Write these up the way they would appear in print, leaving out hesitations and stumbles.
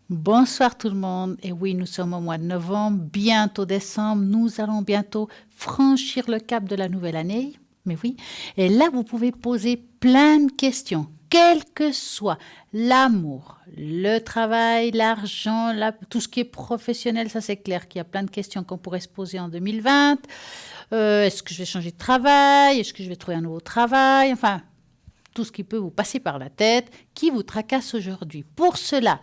Bonsoir tout le monde. Et oui, nous sommes au mois de novembre, bientôt décembre. Nous allons bientôt franchir le cap de la nouvelle année. Mais oui. Et là, vous pouvez poser plein de questions, quel que soit l'amour, le travail, l'argent, tout ce qui est professionnel. Ça, c'est clair qu'il y a plein de questions qu'on pourrait se poser en 2020. Est-ce que je vais changer de travail? Est-ce que je vais trouver un nouveau travail? Enfin, tout ce qui peut vous passer par la tête, qui vous tracasse aujourd'hui. Pour cela,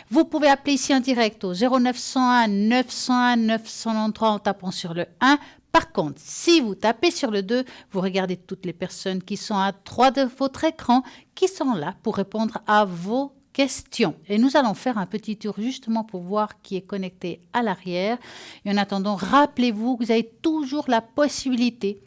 vous pouvez appeler ici en direct au 0901 901 993 en tapant sur le 1. Par contre, si vous tapez sur le 2, vous regardez toutes les personnes qui sont à droite de votre écran, qui sont là pour répondre à vos questions. Et nous allons faire un petit tour justement pour voir qui est connecté à l'arrière. Et en attendant, rappelez-vous que vous avez toujours la possibilité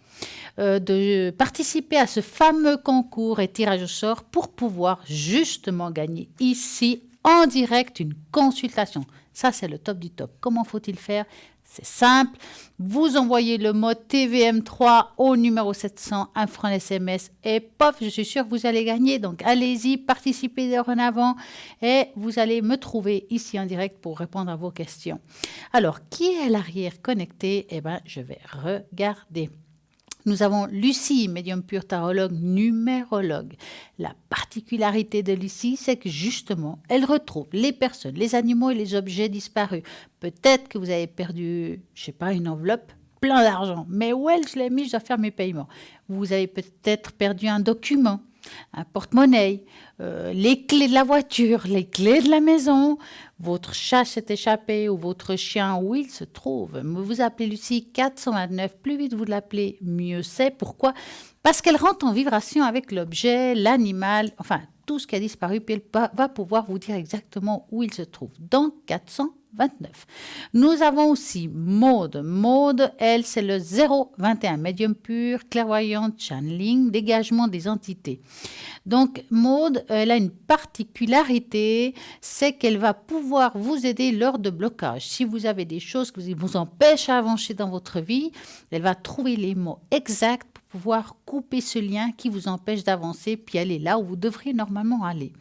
de participer à ce fameux concours et tirage au sort pour pouvoir justement gagner ici en direct une consultation. Ça, c'est le top du top. Comment faut-il faire? C'est simple. Vous envoyez le mot TVM3 au numéro 700, un franc SMS et pof, je suis sûre que vous allez gagner. Donc, allez-y, participez dorénavant et vous allez me trouver ici en direct pour répondre à vos questions. Alors, qui est à l'arrière connecté? Eh bien, je vais regarder. Nous avons Lucie, médium pur tarologue, numérologue. La particularité de Lucie, c'est que justement, elle retrouve les personnes, les animaux et les objets disparus. Peut-être que vous avez perdu, je sais pas, une enveloppe, plein d'argent. Mais où je l'ai mis, je dois faire mes paiements. Vous avez peut-être perdu un document, un porte-monnaie, les clés de la voiture, les clés de la maison, votre chat s'est échappé ou votre chien, où il se trouve. Vous appelez Lucie 429, plus vite vous l'appelez, mieux c'est. Pourquoi? Parce qu'elle rentre en vibration avec l'objet, l'animal, enfin tout ce qui a disparu, puis elle va pouvoir vous dire exactement où il se trouve. Donc 429. Nous avons aussi Maude. Maude, elle, c'est le 021, médium pur, clairvoyante, channeling, dégagement des entités. Donc, Maude, elle a une particularité, c'est qu'elle va pouvoir vous aider lors de blocages. Si vous avez des choses qui vous empêchent d'avancer dans votre vie, elle va trouver les mots exacts pour pouvoir couper ce lien qui vous empêche d'avancer puis aller là où vous devriez normalement aller.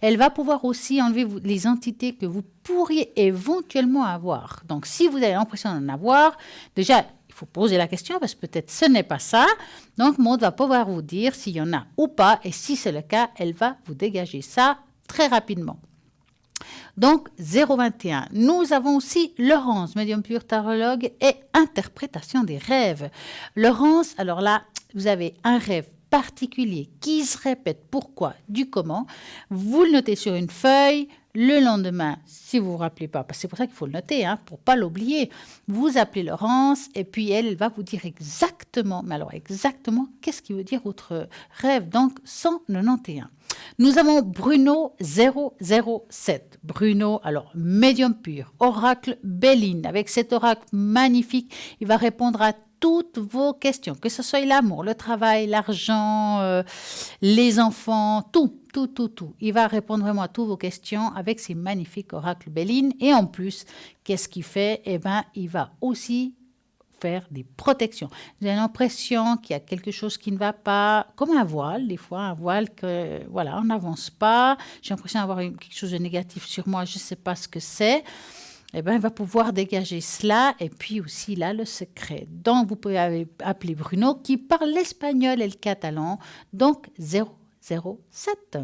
Elle va pouvoir aussi enlever les entités que vous pourriez éventuellement avoir. Donc, si vous avez l'impression d'en avoir, déjà, il faut poser la question parce que peut-être ce n'est pas ça. Donc, Maud va pouvoir vous dire s'il y en a ou pas. Et si c'est le cas, elle va vous dégager ça très rapidement. Donc, 021. Nous avons aussi Laurence, médium pur tarologue et interprétation des rêves. Laurence, alors là, vous avez un rêve particulier qui se répète. Pourquoi? Du comment? Vous le notez sur une feuille. Le lendemain, si vous ne vous rappelez pas, parce que c'est pour ça qu'il faut le noter, pour ne pas l'oublier, vous appelez Laurence et puis elle va vous dire exactement, mais alors exactement, qu'est-ce qui veut dire votre rêve. Donc, 191. Nous avons Bruno 007. Bruno, alors médium pur, oracle Béline. Avec cet oracle magnifique, il va répondre à toutes vos questions, que ce soit l'amour, le travail, l'argent, les enfants, tout. Il va répondre vraiment à toutes vos questions avec ses magnifiques oracles Béline. Et en plus, qu'est-ce qu'il fait? Eh bien, il va aussi faire des protections. J'ai l'impression qu'il y a quelque chose qui ne va pas, comme un voile, des fois, un voile que, voilà, on n'avance pas. J'ai l'impression d'avoir quelque chose de négatif sur moi, je ne sais pas ce que c'est. Eh bien, il va pouvoir dégager cela et puis aussi là, le secret. Donc, vous pouvez appeler Bruno qui parle l'espagnol et le catalan, donc 007.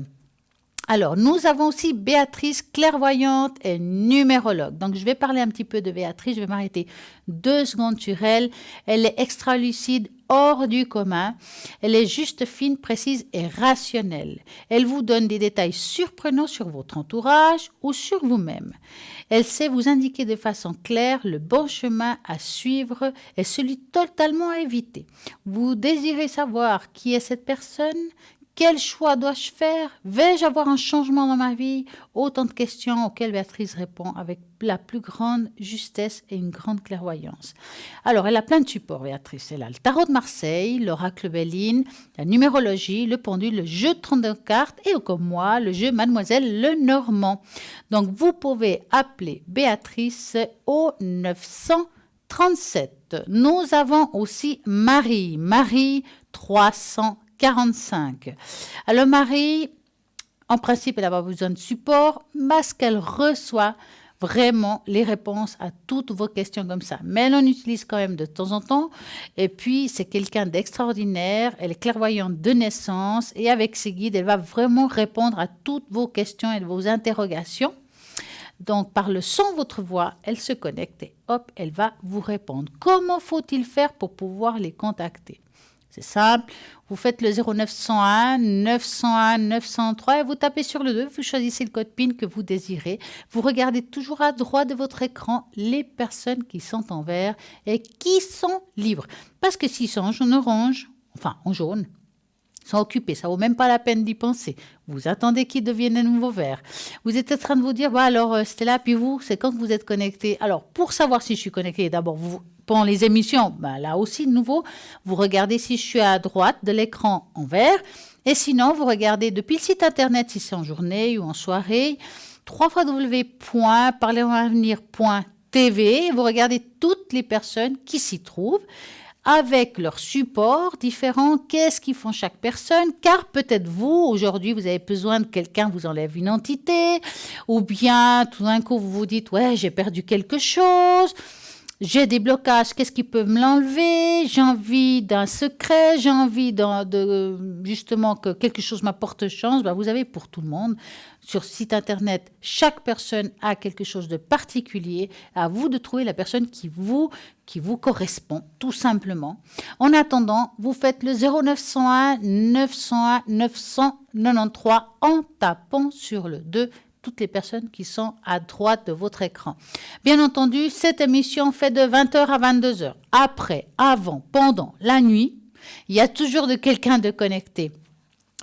Alors, nous avons aussi Béatrice, clairvoyante et numérologue. Donc, je vais parler un petit peu de Béatrice. Je vais m'arrêter 2 secondes sur elle. Elle est extra lucide, hors du commun. Elle est juste fine, précise et rationnelle. Elle vous donne des détails surprenants sur votre entourage ou sur vous-même. Elle sait vous indiquer de façon claire le bon chemin à suivre et celui totalement à éviter. Vous désirez savoir qui est cette personne? Quel choix dois-je faire? Vais-je avoir un changement dans ma vie? Autant de questions auxquelles Béatrice répond avec la plus grande justesse et une grande clairvoyance. Alors, elle a plein de supports, Béatrice. Elle a le tarot de Marseille, l'oracle Béline, la numérologie, le pendule, le jeu de 32 cartes et, comme moi, le jeu Mademoiselle Lenormand. Donc, vous pouvez appeler Béatrice au 937. Nous avons aussi Marie 345. Alors Marie, En principe, elle n'a pas besoin de support parce qu'elle reçoit vraiment les réponses à toutes vos questions comme ça. Mais elle en utilise quand même de temps en temps. Et puis, c'est quelqu'un d'extraordinaire. Elle est clairvoyante de naissance. Et avec ses guides, elle va vraiment répondre à toutes vos questions et vos interrogations. Donc, par le son de votre voix, elle se connecte et hop, elle va vous répondre. Comment faut-il faire pour pouvoir les contacter? C'est simple, vous faites le 0901 901 903 et vous tapez sur le 2, vous choisissez le code PIN que vous désirez. Vous regardez toujours à droite de votre écran les personnes qui sont en vert et qui sont libres. Parce que s'ils sont en orange, enfin en jaune, sont occupés, ça vaut même pas la peine d'y penser. Vous attendez qu'ils deviennent à nouveau verts. Vous êtes en train de vous dire, alors c'était là, puis vous, c'est quand vous êtes connecté. Alors, pour savoir si je suis connecté, d'abord, pendant les émissions, là aussi, de nouveau, vous regardez si je suis à droite de l'écran en vert. Et sinon, vous regardez depuis le site internet, si c'est en journée ou en soirée, www.parleronsavenir.tv. Vous regardez toutes les personnes qui s'y trouvent, avec leurs supports différents, qu'est-ce qu'ils font chaque personne, car peut-être vous, aujourd'hui, vous avez besoin de quelqu'un vous enlève une entité, ou bien tout d'un coup, vous vous dites, ouais, j'ai perdu quelque chose, j'ai des blocages, qu'est-ce qui peut me l'enlever, j'ai envie d'un secret, j'ai envie justement que quelque chose m'apporte chance, vous avez pour tout le monde. Sur site internet, chaque personne a quelque chose de particulier. À vous de trouver la personne qui vous correspond, tout simplement. En attendant, vous faites le 0901 901 993 en tapant sur le 2 toutes les personnes qui sont à droite de votre écran. Bien entendu, cette émission fait de 20h à 22h. Après, avant, pendant, la nuit, il y a toujours de quelqu'un de connecté.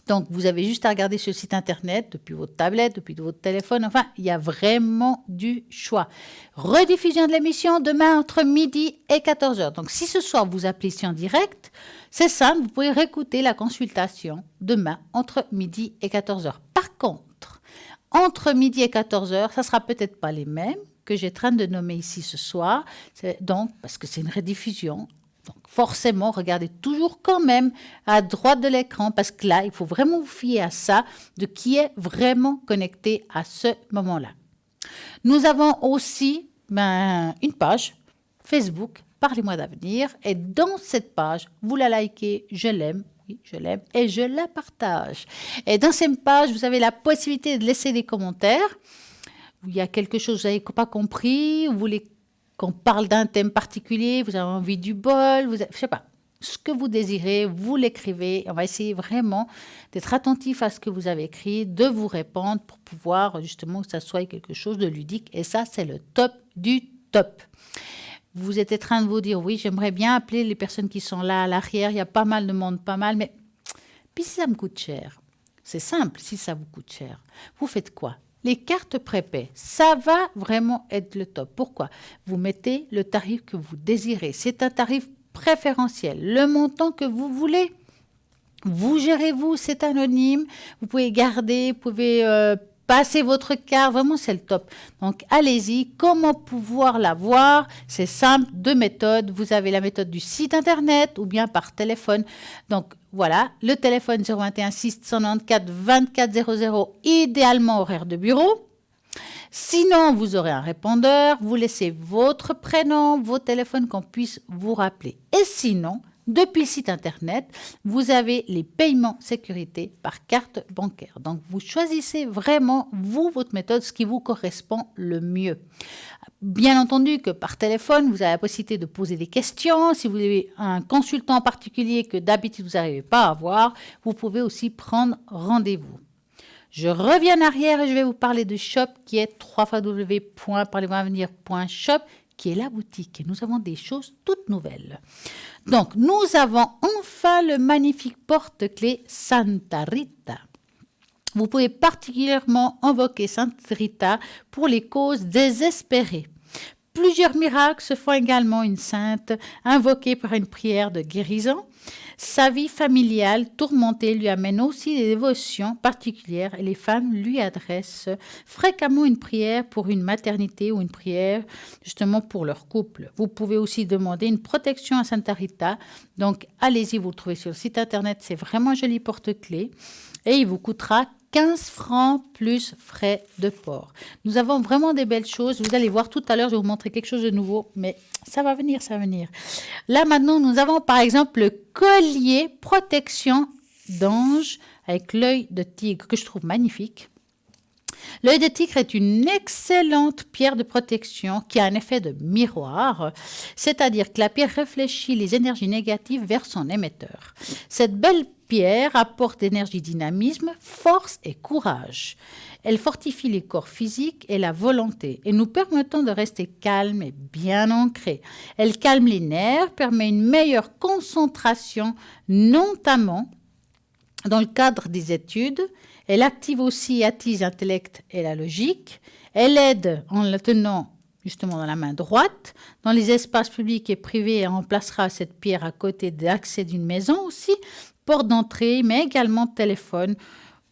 Donc, vous avez juste à regarder ce site internet, depuis votre tablette, depuis votre téléphone. Enfin, il y a vraiment du choix. Rediffusion de l'émission demain entre midi et 14h. Donc, si ce soir vous appelez ici en direct, c'est simple, vous pouvez réécouter la consultation demain entre midi et 14h. Par contre, entre midi et 14h, ça ne sera peut-être pas les mêmes que j'ai en train de nommer ici ce soir. Donc, parce que c'est une rediffusion. Donc, forcément, regardez toujours quand même à droite de l'écran parce que là, il faut vraiment vous fier à ça, de qui est vraiment connecté à ce moment-là. Nous avons aussi une page Facebook, Parlez-moi d'avenir. Et dans cette page, vous la likez, je l'aime, oui, je l'aime, et je la partage. Et dans cette page, vous avez la possibilité de laisser des commentaires. Où il y a quelque chose que vous n'avez pas compris, vous voulez qu'on parle d'un thème particulier, vous avez envie du bol, je ne sais pas, ce que vous désirez, vous l'écrivez. On va essayer vraiment d'être attentif à ce que vous avez écrit, de vous répondre pour pouvoir justement que ça soit quelque chose de ludique. Et ça, c'est le top du top. Vous êtes en train de vous dire, oui, j'aimerais bien appeler les personnes qui sont là à l'arrière, il y a pas mal de monde, mais puis si ça me coûte cher, c'est simple, si ça vous coûte cher, vous faites quoi? Les cartes prépaies, ça va vraiment être le top. Pourquoi? Vous mettez le tarif que vous désirez. C'est un tarif préférentiel. Le montant que vous voulez, vous gérez vous, c'est anonyme. Vous pouvez garder, vous pouvez passer votre carte. Vraiment, c'est le top. Donc, allez-y. Comment pouvoir l'avoir? C'est simple, 2 méthodes. Vous avez la méthode du site internet ou bien par téléphone. Donc, voilà, le téléphone 021 694 24 00, idéalement horaire de bureau. Sinon, vous aurez un répondeur, vous laissez votre prénom, vos téléphones qu'on puisse vous rappeler. Et sinon, depuis le site internet, vous avez les paiements sécurité par carte bancaire. Donc, vous choisissez vraiment, vous, votre méthode, ce qui vous correspond le mieux. Bien entendu que par téléphone, vous avez la possibilité de poser des questions. Si vous avez un consultant en particulier que d'habitude vous n'arrivez pas à avoir, vous pouvez aussi prendre rendez-vous. Je reviens en arrière et je vais vous parler du shop qui est www.parlezmosavenir.shop qui est la boutique. Et nous avons des choses toutes nouvelles. Donc, nous avons enfin le magnifique porte-clés Santa Rita. Vous pouvez particulièrement invoquer Santa Rita pour les causes désespérées. Plusieurs miracles se font également une sainte invoquée par une prière de guérison. Sa vie familiale tourmentée lui amène aussi des dévotions particulières et les femmes lui adressent fréquemment une prière pour une maternité ou une prière justement pour leur couple. Vous pouvez aussi demander une protection à Santa Rita. Donc allez-y, vous le trouvez sur le site internet, c'est vraiment un joli porte-clés et il vous coûtera 15 francs plus frais de port. Nous avons vraiment des belles choses. Vous allez voir tout à l'heure, je vais vous montrer quelque chose de nouveau, mais ça va venir, ça va venir. Là, maintenant, nous avons par exemple le collier protection d'ange avec l'œil de tigre que je trouve magnifique. L'œil de tigre est une excellente pierre de protection qui a un effet de miroir, c'est-à-dire que la pierre réfléchit les énergies négatives vers son émetteur. Cette belle pierre apporte énergie, dynamisme, force et courage. Elle fortifie les corps physiques et la volonté et nous permettant de rester calmes et bien ancrés. Elle calme les nerfs, permet une meilleure concentration, notamment dans le cadre des études. Elle active aussi et attise l'intellect et la logique. Elle aide en la tenant justement dans la main droite. Dans les espaces publics et privés, elle remplacera cette pierre à côté d'accès d'une maison aussi, porte d'entrée, mais également téléphone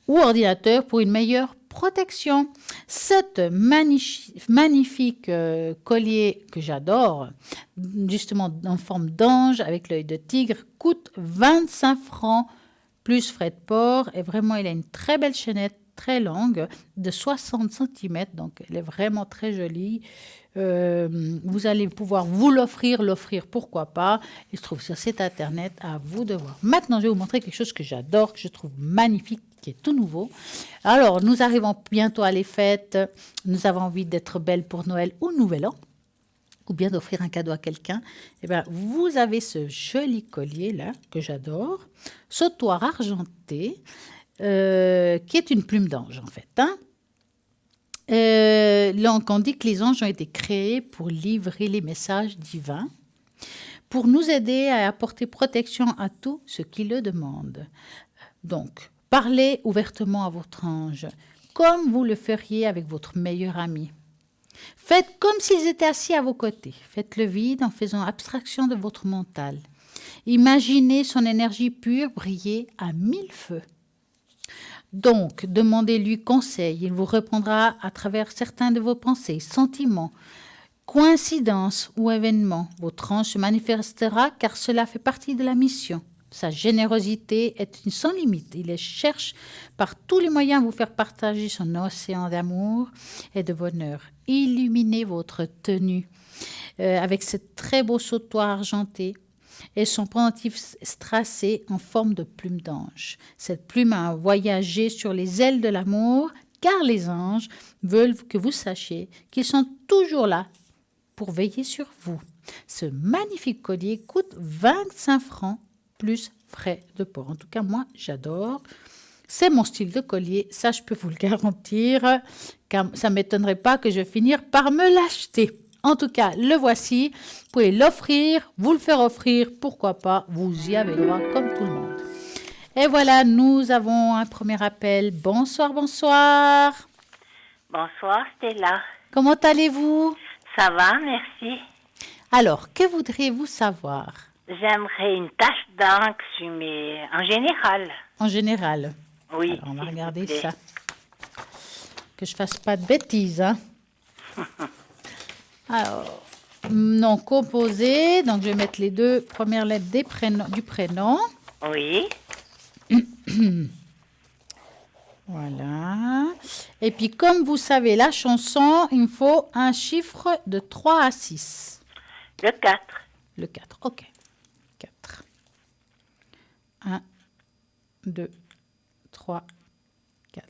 ou ordinateur pour une meilleure protection. Cet magnifique collier que j'adore, justement en forme d'ange avec l'œil de tigre, coûte 25 francs plus frais de port. Et vraiment, il a une très belle chaînette, très longue, de 60 cm. Donc, elle est vraiment très jolie. Vous allez pouvoir vous l'offrir, pourquoi pas. Il se trouve sur cet Internet, à vous de voir. Maintenant, je vais vous montrer quelque chose que j'adore, que je trouve magnifique, qui est tout nouveau. Alors, nous arrivons bientôt à les fêtes. Nous avons envie d'être belles pour Noël ou Nouvel An, ou bien d'offrir un cadeau à quelqu'un. Eh bien, vous avez ce joli collier-là, que j'adore, sautoir argenté, qui est une plume d'ange, en fait. Donc, on dit que les anges ont été créés pour livrer les messages divins, pour nous aider à apporter protection à tout ce qui le demande. Donc, parlez ouvertement à votre ange, comme vous le feriez avec votre meilleur ami. Faites comme s'ils étaient assis à vos côtés. Faites le vide en faisant abstraction de votre mental. Imaginez son énergie pure briller à 1000 feux. Donc, demandez-lui conseil. Il vous répondra à travers certains de vos pensées, sentiments, coïncidences ou événements. Votre ange se manifestera car cela fait partie de la mission. Sa générosité est sans limite. Il cherche par tous les moyens à vous faire partager son océan d'amour et de bonheur. Illuminez votre tenue avec ce très beau sautoir argenté et son pendentif tracé en forme de plume d'ange. Cette plume a voyagé sur les ailes de l'amour car les anges veulent que vous sachiez qu'ils sont toujours là pour veiller sur vous. Ce magnifique collier coûte 25 francs plus frais de port. En tout cas, moi, j'adore. C'est mon style de collier, ça, je peux vous le garantir, car ça ne m'étonnerait pas que je vais finir par me l'acheter. En tout cas, le voici. Vous pouvez l'offrir, vous le faire offrir, pourquoi pas, vous y avez droit comme tout le monde. Et voilà, nous avons un premier appel. Bonsoir, bonsoir. Bonsoir Stella. Comment allez-vous? Ça va, merci. Alors, que voudriez-vous savoir? J'aimerais une tache d'encre sur mes... En général. En général. Oui. Alors, on va regarder ça. Que je fasse pas de bêtises, hein. Alors, nom composé. Donc, je vais mettre les deux premières lettres du prénom. Oui. Voilà. Et puis, comme vous savez, la chanson, il me faut un chiffre de 3 à 6. Le 4. Le 4, ok. 4. 1, 2, 3, 4.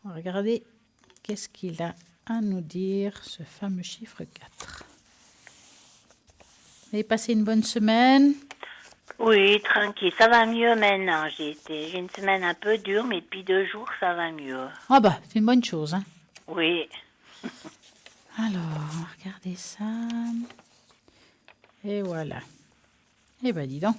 On va regarder qu'est-ce qu'il a à nous dire, ce fameux chiffre 4. Vous avez passé une bonne semaine? Oui, tranquille. Ça va mieux maintenant. J'ai une semaine un peu dure, mais depuis 2 jours, ça va mieux. Ah bah, c'est une bonne chose, hein. Oui. Alors, regardez ça. Et voilà. Eh ben, dis donc.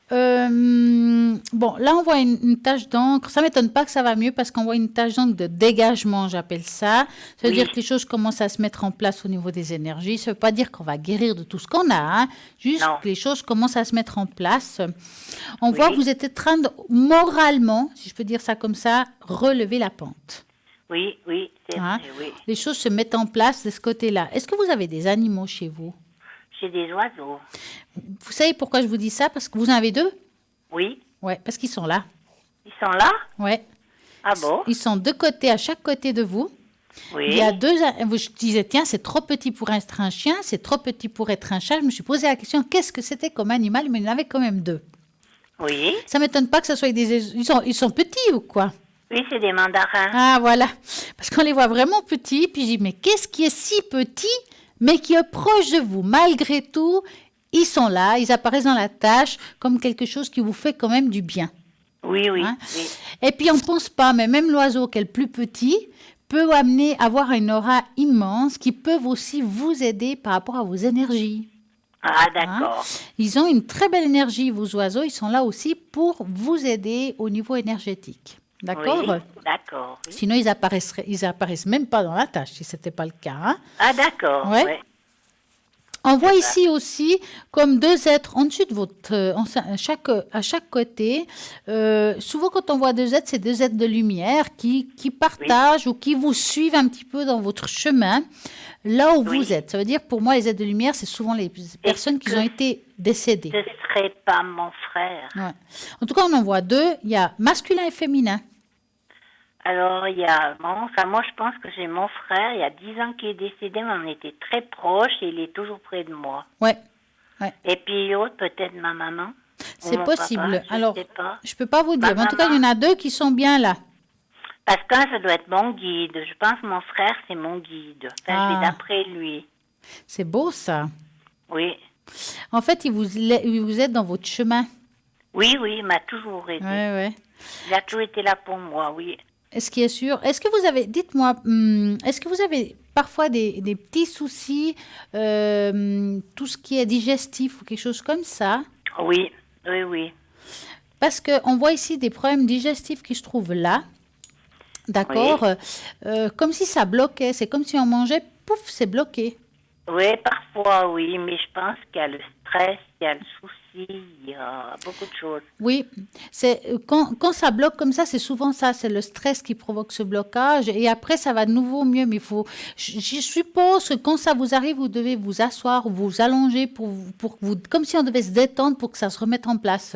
Bon, là, on voit une tache d'encre. Ça ne m'étonne pas que ça va mieux parce qu'on voit une tache d'encre de dégagement, j'appelle ça. Ça veut dire que les choses commencent à se mettre en place au niveau des énergies. Ça ne veut pas dire qu'on va guérir de tout ce qu'on a, hein. Juste que les choses commencent à se mettre en place. On voit que vous êtes en train de, moralement, si je peux dire ça comme ça, relever la pente. Oui, oui, c'est vrai, oui. Les choses se mettent en place de ce côté-là. Est-ce que vous avez des animaux chez vous? J'ai des oiseaux. Vous savez pourquoi je vous dis ça? Parce que vous en avez 2? Oui. Ouais, parce qu'ils sont là. Ils sont là? Ouais. Ah bon? Ils sont de côté, à chaque côté de vous. Oui. Il y a deux. Je disais, tiens, c'est trop petit pour être un chien, c'est trop petit pour être un chat. Je me suis posé la question, qu'est-ce que c'était comme animal? Mais il y en avait quand même deux. Oui. Ça m'étonne pas que ce soit des. Ils sont petits ou quoi? Oui, c'est des mandarins. Ah, voilà. Parce qu'on les voit vraiment petits. Puis j'ai dit, mais qu'est-ce qui est si petit, mais qui est proche de vous? Malgré tout, ils sont là, ils apparaissent dans la tâche comme quelque chose qui vous fait quand même du bien. Oui, oui, Hein? oui. Et puis on ne pense pas, mais même l'oiseau qui est le plus petit peut avoir une aura immense qui peuvent aussi vous aider par rapport à vos énergies. Ah, Hein? d'accord. Ils ont une très belle énergie, vos oiseaux. Ils sont là aussi pour vous aider au niveau énergétique. D'accord? Oui, d'accord. Oui. Sinon, ils apparaissent même pas dans la tâche, si ce n'était pas le cas. Hein? Ah, d'accord. Ouais. Ouais. On voit C'est ici aussi comme deux êtres en-dessus de votre, à chaque côté. Souvent, quand on voit deux êtres, c'est deux êtres de lumière qui partagent ou qui vous suivent un petit peu dans votre chemin, là où Oui. vous êtes. Ça veut dire, pour moi, les êtres de lumière, c'est souvent les personnes qui que ont été décédées. Ce serait pas mon frère. Ouais. En tout cas, on en voit deux. Il y a masculin et féminin. Alors, il y a, bon, enfin, moi, je pense que j'ai mon frère, il y a 10 ans qu'il est décédé, mais on était très proches et il est toujours près de moi. Ouais. Et puis l'autre, peut-être ma maman. Ou C'est mon possible. papa, je Alors, sais pas. je peux pas vous dire. Ma Mais en tout cas, il y en a deux qui sont bien là. Parce qu'un, ça doit être mon guide. Je pense que mon frère, c'est mon guide. Enfin, je vais d'après lui. C'est beau, ça. Oui. En fait, il vous aide dans votre chemin. Oui, oui, il m'a toujours aidé. Ouais, ouais. Il a toujours été là pour moi, oui. Ce qui est sûr, est-ce que vous avez, dites-moi, est-ce que vous avez parfois des petits soucis, tout ce qui est digestif ou quelque chose comme ça? Oui, oui, oui. Parce qu'on voit ici des problèmes digestifs qui se trouvent là, d'accord? Comme si ça bloquait, c'est comme si on mangeait, pouf, c'est bloqué. Oui, parfois, oui, mais je pense qu'il y a le stress, il y a le souci, il y a beaucoup de choses. Oui, c'est quand ça bloque comme ça, c'est souvent ça, c'est le stress qui provoque ce blocage. Et après, ça va de nouveau mieux, mais je suppose que quand ça vous arrive, vous devez vous asseoir, vous allonger pour que vous, comme si on devait se détendre pour que ça se remette en place.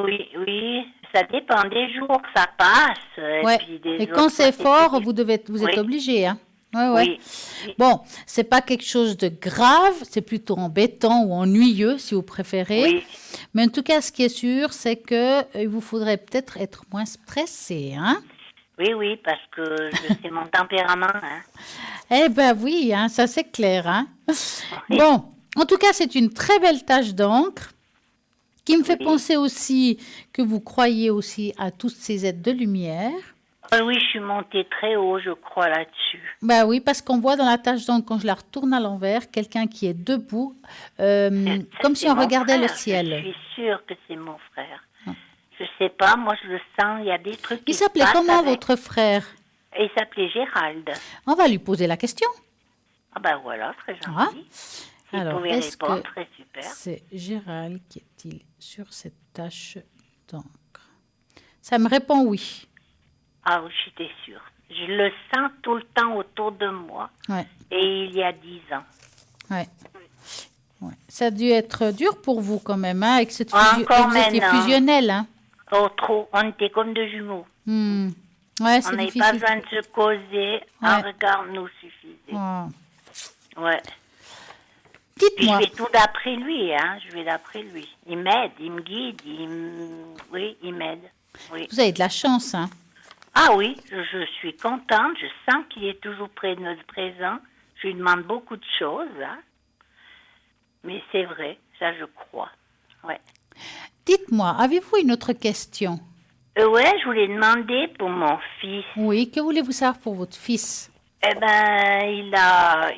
Oui, oui, ça dépend des jours, ça passe. Ouais. Puis des Et quand autres, c'est c'est fort, plus vous êtes Oui. obligé, hein. Ouais, ouais. Oui, oui. Bon, c'est pas quelque chose de grave, c'est plutôt embêtant ou ennuyeux si vous préférez. Oui. Mais en tout cas, ce qui est sûr, c'est que il vous faudrait peut-être être moins stressé, hein. Oui, oui, parce que c'est mon tempérament. Hein. Eh ben oui, hein, ça c'est clair, hein. Oui. Bon, en tout cas, c'est une très belle tache d'encre qui me fait Oui. penser aussi que vous croyez aussi à tous ces êtres de lumière. Oui, je suis montée très haut, je crois, là-dessus. Ben oui, parce qu'on voit dans la tache d'encre, quand je la retourne à l'envers, quelqu'un qui est debout, comme si C'est on mon regardait le frère, ciel. Je suis sûre que c'est mon frère. Je sais pas, moi je le sens, il y a des trucs qui Il se s'appelait passent comment avec. votre frère? Et il s'appelait Gérald. On va lui poser la question. Ah ben voilà, très Ah. gentil. S'il Alors, pouvait est-ce répondre, que très super. c'est Gérald qui est-il sur cette tache d'encre? Ça me répond oui. Ah oui, j'étais sûre. Je le sens tout le temps autour de moi. Ouais, Et il y a 10 ans. ouais. Ouais. Ça a dû être dur pour vous quand même, hein, avec cette Encore vous étiez maintenant. fusionnel, hein. Oh, trop. On était comme deux jumeaux. Hmm. Ouais, On c'est n'avait difficile. pas besoin de se causer. Un regard nous suffisait. Oh. Ouais. Puis je Dites-moi, vais tout d'après lui, hein. Je vais d'après lui. Il m'aide, il me guide, oui, il m'aide. Oui. vous avez de la chance, hein. Ah oui, je suis contente. Je sens qu'il est toujours près de notre présent. Je lui demande beaucoup de choses, hein. Mais c'est vrai, ça je crois. Ouais. Dites-moi, avez-vous une autre question? Ouais, je voulais demander pour mon fils. Oui, que voulez-vous savoir pour votre fils? Eh ben,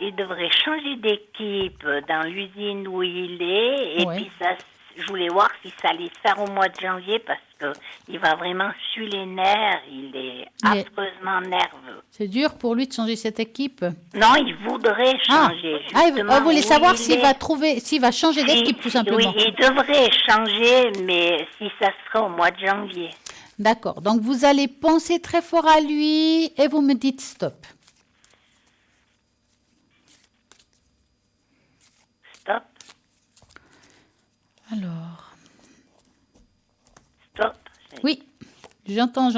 il devrait changer d'équipe dans l'usine où il est. Et Ouais. puis ça, je voulais voir si ça allait se faire au mois de janvier parce que il va vraiment suer les nerfs. Il est Mais- affreusement nerveux. C'est dur pour lui de changer cette équipe. Non, il voudrait changer. Vous voulez où savoir il s'il est. va trouver, s'il va changer d'équipe tout simplement. Oui, il devrait changer, mais si ça sera au mois de janvier. D'accord. Donc vous allez penser très fort à lui et vous me dites stop. Stop, Alors, stop. oui, j'entends.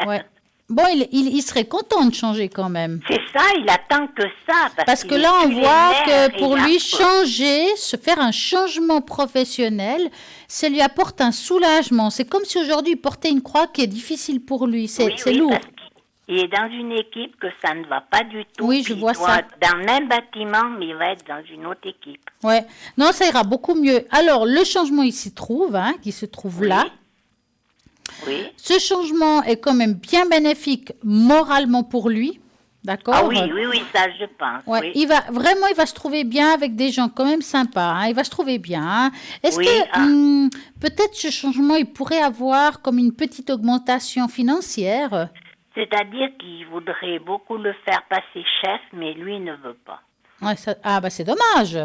Ouais. Bon, il serait content de changer quand même. C'est ça, il attend que ça. Parce que qu'il là, est on sur les voit nerfs que et pour il a lui, peur. changer, se faire un changement professionnel, ça lui apporte un soulagement. C'est comme si aujourd'hui, il portait une croix qui est difficile pour lui. C'est Oui, lourd. parce qu'il est dans une équipe que ça ne va pas du tout. Oui, je puis vois il doit ça. être dans le même bâtiment, mais il va être dans une autre équipe. Ouais. Non, ça ira beaucoup mieux. Alors, le changement, il s'y trouve, hein, qui se trouve là. Oui. Ce changement est quand même bien bénéfique moralement pour lui. D'accord? Ah oui, ça je pense. Ouais, Oui. il va se trouver bien avec des gens quand même sympas. Hein, il va se trouver bien. Hein. Est-ce Oui, que peut-être ce changement, il pourrait avoir comme une petite augmentation financière? C'est-à-dire qu'il voudrait beaucoup le faire passer chef, mais lui ne veut pas. Ouais, bah c'est dommage.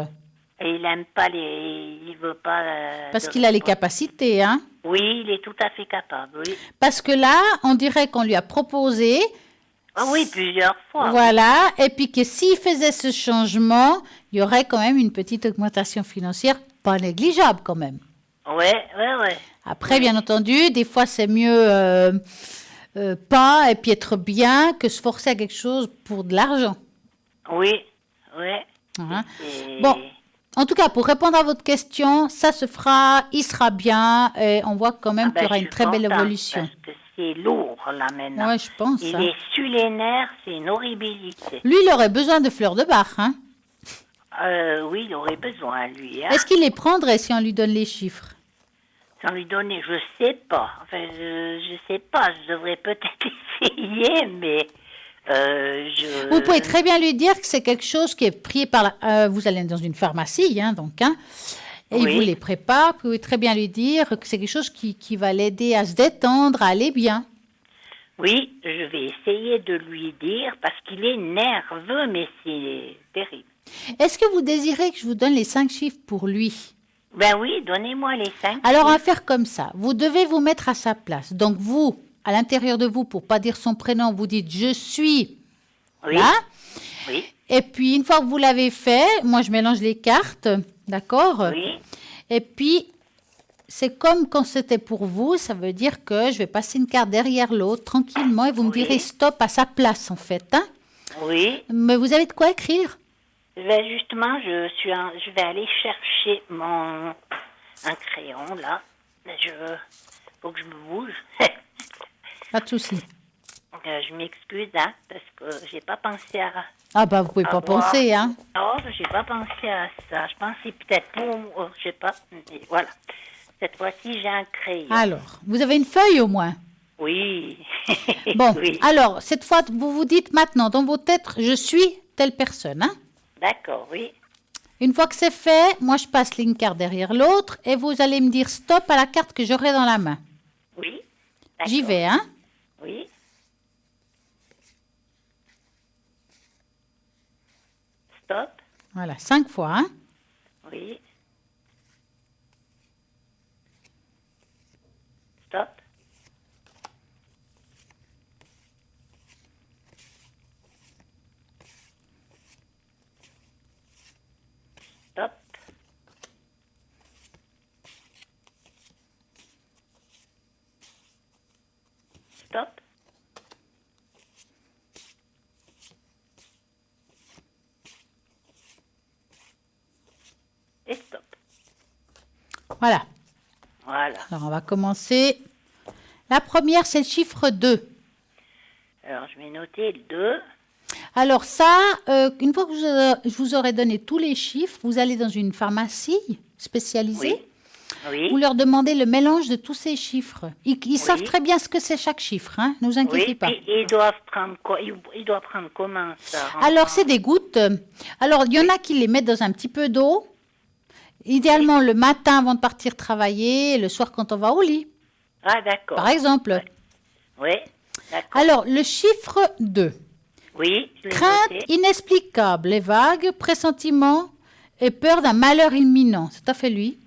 Et il aime pas il veut pas. Parce qu'il a les capacités. Hein. Oui, il est tout à fait capable. Oui. Parce que là, on dirait qu'on lui a proposé. Ah oui, plusieurs fois. Voilà. Et puis que s'il faisait ce changement, il y aurait quand même une petite augmentation financière, pas négligeable quand même. Ouais. Après, bien entendu, des fois, c'est mieux pas et puis être bien que se forcer à quelque chose pour de l'argent. Oui. Hein. Bon, en tout cas, pour répondre à votre question, ça se fera, il sera bien et on voit quand même qu'il y aura une très belle évolution. Parce que c'est lourd là maintenant. Ouais, je pense. Il hein. est sur les nerfs, c'est une horribilité. Lui, il aurait besoin de fleurs de Bach. Hein. Oui, il aurait besoin, lui. Hein. Est-ce qu'il les prendrait si on lui donne les chiffres? Sans lui donner, je sais pas. Enfin, je sais pas. Je devrais peut-être essayer, mais Vous pouvez très bien lui dire que c'est quelque chose qui est pris par vous allez dans une pharmacie, hein, donc, hein, et il vous les prépare. Vous pouvez très bien lui dire que c'est quelque chose qui va l'aider à se détendre, à aller bien. Oui, je vais essayer de lui dire parce qu'il est nerveux, mais c'est terrible. Est-ce que vous désirez que je vous donne les 5 chiffres pour lui? Ben oui, donnez-moi les 5. Alors, on va faire comme ça. Vous devez vous mettre à sa place. Donc, vous, à l'intérieur de vous, pour pas dire son prénom, vous dites « je suis ». Là. Oui. Et puis, une fois que vous l'avez fait, moi, je mélange les cartes, d'accord? Oui. Et puis, c'est comme quand c'était pour vous, ça veut dire que je vais passer une carte derrière l'autre, tranquillement, et vous me direz stop à sa place, en fait. Hein? Oui. Mais vous avez de quoi écrire? Ben justement, je vais aller chercher un crayon, là. Faut que je me bouge. Pas de souci. Je m'excuse, hein, parce que j'ai pas pensé à... Ah bah, vous pouvez pas penser, hein. Non, j'ai pas pensé à ça. Je pensais peut-être pour... je sais pas. Mais voilà. Cette fois-ci, j'ai un crayon. Alors, vous avez une feuille au moins? Oui. Bon, oui. alors, cette fois, vous vous dites maintenant dans vos têtes, je suis telle personne, hein. D'accord, oui. Une fois que c'est fait, moi, je passe une carte derrière l'autre et vous allez me dire stop à la carte que j'aurai dans la main. Oui. J'y vais, hein. Oui. Stop. Voilà, 5 fois, hein. Oui. Stop. Stop. Stop. Et stop. Voilà. Voilà. Alors, on va commencer. La première, c'est le chiffre 2. Alors, je vais noter le 2. Alors ça, une fois que je vous aurai donné tous les chiffres, vous allez dans une pharmacie spécialisée. Oui. Vous leur demandez le mélange de tous ces chiffres. Ils savent très bien ce que c'est chaque chiffre, hein, ne vous inquiétez pas. Et ils doivent prendre quoi? Ils doivent prendre comment ça? Alors, c'est des gouttes. Alors, il y en a qui les mettent dans un petit peu d'eau. Idéalement, le matin avant de partir travailler, et le soir quand on va au lit. Ah, d'accord. Par exemple. Oui, d'accord. Alors, le chiffre 2. Oui, je l'ai Crainte noté. inexplicable et vague, pressentiment et peur d'un malheur imminent. C'est tout à fait lui.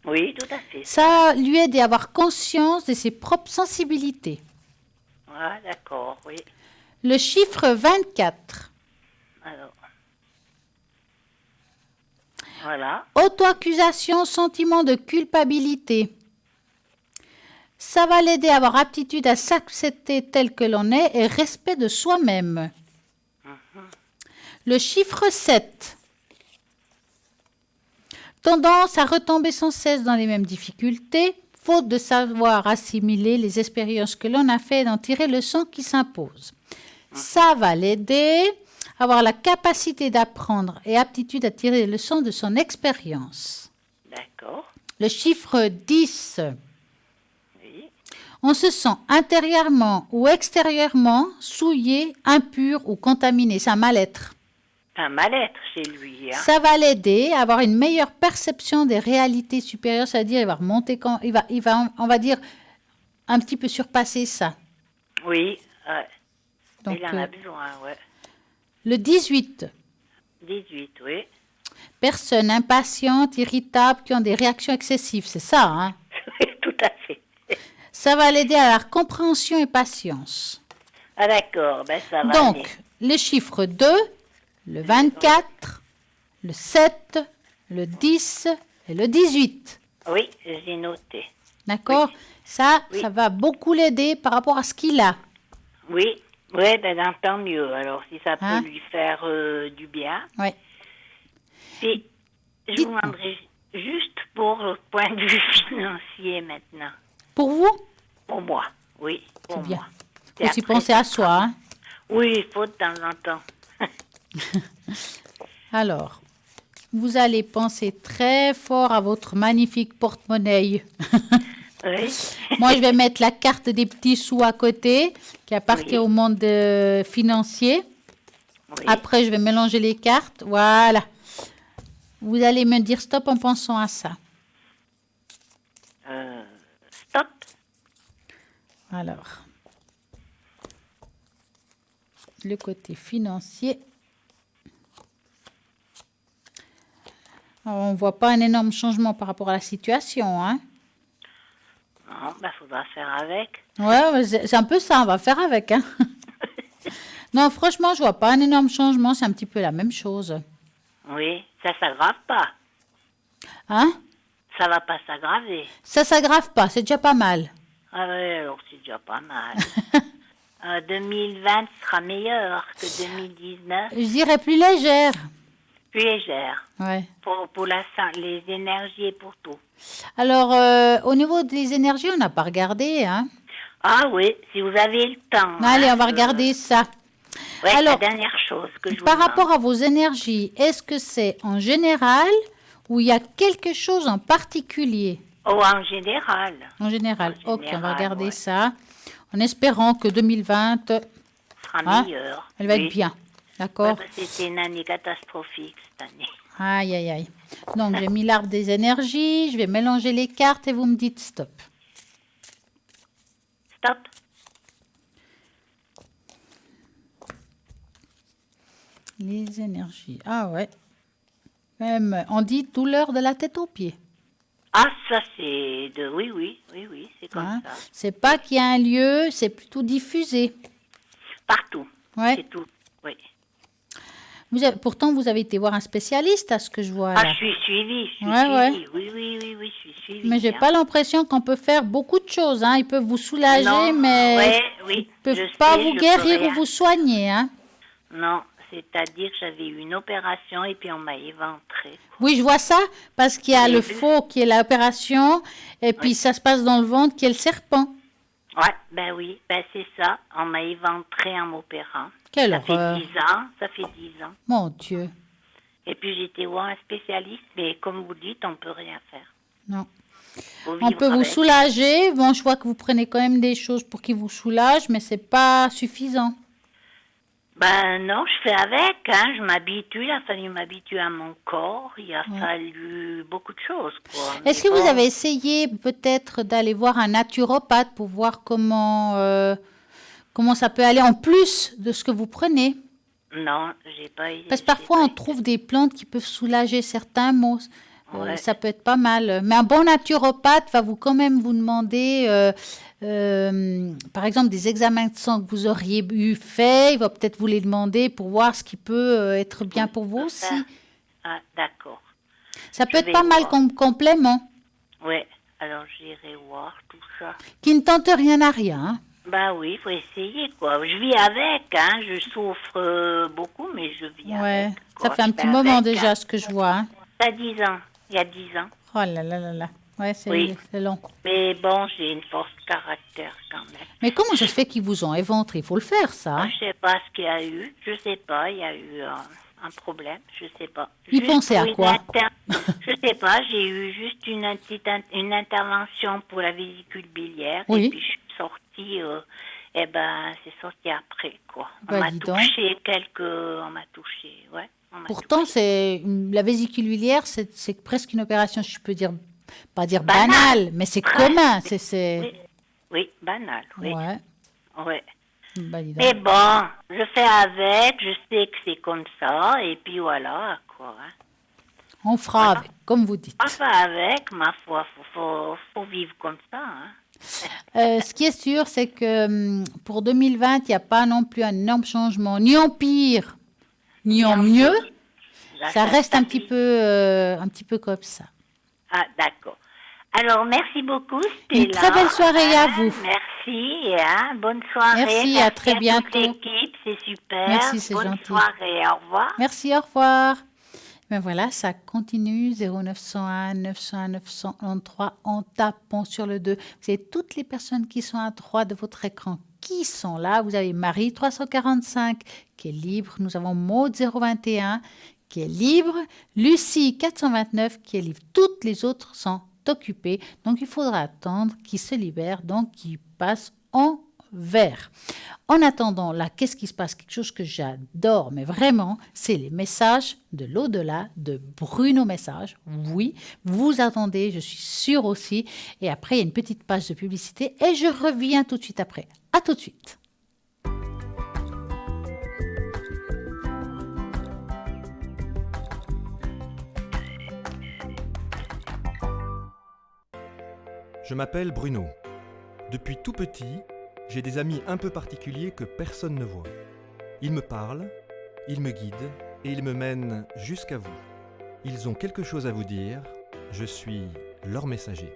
Oui, tout à fait. Ça lui aide à avoir conscience de ses propres sensibilités. Ah, d'accord, oui. Le chiffre 24. Alors. Voilà. Auto-accusation, sentiment de culpabilité. Ça va l'aider à avoir aptitude à s'accepter tel que l'on est et respect de soi-même. Le chiffre 7. Tendance à retomber sans cesse dans les mêmes difficultés, faute de savoir assimiler les expériences que l'on a fait et d'en tirer le leçons qui s'imposent. Ça va l'aider à avoir la capacité d'apprendre et aptitude à tirer les leçons de son expérience. D'accord. Le chiffre 10. Oui. On se sent intérieurement ou extérieurement souillé, impur ou contaminé. C'est un mal-être. Un mal-être chez lui. Hein. Ça va l'aider à avoir une meilleure perception des réalités supérieures, c'est-à-dire il va remonter quand on va dire un petit peu surpasser ça. Oui. Donc, il en a besoin, ouais. Le 18. 18, oui. Personnes impatientes, irritables, qui ont des réactions excessives, c'est ça, hein? Tout à fait. Ça va l'aider à la compréhension et patience. Ah d'accord, ben ça va. Donc, aller. les chiffres 2, le 24, le 7, le 10 et le 18. Oui, j'ai noté. D'accord? Oui. Ça Oui. va beaucoup l'aider par rapport à ce qu'il a. Oui, ben tant mieux. Alors, si ça peut Hein? lui faire du bien. Oui. Puis, je vous Dites-moi. demanderai juste pour le point de vue financier maintenant. Pour vous, Pour moi, oui, pour c'est bien. moi. Il Et faut aussi après, penser ça à soi. sera- Hein? Oui, il faut de temps en temps. Alors, vous allez penser très fort à votre magnifique porte-monnaie. Oui. Moi, je vais mettre la carte des petits sous à côté, qui appartient Oui. au monde financier. Oui. Après, je vais mélanger les cartes. Voilà. Vous allez me dire stop en pensant à ça. Stop. Alors, le côté financier. Alors, on ne voit pas un énorme changement par rapport à la situation. Hein? Non, ben faudra faire avec. Ouais, mais c'est un peu ça, on va faire avec. Hein? Non, franchement, je vois pas un énorme changement, c'est un petit peu la même chose. Oui, ça s'aggrave pas. Hein? Ça va pas s'aggraver. Ça s'aggrave pas, c'est déjà pas mal. Ah oui, alors c'est déjà pas mal. 2020 sera meilleur que 2019. Je dirais plus légère. Plus légère. Ouais. Pour les énergies et pour tout. Alors, au niveau des énergies, on n'a pas regardé. Hein? Ah oui, si vous avez le temps. Allez, hein, on va regarder ça. Ouais, Alors, la dernière chose que je vous Par demande. rapport à vos énergies, est-ce que c'est en général ou il y a quelque chose en particulier? Oh, en général. En général. En Ok, on va général, regarder ouais. ça. En espérant que 2020, Sera Hein? meilleur. elle va Oui. être bien. Ouais, D'accord? parce que c'était une année catastrophique cette année. Aïe, aïe, aïe. Donc, j'ai mis l'arbre des énergies. Je vais mélanger les cartes et vous me dites stop. Stop. Les énergies. Ah ouais. Même, on dit douleur de la tête aux pieds. Ah, ça c'est de... Oui, c'est comme Hein? ça. C'est pas qu'il y a un lieu, c'est plutôt diffusé. Partout. Ouais. C'est tout. Oui. Pourtant, vous avez été voir un spécialiste à ce que je vois Ah, là. je suis suivie. Ouais. Oui, je suis suivie. Mais j'ai hein. pas l'impression qu'on peut faire beaucoup de choses. Hein. Ils peuvent vous soulager, Non, mais ouais, oui, ils peuvent je pas sais, vous je peux guérir ou rien. vous soigner. Hein. Non, c'est-à-dire que j'avais eu une opération et puis on m'a éventré. Oui, je vois ça parce qu'il y a Vous le avez vu? faux qui est l'opération et puis Oui. ça se passe dans le ventre qui est le serpent. Ouais, ben oui, ben c'est ça. On m'a éventré en m'opérant. Quelle Ça fait horreur. 10 ans, ça fait 10 ans. Mon Dieu. Et puis j'étais voir un spécialiste, mais comme vous dites, on peut rien faire. Non. Faut On vivre peut vous avec. soulager. Bon, je vois que vous prenez quand même des choses pour qu'ils vous soulagent, mais c'est pas suffisant. Ben non, je fais avec, hein. Je m'habitue, il a fallu m'habituer à mon corps, il a fallu beaucoup de choses, quoi. Est-ce Mais que vous bon, avez essayé peut-être d'aller voir un naturopathe pour voir comment ça peut aller en plus de ce que vous prenez? Non, j'ai pas... Parce que j'ai parfois pas on été. trouve des plantes qui peuvent soulager certains maux. Ouais. Ça peut être pas mal. Mais un bon naturopathe va quand même vous demander, par exemple, des examens de sang que vous auriez eu fait. Il va peut-être vous les demander pour voir ce qui peut être bien pour vous aussi. Faire. Ah, d'accord. Ça peut Je être vais pas mal voir. comme complément. Ouais, alors j'irai voir tout ça. Qui ne tente rien à rien. Hein. Bah oui, il faut essayer, quoi. Je vis avec, hein. Je souffre beaucoup, mais je vis Ouais, avec. ça Quoi. fait un Je petit fais moment avec, déjà hein. ce que je vois. Hein. Ça a 10 ans. Il y a 10 ans. Oh là là là là. Ouais, Oui. c'est long. Mais bon, j'ai une force de caractère quand même. Mais comment ça se fait qu'ils vous ont éventré? Il faut le faire, ça. Hein. Je sais pas ce qu'il y a eu. Je sais pas. Il y a eu un problème. Je sais pas. Ils pensaient à quoi? Je sais pas. J'ai eu juste une intervention pour la vésicule biliaire. Oui. Et puis je suis sortie. Eh ben, c'est sorti après, quoi. On Bah, m'a dis donc. touché on m'a touché, ouais. On m'a Pourtant, touché. la vésicule biliaire, c'est presque une opération, si je peux dire, pas dire Banale. banale, mais c'est Presque. commun. Oui, oui, banal, oui. Ouais. Ouais. Bah, dis donc. Mais bon, je fais avec, je sais que c'est comme ça, et puis voilà, quoi. Hein. On fera avec, comme vous dites. Enfin, avec, ma foi, faut vivre comme ça, hein. Ce qui est sûr, c'est que pour 2020, il n'y a pas non plus un énorme changement, ni en pire, ni en mieux. Là, Ça reste un petit peu comme ça. Ah, d'accord. Alors, merci beaucoup, Stella. Une très belle soirée à vous. Merci, hein, bonne soirée. Merci, à très bientôt. Toute l'équipe, c'est super. Merci, c'est bonne gentil. soirée, au revoir. Merci, au revoir. Ben voilà, ça continue, 0901 901 993, en tapant sur le 2. Vous avez toutes les personnes qui sont à droite de votre écran qui sont là. Vous avez Marie 345 qui est libre. Nous avons Maud 021 qui est libre. Lucie 429 qui est libre. Toutes les autres sont occupées. Donc, il faudra attendre qu'ils se libèrent, donc qu'ils passent en vert. En attendant, là, qu'est-ce qui se passe? Quelque chose que j'adore, mais vraiment, c'est les messages de l'au-delà de Bruno Message. Oui, vous attendez, je suis sûre aussi. Et après, il y a une petite page de publicité et je reviens tout de suite après. À tout de suite. Je m'appelle Bruno. Depuis tout petit, j'ai des amis un peu particuliers que personne ne voit. Ils me parlent, ils me guident et ils me mènent jusqu'à vous. Ils ont quelque chose à vous dire, je suis leur messager.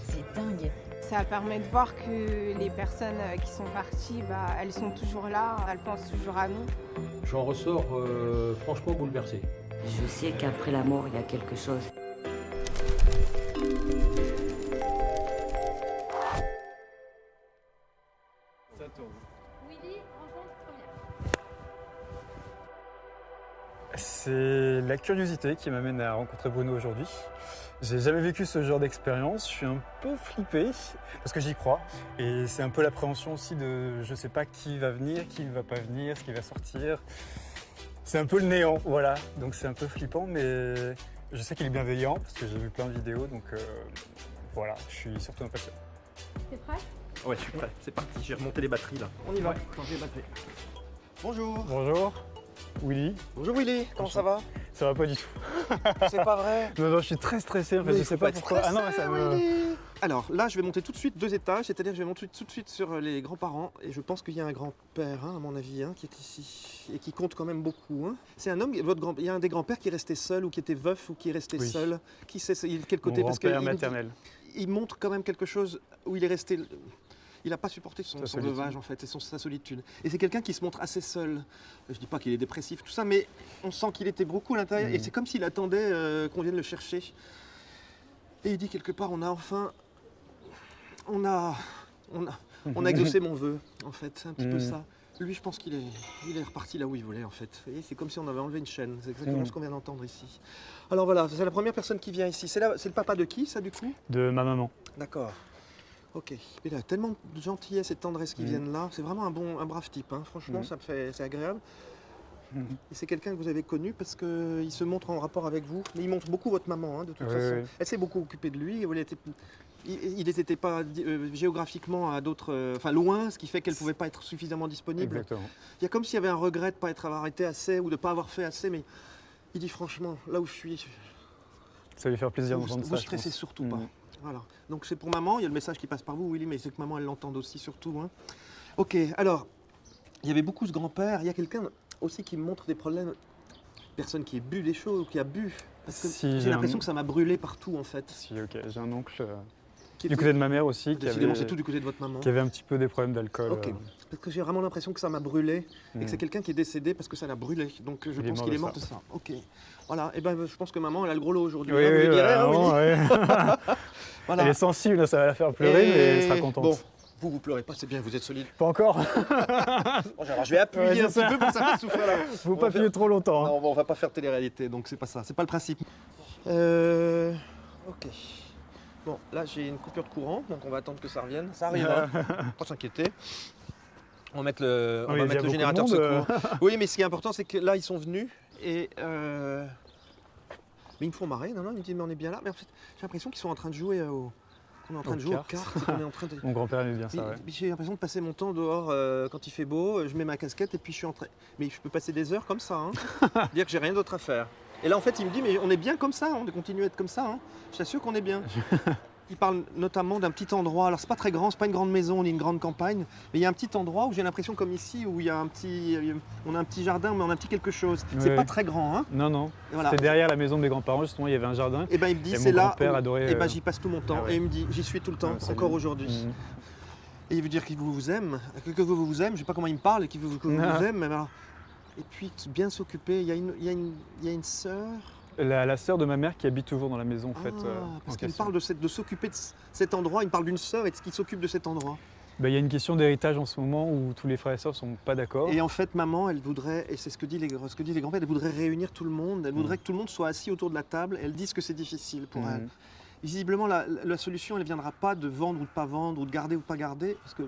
C'est dingue. Ça permet de voir que les personnes qui sont parties, elles sont toujours là, elles pensent toujours à nous. J'en ressors franchement bouleversé. Je sais qu'après la mort, il y a quelque chose. C'est la curiosité qui m'amène à rencontrer Bruno aujourd'hui. J'ai jamais vécu ce genre d'expérience, je suis un peu flippé parce que j'y crois. Et c'est un peu l'appréhension aussi de je sais pas qui va venir, qui ne va pas venir, ce qui va sortir. C'est un peu le néant, voilà. Donc c'est un peu flippant, mais je sais qu'il est bienveillant parce que j'ai vu plein de vidéos, donc voilà, je suis surtout impatient. T'es prêt? Ouais, je suis prêt, c'est parti, j'ai remonté les batteries là. On y va, changer les batteries. Bonjour. Bonjour, Willy. Bonjour Willy, comment ça va? Ça va pas du tout. C'est pas vrai? Non, je suis très stressé en fait, Mais je il sais faut pas être pourquoi. Ah non, mais stressé, ça me... Willy. Alors là, je vais monter tout de suite 2 étages, c'est-à-dire que je vais monter tout de suite sur les grands-parents. Et je pense qu'il y a un grand-père, hein, à mon avis, hein, qui est ici et qui compte quand même beaucoup. Hein. C'est un homme, il y a un des grands-pères qui est resté seul ou qui était veuf ou qui est resté Oui. seul. Qui sait quel côté? Mon Parce grand-père qu'il maternel. il montre quand même quelque chose où il est resté. Il n'a pas supporté son solitude. veuvage en fait, et sa solitude. Et c'est quelqu'un qui se montre assez seul. Je dis pas qu'il est dépressif, tout ça, mais on sent qu'il était beaucoup à l'intérieur. Et c'est comme s'il attendait qu'on vienne le chercher. Et il dit quelque part, on a enfin, on a exaucé mon vœu, en fait. C'est un petit peu ça. Lui, je pense qu'il est reparti là où il voulait, en fait. Vous voyez, c'est comme si on avait enlevé une chaîne. C'est exactement ce qu'on vient d'entendre ici. Alors voilà, c'est la première personne qui vient ici. C'est le papa de qui, ça, du coup? De ma maman. D'accord. Ok. Il a tellement de gentillesse et de tendresse qui viennent là. C'est vraiment un brave type. Hein. Franchement, c'est agréable. Et c'est quelqu'un que vous avez connu parce qu'il se montre en rapport avec vous. Mais il montre beaucoup votre maman, hein, de toute façon. Oui. Elle s'est beaucoup occupée de lui. Il n'était pas géographiquement à d'autres, loin, ce qui fait qu'elle ne pouvait pas être suffisamment disponible. Exactement. Il y a comme s'il y avait un regret de ne pas être arrêté assez ou de ne pas avoir fait assez. Mais il dit franchement, là où je suis, Ça va lui faire plaisir d'entendre ça. vous je stressez pense. surtout pas. Voilà. Donc c'est pour maman, il y a le message qui passe par vous, Willy, mais c'est que maman, elle l'entende aussi, surtout. Hein. Ok, alors, il y avait beaucoup ce grand-père. Il y a quelqu'un aussi qui me montre des problèmes personne qui ait bu des choses ou qui a bu. Parce que Si, j'ai l'impression que ça m'a brûlé partout en fait. Si, ok. J'ai un oncle Qui du était- côté de ma mère aussi Décidément, c'est tout du côté de votre maman. qui avait un petit peu des problèmes d'alcool. Ok. Parce que j'ai vraiment l'impression que ça m'a brûlé et Mm. que c'est quelqu'un qui est décédé parce que ça l'a brûlé. Donc je Il est pense mort qu'il de est mort ça. de ça. Ok. Voilà. Et ben je pense que maman elle a le gros lot aujourd'hui. Oui, hein, vous oui, lui direz, hein, vraiment, Winnie ouais. Voilà. Elle est sensible, ça va la faire pleurer, mais elle sera contente. Bon, vous pleurez pas, c'est bien, vous êtes solide. Pas encore. Bon, alors, je vais appuyer Ouais, un c'est petit ça. peu pour que ça fasse souffler là. Faut pas appuyer trop longtemps. hein. Non, on va pas faire télé-réalité, donc c'est pas ça, c'est pas le principe. Ok. Bon, là j'ai une coupure de courant, donc on va attendre que ça revienne. Ça arrive, hein. Pas s'inquiéter. On va mettre le, on Oui, va il y a mettre le beaucoup générateur de monde, secours. Oui, mais ce qui est important, c'est que là ils sont venus et. Mais ils me font marrer, non, ils me disent mais on est bien là. Mais en fait, j'ai l'impression qu'ils sont en train de jouer qu'on est en train Aux de jouer aux cartes. cartes, qu'on est en train de. Mon grand-père aimait bien Mais- ça, ouais. mais j'ai l'impression de passer mon temps dehors quand il fait beau, je mets ma casquette et puis je suis en train. Mais je peux passer des heures comme ça, hein. Dire que j'ai rien d'autre à faire. Et là en fait il me dit mais on est bien comme ça, on continue à être comme ça, hein. Je t'assure qu'on est bien. Il parle notamment d'un petit endroit, alors c'est pas très grand, c'est pas une grande maison ni une grande campagne, mais il y a un petit endroit où j'ai l'impression comme ici où il y a on a un petit jardin mais on a un petit quelque chose. C'est Ouais. pas très grand, hein. Non, non. Et voilà. C'était derrière la maison de mes grands-parents, justement, il y avait un jardin. Et ben il me dit Et c'est mon là. grand-père adorait, Et ben j'y passe tout mon temps. ah ouais. Et il me dit j'y suis tout le temps, c'est encore bien. aujourd'hui. Mhm. Et il veut dire qu'il vous aime, que vous aime, je sais pas comment il me parle, et qu'il veut que vous Ah. vous aime, mais voilà. Et puis bien s'occuper, il y a une sœur. La sœur de ma mère qui habite toujours dans la maison, en fait. Parce en qu'il me question. parle de s'occuper de cet endroit, il me parle d'une sœur et de ce qui s'occupe de cet endroit. Bah, il y a une question d'héritage en ce moment où tous les frères et sœurs sont pas d'accord. Et en fait, maman, elle voudrait, et c'est ce que disent les grands-pères, elle voudrait réunir tout le monde, elle voudrait que tout le monde soit assis autour de la table, elle dit que c'est difficile pour elle. Visiblement, la solution, elle ne viendra pas de vendre ou de pas vendre, ou de garder ou de pas garder, parce que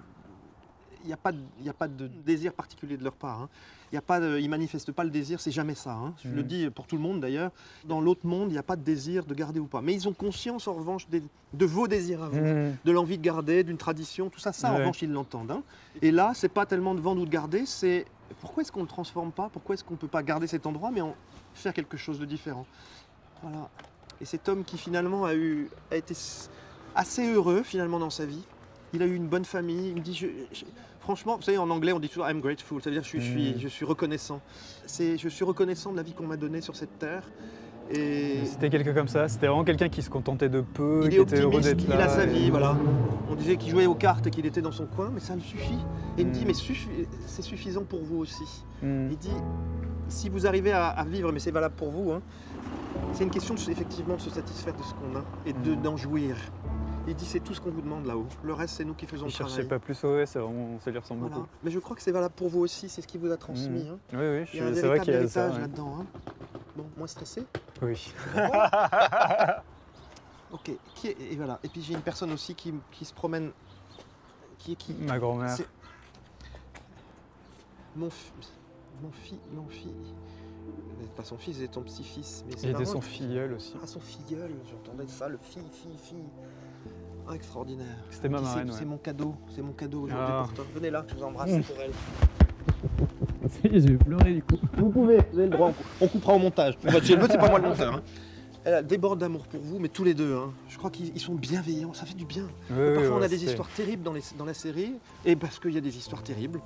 il n'y a pas de désir particulier de leur part. Hein. Ils ne manifestent pas le désir, c'est jamais ça. Hein. Je le dis pour tout le monde d'ailleurs. Dans l'autre monde, il n'y a pas de désir de garder ou pas. Mais ils ont conscience en revanche de vos désirs à vous, de l'envie de garder, d'une tradition, tout ça. Ça en Ouais. revanche, ils l'entendent. Hein. Et là, c'est pas tellement de vendre ou de garder, c'est pourquoi est-ce qu'on ne le transforme pas? Pourquoi est-ce qu'on ne peut pas garder cet endroit, mais en faire quelque chose de différent? Voilà. Et cet homme qui finalement a été assez heureux finalement dans sa vie. Il a eu une bonne famille. Il me dit, franchement, vous savez, en anglais, on dit toujours I'm grateful, c'est-à-dire je suis reconnaissant. Je suis reconnaissant de la vie qu'on m'a donnée sur cette terre. Et C'était quelqu'un comme ça, c'était vraiment quelqu'un qui se contentait de peu, il qui est était heureux optimiste, d'être il là. a sa et- vie, voilà. On disait qu'il jouait aux cartes et qu'il était dans son coin, mais ça le suffit. Et il me dit, mais c'est suffisant pour vous aussi. Il dit, si vous arrivez à vivre, mais c'est valable pour vous, hein, c'est une question effectivement de se satisfaire de ce qu'on a et d'en jouir. Il dit, c'est tout ce qu'on vous demande là-haut. Le reste, c'est nous qui faisons Il le travail. cherchait pas plus, ouais, c'est vraiment, ça lui ressemble Voilà. beaucoup. Mais je crois que c'est valable pour vous aussi, c'est ce qu'il vous a transmis. Hein. Oui, oui, Il y a un c'est vrai véritable qu'il y a ça. héritage ouais. là-dedans. Hein. Bon, moins stressé. Oui. Ok. Et voilà. Et puis j'ai une personne aussi qui se promène. Qui Ma grand-mère. c'est- Mon fils. C'est pas son fils, c'est ton petit-fils. Mais c'est Il était marrant. son filleul aussi. Ah, son filleul, j'entendais ça, le fille. Ah, extraordinaire. C'était ma Puis marraine, C'est ouais. mon cadeau aujourd'hui Ah. pour toi. Venez là, je vous embrasse, c'est pour elle. Je vais pleurer du coup. Vous pouvez, vous avez le droit, on coupera au montage. Si elle veut, c'est pas moi le monteur. Hein. Elle déborde d'amour pour vous, mais tous les deux. Hein. Je crois qu'ils sont bienveillants, ça fait du bien. Parfois, on a des histoires terribles dans la série, et parce qu'il y a des histoires terribles.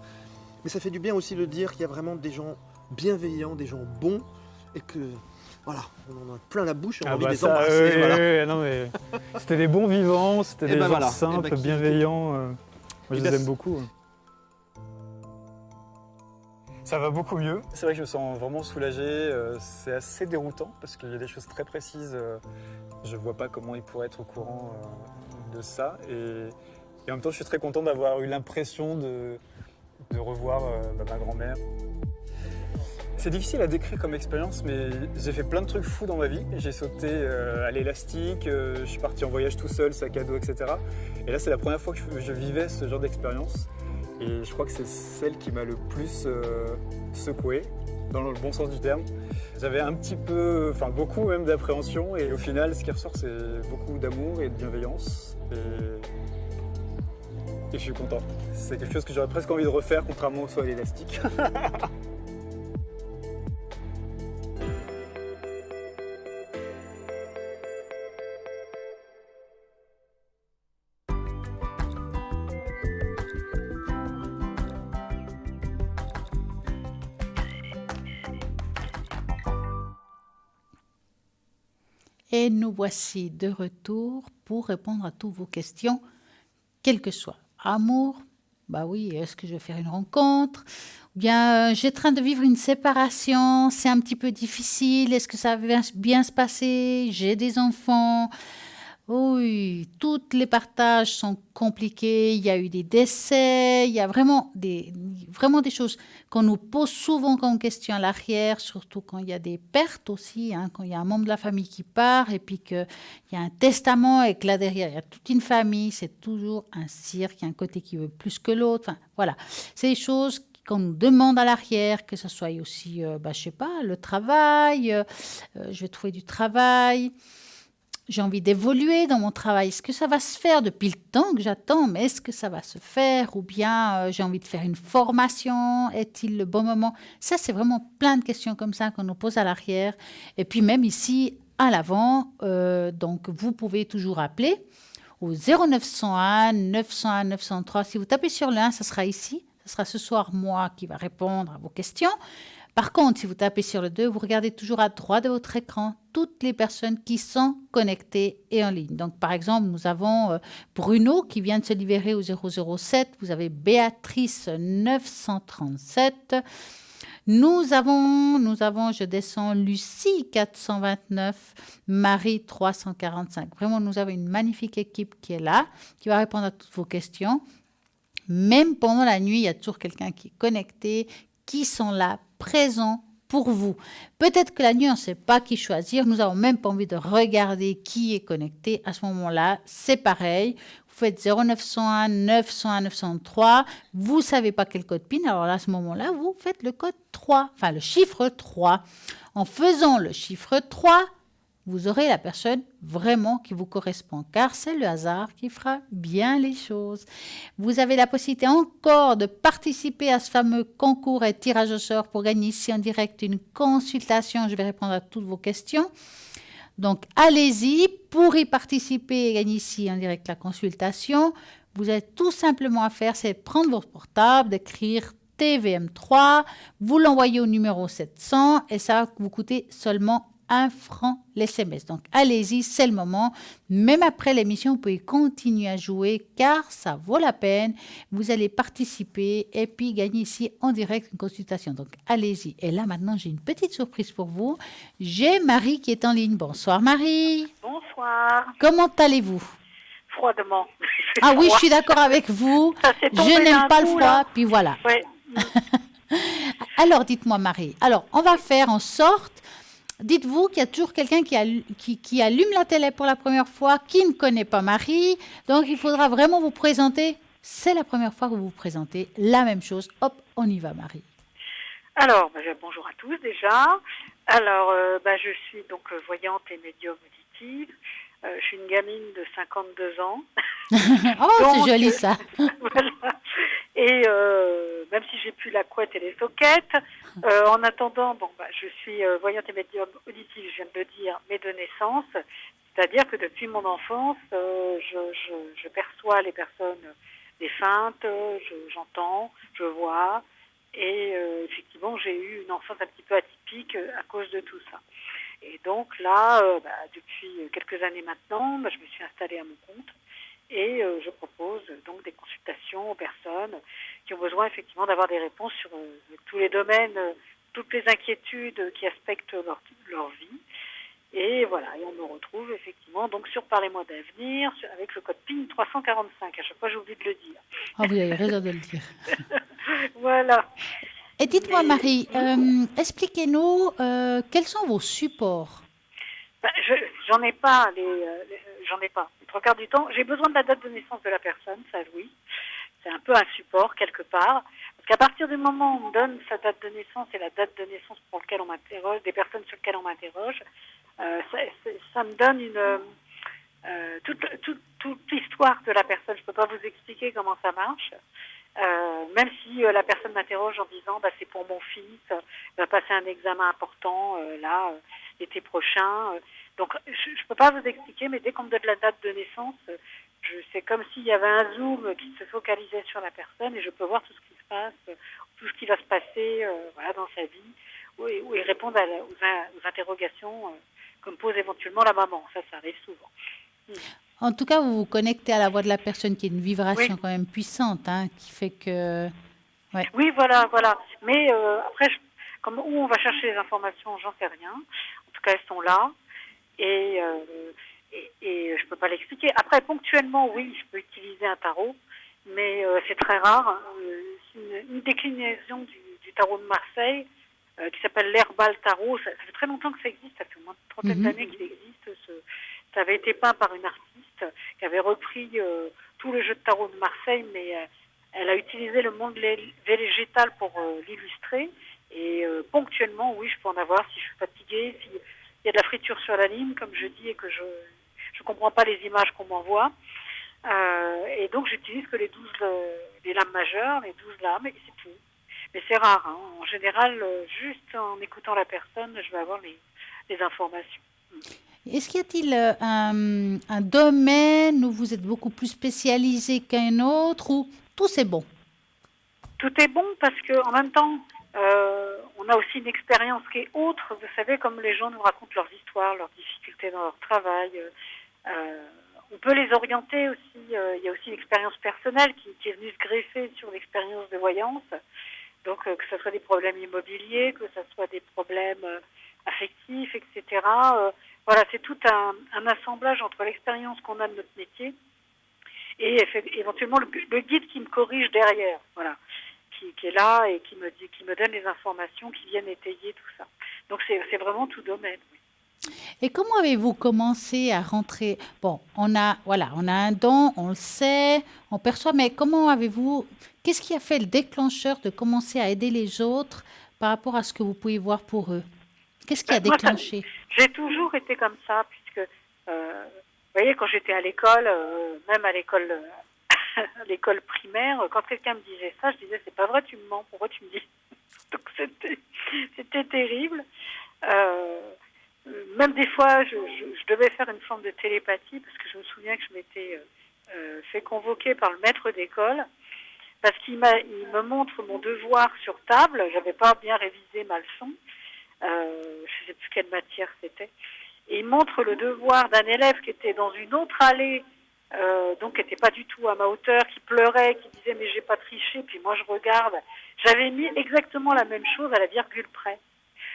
Mais ça fait du bien aussi de dire qu'il y a vraiment des gens bienveillants, des gens bons, et que, voilà, on en a plein la bouche, et on a envie de les embrasser. Oui, voilà. oui, non, mais c'était des bons vivants, c'était Eh des ben gens voilà. simples, Eh ben, bienveillants. Moi, je Eh les ben, aime beaucoup. Ça va beaucoup mieux. C'est vrai que je me sens vraiment soulagé. C'est assez déroutant parce qu'il y a des choses très précises. Je vois pas comment ils pourraient être au courant de ça. Et en même temps, je suis très content d'avoir eu l'impression de revoir ma grand-mère. C'est difficile à décrire comme expérience, mais j'ai fait plein de trucs fous dans ma vie. J'ai sauté à l'élastique, je suis parti en voyage tout seul, sac à dos, etc. Et là, c'est la première fois que je vivais ce genre d'expérience. Et je crois que c'est celle qui m'a le plus secoué, dans le bon sens du terme. J'avais un petit peu, enfin beaucoup même d'appréhension, et au final, ce qui ressort, c'est beaucoup d'amour et de bienveillance. Et je suis content. C'est quelque chose que j'aurais presque envie de refaire, contrairement au saut à l'élastique. Et nous voici de retour pour répondre à toutes vos questions, quel que soit. Amour, bah oui, est-ce que je vais faire une rencontre? Ou bien, j'ai en train de vivre une séparation, c'est un petit peu difficile, est-ce que ça va bien se passer? J'ai des enfants. Oui, tous les partages sont compliqués, il y a eu des décès, il y a vraiment des choses qu'on nous pose souvent comme question à l'arrière, surtout quand il y a des pertes aussi, hein, quand il y a un membre de la famille qui part et puis qu'il y a un testament et que là derrière il y a toute une famille, c'est toujours un cirque, il y a un côté qui veut plus que l'autre, enfin, voilà. C'est des choses qu'on nous demande à l'arrière, que ce soit aussi, je sais pas, le travail, je vais trouver du travail. J'ai envie d'évoluer dans mon travail. Est-ce que ça va se faire depuis le temps que j'attends? Mais est-ce que ça va se faire? Ou bien j'ai envie de faire une formation? Est-il le bon moment? Ça, c'est vraiment plein de questions comme ça qu'on nous pose à l'arrière. Et puis même ici, à l'avant, donc vous pouvez toujours appeler au 0901 901 903. Si vous tapez sur le 1, ça sera ici. Ce sera ce soir moi qui va répondre à vos questions. Par contre, si vous tapez sur le 2, vous regardez toujours à droite de votre écran toutes les personnes qui sont connectées et en ligne. Donc, par exemple, nous avons Bruno qui vient de se libérer au 007. Vous avez Béatrice 937. Nous avons, je descends, Lucie 429, Marie 345. Vraiment, nous avons une magnifique équipe qui est là, qui va répondre à toutes vos questions. Même pendant la nuit, il y a toujours quelqu'un qui est connecté, qui sont là, présents pour vous. Peut-être que la nuit, on ne sait pas qui choisir. Nous n'avons même pas envie de regarder qui est connecté. À ce moment-là, c'est pareil. Vous faites 0901 901 903. Vous ne savez pas quel code PIN. Alors là, à ce moment-là, vous faites le code 3, enfin le chiffre 3. En faisant le chiffre 3, vous aurez la personne vraiment qui vous correspond, car c'est le hasard qui fera bien les choses. Vous avez la possibilité encore de participer à ce fameux concours et tirage au sort pour gagner ici en direct une consultation. Je vais répondre à toutes vos questions. Donc, allez-y pour y participer et gagner ici en direct la consultation. Vous avez tout simplement à faire, c'est de prendre votre portable, d'écrire TVM3, vous l'envoyez au numéro 700 et ça va vous coûter seulement 1 franc l'SMS. Donc, allez-y, c'est le moment. Même après l'émission, vous pouvez continuer à jouer car ça vaut la peine. Vous allez participer et puis gagner ici en direct une consultation. Donc, allez-y. Et là, maintenant, j'ai une petite surprise pour vous. J'ai Marie qui est en ligne. Bonsoir, Marie. Bonsoir. Comment allez-vous? Froidement. Ah oui, je suis d'accord avec vous. Je n'aime pas le froid. Là. Puis voilà. Ouais. Alors, dites-moi, Marie. Alors, on va faire en sorte. Dites-vous qu'il y a toujours quelqu'un qui allume la télé pour la première fois, qui ne connaît pas Marie. Donc, il faudra vraiment vous présenter. C'est la première fois que vous vous présentez. La même chose. Hop, on y va, Marie. Alors, bonjour à tous déjà. Alors, je suis donc voyante et médium auditive. Je suis une gamine de 52 ans. Oh, donc, c'est joli ça. Voilà. Et même si j'ai plus la couette et les soquettes, en attendant, je suis voyante et médium auditive, je viens de le dire, mais de naissance. C'est-à-dire que depuis mon enfance, je perçois les personnes défuntes, j'entends, je vois. Et effectivement, j'ai eu une enfance un petit peu atypique à cause de tout ça. Et donc là, depuis quelques années maintenant, je me suis installée à mon compte et je propose donc des consultations aux personnes qui ont besoin effectivement d'avoir des réponses sur tous les domaines, toutes les inquiétudes qui aspectent leur vie. Et voilà, et on me retrouve effectivement donc sur Parlez-moi d'avenir avec le code PIN 345. À chaque fois, j'oublie de le dire. Ah, vous avez raison de le dire. Voilà. Et dites-moi, Marie, expliquez-nous quels sont vos supports. J'en ai pas. J'en ai pas. Les 3 quarts du temps, j'ai besoin de la date de naissance de la personne, ça oui. C'est un peu un support quelque part. Parce qu'à partir du moment où on me donne sa date de naissance et la date de naissance pour laquelle on m'interroge, des personnes sur lesquelles on m'interroge, ça me donne toute l'histoire de la personne. Je ne peux pas vous expliquer comment ça marche. Même si la personne m'interroge en disant c'est pour mon fils, il va passer un examen important l'été prochain. Donc je ne peux pas vous expliquer, mais dès qu'on me donne la date de naissance, c'est comme s'il y avait un zoom qui se focalisait sur la personne et je peux voir tout ce qui se passe, tout ce qui va se passer dans sa vie, où ils répondent aux interrogations que me pose éventuellement la maman. Ça arrive souvent. En tout cas, vous vous connectez à la voix de la personne qui est une vibration Oui. quand même puissante, hein, qui fait que... Ouais. Oui, voilà. Mais après, comme où on va chercher les informations, j'en sais rien. En tout cas, elles sont là. Et je ne peux pas l'expliquer. Après, ponctuellement, oui, je peux utiliser un tarot, mais c'est très rare. C'est une déclinaison du tarot de Marseille qui s'appelle l'Herbal Tarot. Ça fait très longtemps que ça existe, ça fait au moins une trentaine d'années qu'il existe. Ça avait été peint par une artiste qui avait repris tout le jeu de tarot de Marseille, mais elle a utilisé le monde végétal pour l'illustrer. Et ponctuellement, oui, je peux en avoir si je suis fatiguée, s'il y a de la friture sur la ligne, comme je dis, et que je ne comprends pas les images qu'on m'envoie. Et donc, j'utilise que les lames majeures, les 12 lames, et c'est tout. Mais c'est rare. Hein. En général, juste en écoutant la personne, je vais avoir les informations. Est-ce qu'il y a-t-il un domaine où vous êtes beaucoup plus spécialisé qu'un autre, ou tout c'est bon? Tout est bon parce qu'en même temps, on a aussi une expérience qui est autre. Vous savez, comme les gens nous racontent leurs histoires, leurs difficultés dans leur travail. On peut les orienter aussi. Il y a aussi une expérience personnelle qui est venue se greffer sur l'expérience de voyance. Donc, que ce soit des problèmes immobiliers, que ce soit des problèmes affectifs, etc. Voilà, c'est tout un assemblage entre l'expérience qu'on a de notre métier et éventuellement le guide qui me corrige derrière, voilà, qui est là et qui me donne les informations qui viennent étayer tout ça. Donc, c'est vraiment tout domaine. Oui. Et comment avez-vous commencé à rentrer? Bon, on a un don, on le sait, on perçoit, mais qu'est-ce qui a fait le déclencheur de commencer à aider les autres par rapport à ce que vous pouvez voir pour eux? Qu'est-ce qui a déclenché? J'ai toujours été comme ça, puisque, vous voyez, quand j'étais à l'école, même à l'école primaire, quand quelqu'un me disait ça, je disais, c'est pas vrai, tu me mens, pourquoi tu me dis? Donc c'était terrible. Même des fois, je devais faire une forme de télépathie, parce que je me souviens que je m'étais fait convoquer par le maître d'école, parce qu'il me montre mon devoir sur table. J'avais pas bien révisé ma leçon. Je ne sais plus quelle matière c'était. Et il montre le devoir d'un élève qui était dans une autre allée, donc qui n'était pas du tout à ma hauteur, qui pleurait, qui disait mais j'ai pas triché. Puis moi je regarde. J'avais mis exactement la même chose à la virgule près.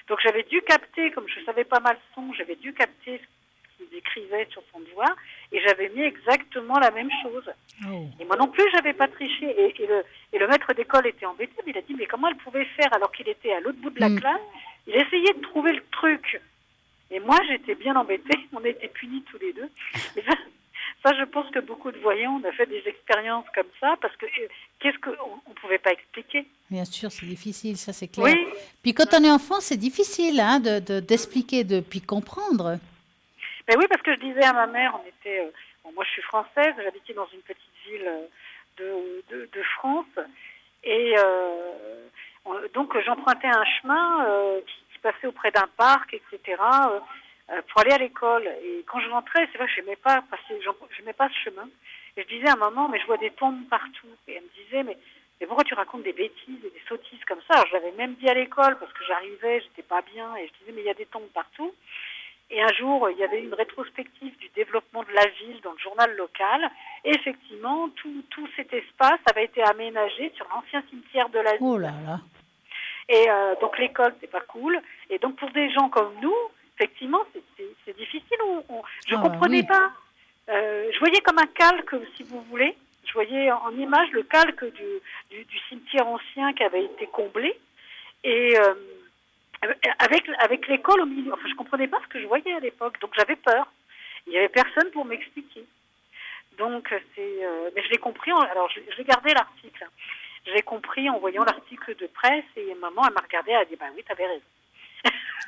Donc j'avais dû capter, comme je savais pas ma leçon, j'avais dû capter ce qu'il écrivait sur son devoir, et j'avais mis exactement la même chose. Oh. Et moi non plus, j'avais pas triché. Et le maître d'école était embêté, mais il a dit, mais comment elle pouvait faire alors qu'il était à l'autre bout de la classe? Il essayait de trouver le truc. Et moi, j'étais bien embêtée. On a été punis tous les deux. Mais ça, je pense que beaucoup de voyants, on a fait des expériences comme ça, parce que qu'est-ce qu'on ne pouvait pas expliquer? Bien sûr, c'est difficile, ça c'est clair. Oui. Puis quand on est enfant, c'est difficile hein, d'expliquer, puis comprendre. Ben oui, parce que je disais à ma mère, moi je suis française, j'habitais dans une petite ville de France, et donc j'empruntais un chemin qui passait auprès d'un parc, etc., pour aller à l'école. Et quand je rentrais, c'est vrai que je n'aimais pas ce chemin. Et je disais à maman, mais je vois des tombes partout. Et elle me disait, mais pourquoi tu racontes des bêtises et des sottises comme ça? Alors je l'avais même dit à l'école, parce que j'arrivais, j'étais pas bien, et je disais, mais il y a des tombes partout. Et un jour, il y avait une rétrospective du développement de la ville dans le journal local. Et effectivement, tout cet espace avait été aménagé sur l'ancien cimetière de la ville. Oh là là. Et donc l'école, c'est pas cool. Et donc pour des gens comme nous, effectivement, c'est difficile. Je comprenais pas. Je voyais comme un calque, si vous voulez. Je voyais en image le calque du cimetière ancien qui avait été comblé. Et avec l'école au milieu. Enfin, je comprenais pas ce que je voyais à l'époque. Donc j'avais peur. Il y avait personne pour m'expliquer. Donc mais je l'ai compris. Alors je l'ai gardé l'article. Je l'ai compris en voyant l'article de presse, et maman, elle m'a regardée, elle a dit, bah oui, t'avais raison.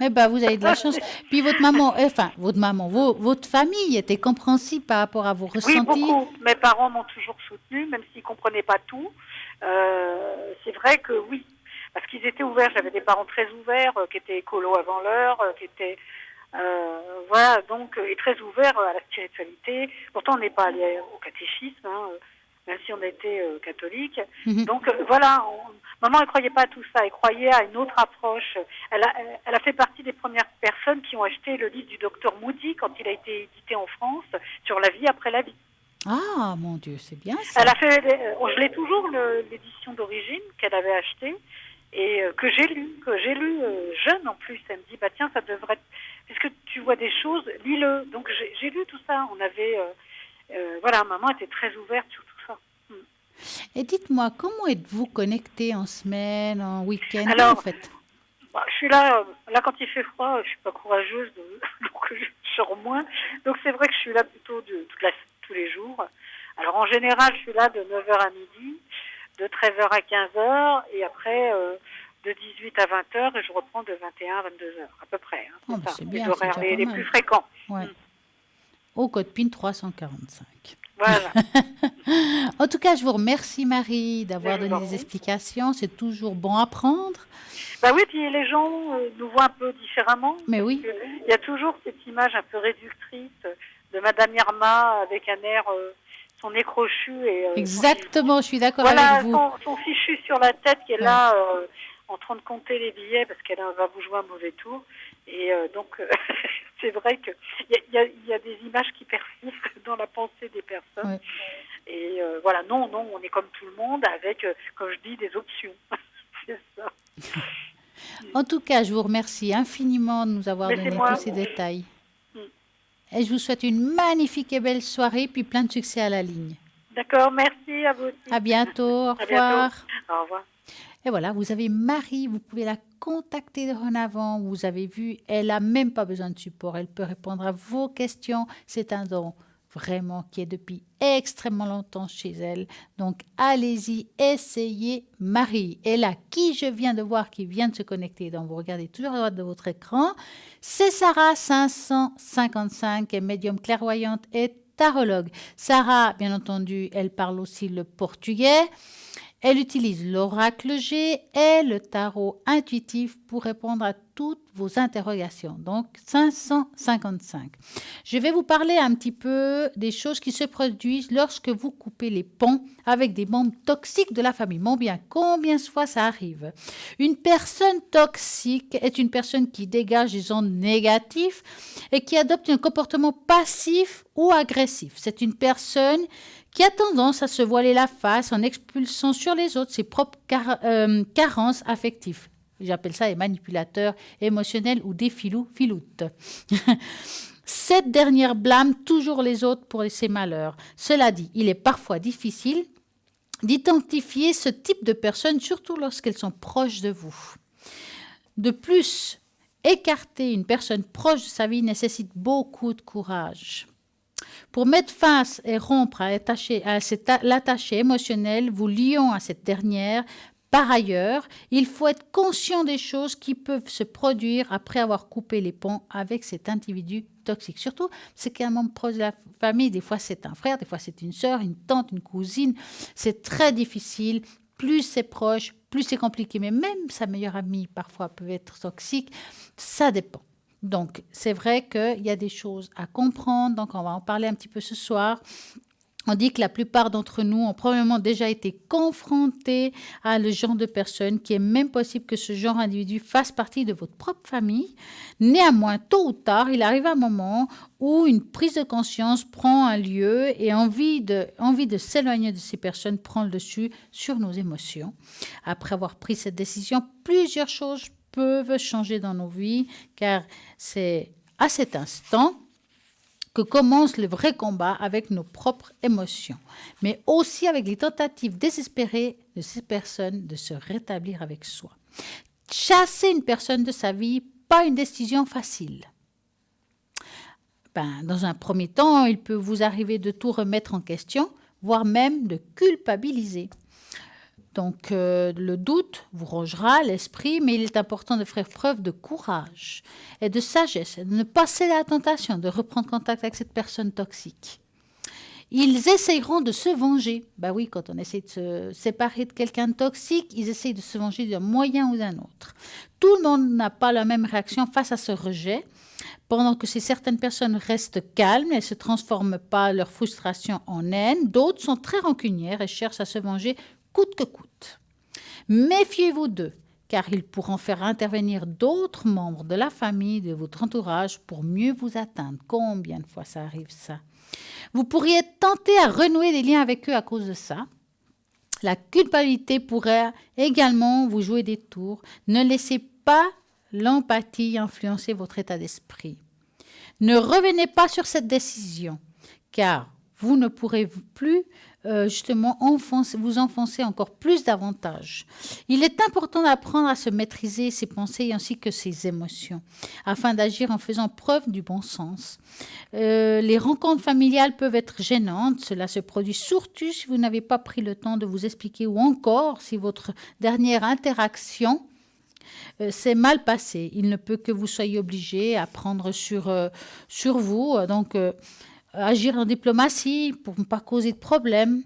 Eh ben, vous avez de la chance. Puis votre famille était compréhensible par rapport à vos ressentis? Oui, beaucoup. Mes parents m'ont toujours soutenue, même s'ils ne comprenaient pas tout. C'est vrai que oui, parce qu'ils étaient ouverts. J'avais des parents très ouverts, qui étaient écolos avant l'heure, qui étaient... voilà, donc, et très ouverts à la spiritualité. Pourtant, on n'est pas allé au catéchisme, hein. même si on était catholique. Mhm. Donc voilà, maman elle croyait pas à tout ça, elle croyait à une autre approche. Elle a fait partie des premières personnes qui ont acheté le livre du docteur Moody quand il a été édité en France sur la vie après la vie. Ah, mon Dieu, c'est bien ça. Elle a fait, je l'ai toujours l'édition d'origine qu'elle avait achetée et que j'ai lu jeune en plus. Elle me dit bah tiens ça devrait être, puisque tu vois des choses, lis-le. Donc j'ai lu tout ça. On avait voilà, maman était très ouverte sur tout ça. Et dites-moi, comment êtes-vous connecté en semaine, en week-end? Alors, en fait bah, je suis là quand il fait froid, je suis pas courageuse, donc je sors moins. Donc c'est vrai que je suis là plutôt tous les jours. Alors en général, je suis là de 9h à midi, de 13h à 15h, et après de 18 à 20h, et je reprends de 21 à 22h, à peu près. Hein, Oh, bah, ça, c'est les bien, horaires c'est déjà les pas mal. plus fréquents. Ouais. Au code PIN 345. Voilà. En tout cas, je vous remercie, Marie, d'avoir Je vous donné en des prie. explications. C'est toujours bon à prendre. Bah oui, puis les gens nous voient un peu différemment. Mais oui. Parce que il y a toujours cette image un peu réductrice de Madame Irma avec un air, son nez crochu et Exactement, je suis d'accord voilà, avec vous. son fichu sur la tête qui est là en train de compter les billets parce qu'elle va vous jouer un mauvais tour. Et donc, c'est vrai qu'il y a des images qui persistent dans la pensée des personnes. Ouais. Et voilà, non, on est comme tout le monde avec, comme je dis, des options. C'est ça. En tout cas, je vous remercie infiniment de nous avoir Mais donné c'est moi. tous ces détails. Mm. Et je vous souhaite une magnifique et belle soirée, puis plein de succès à la ligne. D'accord, merci à vous aussi. À bientôt, au À revoir. bientôt. Au revoir. Et voilà, vous avez Marie, vous pouvez la contacter dorénavant. Vous avez vu, elle n'a même pas besoin de support. Elle peut répondre à vos questions. C'est un don vraiment qui est depuis extrêmement longtemps chez elle. Donc, allez-y, essayez Marie. Et là, qui je viens de voir qui vient de se connecter, donc vous regardez toujours à droite de votre écran, c'est Sarah 555, est médium clairvoyante et tarologue. Sarah, bien entendu, elle parle aussi le portugais. Elle utilise l'oracle G et le tarot intuitif pour répondre à toutes vos interrogations. Donc, 555. Je vais vous parler un petit peu des choses qui se produisent lorsque vous coupez les ponts avec des membres toxiques de la famille. Bon bien, combien de fois ça arrive? Une personne toxique est une personne qui dégage des ondes négatives et qui adopte un comportement passif ou agressif. C'est une personne qui a tendance à se voiler la face en expulsant sur les autres ses propres carences affectives. J'appelle ça les manipulateurs émotionnels ou des filoutes. Cette dernière blâme toujours les autres pour ses malheurs. Cela dit, il est parfois difficile d'identifier ce type de personnes, surtout lorsqu'elles sont proches de vous. De plus, écarter une personne proche de sa vie nécessite beaucoup de courage. Pour mettre face et rompre à l'attaché émotionnel vous liant à cette dernière, par ailleurs, il faut être conscient des choses qui peuvent se produire après avoir coupé les ponts avec cet individu toxique. Surtout, c'est qu'un membre proche de la famille, des fois c'est un frère, des fois c'est une sœur, une tante, une cousine. C'est très difficile. Plus c'est proche, plus c'est compliqué. Mais même sa meilleure amie, parfois, peut être toxique. Ça dépend. Donc, c'est vrai qu'il y a des choses à comprendre. Donc, on va en parler un petit peu ce soir. On dit que la plupart d'entre nous ont probablement déjà été confrontés à le genre de personne qui est même possible que ce genre d'individu fasse partie de votre propre famille. Néanmoins, tôt ou tard, il arrive un moment où une prise de conscience prend un lieu et envie de s'éloigner de ces personnes prend le dessus sur nos émotions. Après avoir pris cette décision, plusieurs choses peuvent changer dans nos vies, car c'est à cet instant que commence le vrai combat avec nos propres émotions, mais aussi avec les tentatives désespérées de ces personnes de se rétablir avec soi. Chasser une personne de sa vie, pas une décision facile. Dans un premier temps, il peut vous arriver de tout remettre en question, voire même de culpabiliser. Donc, le doute vous rongera l'esprit, mais il est important de faire preuve de courage et de sagesse, et de ne pas céder à la tentation de reprendre contact avec cette personne toxique. Ils essayeront de se venger. Oui, quand on essaie de se séparer de quelqu'un de toxique, ils essayent de se venger d'un moyen ou d'un autre. Tout le monde n'a pas la même réaction face à ce rejet. Pendant que certaines personnes restent calmes, elles ne se transforment pas leur frustration en haine, d'autres sont très rancunières et cherchent à se venger coûte que coûte. Méfiez-vous d'eux, car ils pourront faire intervenir d'autres membres de la famille, de votre entourage, pour mieux vous atteindre. Combien de fois ça arrive, ça? Vous pourriez être tenté à renouer des liens avec eux à cause de ça. La culpabilité pourrait également vous jouer des tours. Ne laissez pas l'empathie influencer votre état d'esprit. Ne revenez pas sur cette décision, car vous ne pourrez plus justement vous enfoncer encore plus davantage. Il est important d'apprendre à se maîtriser ses pensées ainsi que ses émotions, afin d'agir en faisant preuve du bon sens. Les rencontres familiales peuvent être gênantes. Cela se produit surtout si vous n'avez pas pris le temps de vous expliquer ou encore si votre dernière interaction s'est mal passée. Il ne peut que vous soyez obligé à prendre sur vous. Donc, agir en diplomatie pour ne pas causer de problème.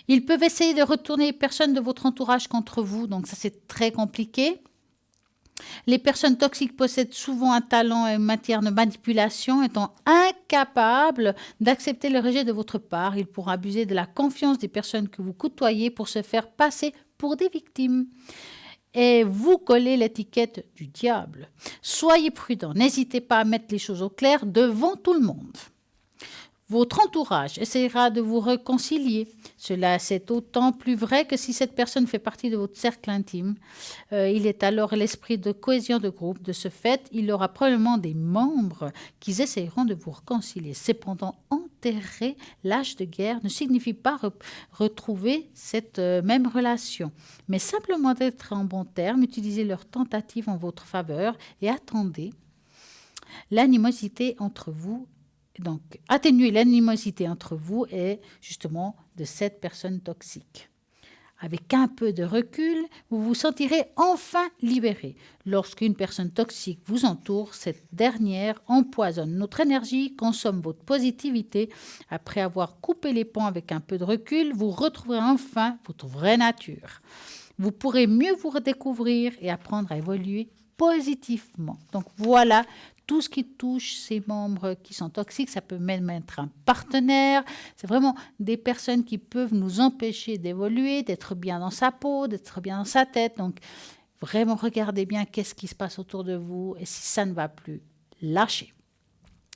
Ils peuvent essayer de retourner les personnes de votre entourage contre vous, donc ça c'est très compliqué. Les personnes toxiques possèdent souvent un talent en matière de manipulation, étant incapables d'accepter le rejet de votre part. Ils pourront abuser de la confiance des personnes que vous côtoyez pour se faire passer pour des victimes et vous coller l'étiquette du diable. Soyez prudents, n'hésitez pas à mettre les choses au clair devant tout le monde. Votre entourage essaiera de vous réconcilier. Cela, c'est autant plus vrai que si cette personne fait partie de votre cercle intime. Il est alors l'esprit de cohésion de groupe. De ce fait, il y aura probablement des membres qui essayeront de vous réconcilier. Cependant, enterrer l'âge de guerre ne signifie pas retrouver cette même relation, mais simplement d'être en bon terme, utiliser leurs tentatives en votre faveur et attendez l'animosité entre vous. Donc, atténuer l'animosité entre vous et justement de cette personne toxique. Avec un peu de recul, vous vous sentirez enfin libéré. Lorsqu'une personne toxique vous entoure, cette dernière empoisonne notre énergie, consomme votre positivité. Après avoir coupé les ponts avec un peu de recul, vous retrouverez enfin votre vraie nature. Vous pourrez mieux vous redécouvrir et apprendre à évoluer positivement. Donc voilà, tout ce qui touche ces membres qui sont toxiques, ça peut même être un partenaire. C'est vraiment des personnes qui peuvent nous empêcher d'évoluer, d'être bien dans sa peau, d'être bien dans sa tête. Donc, vraiment, regardez bien qu'est-ce qui se passe autour de vous et si ça ne va plus, lâchez.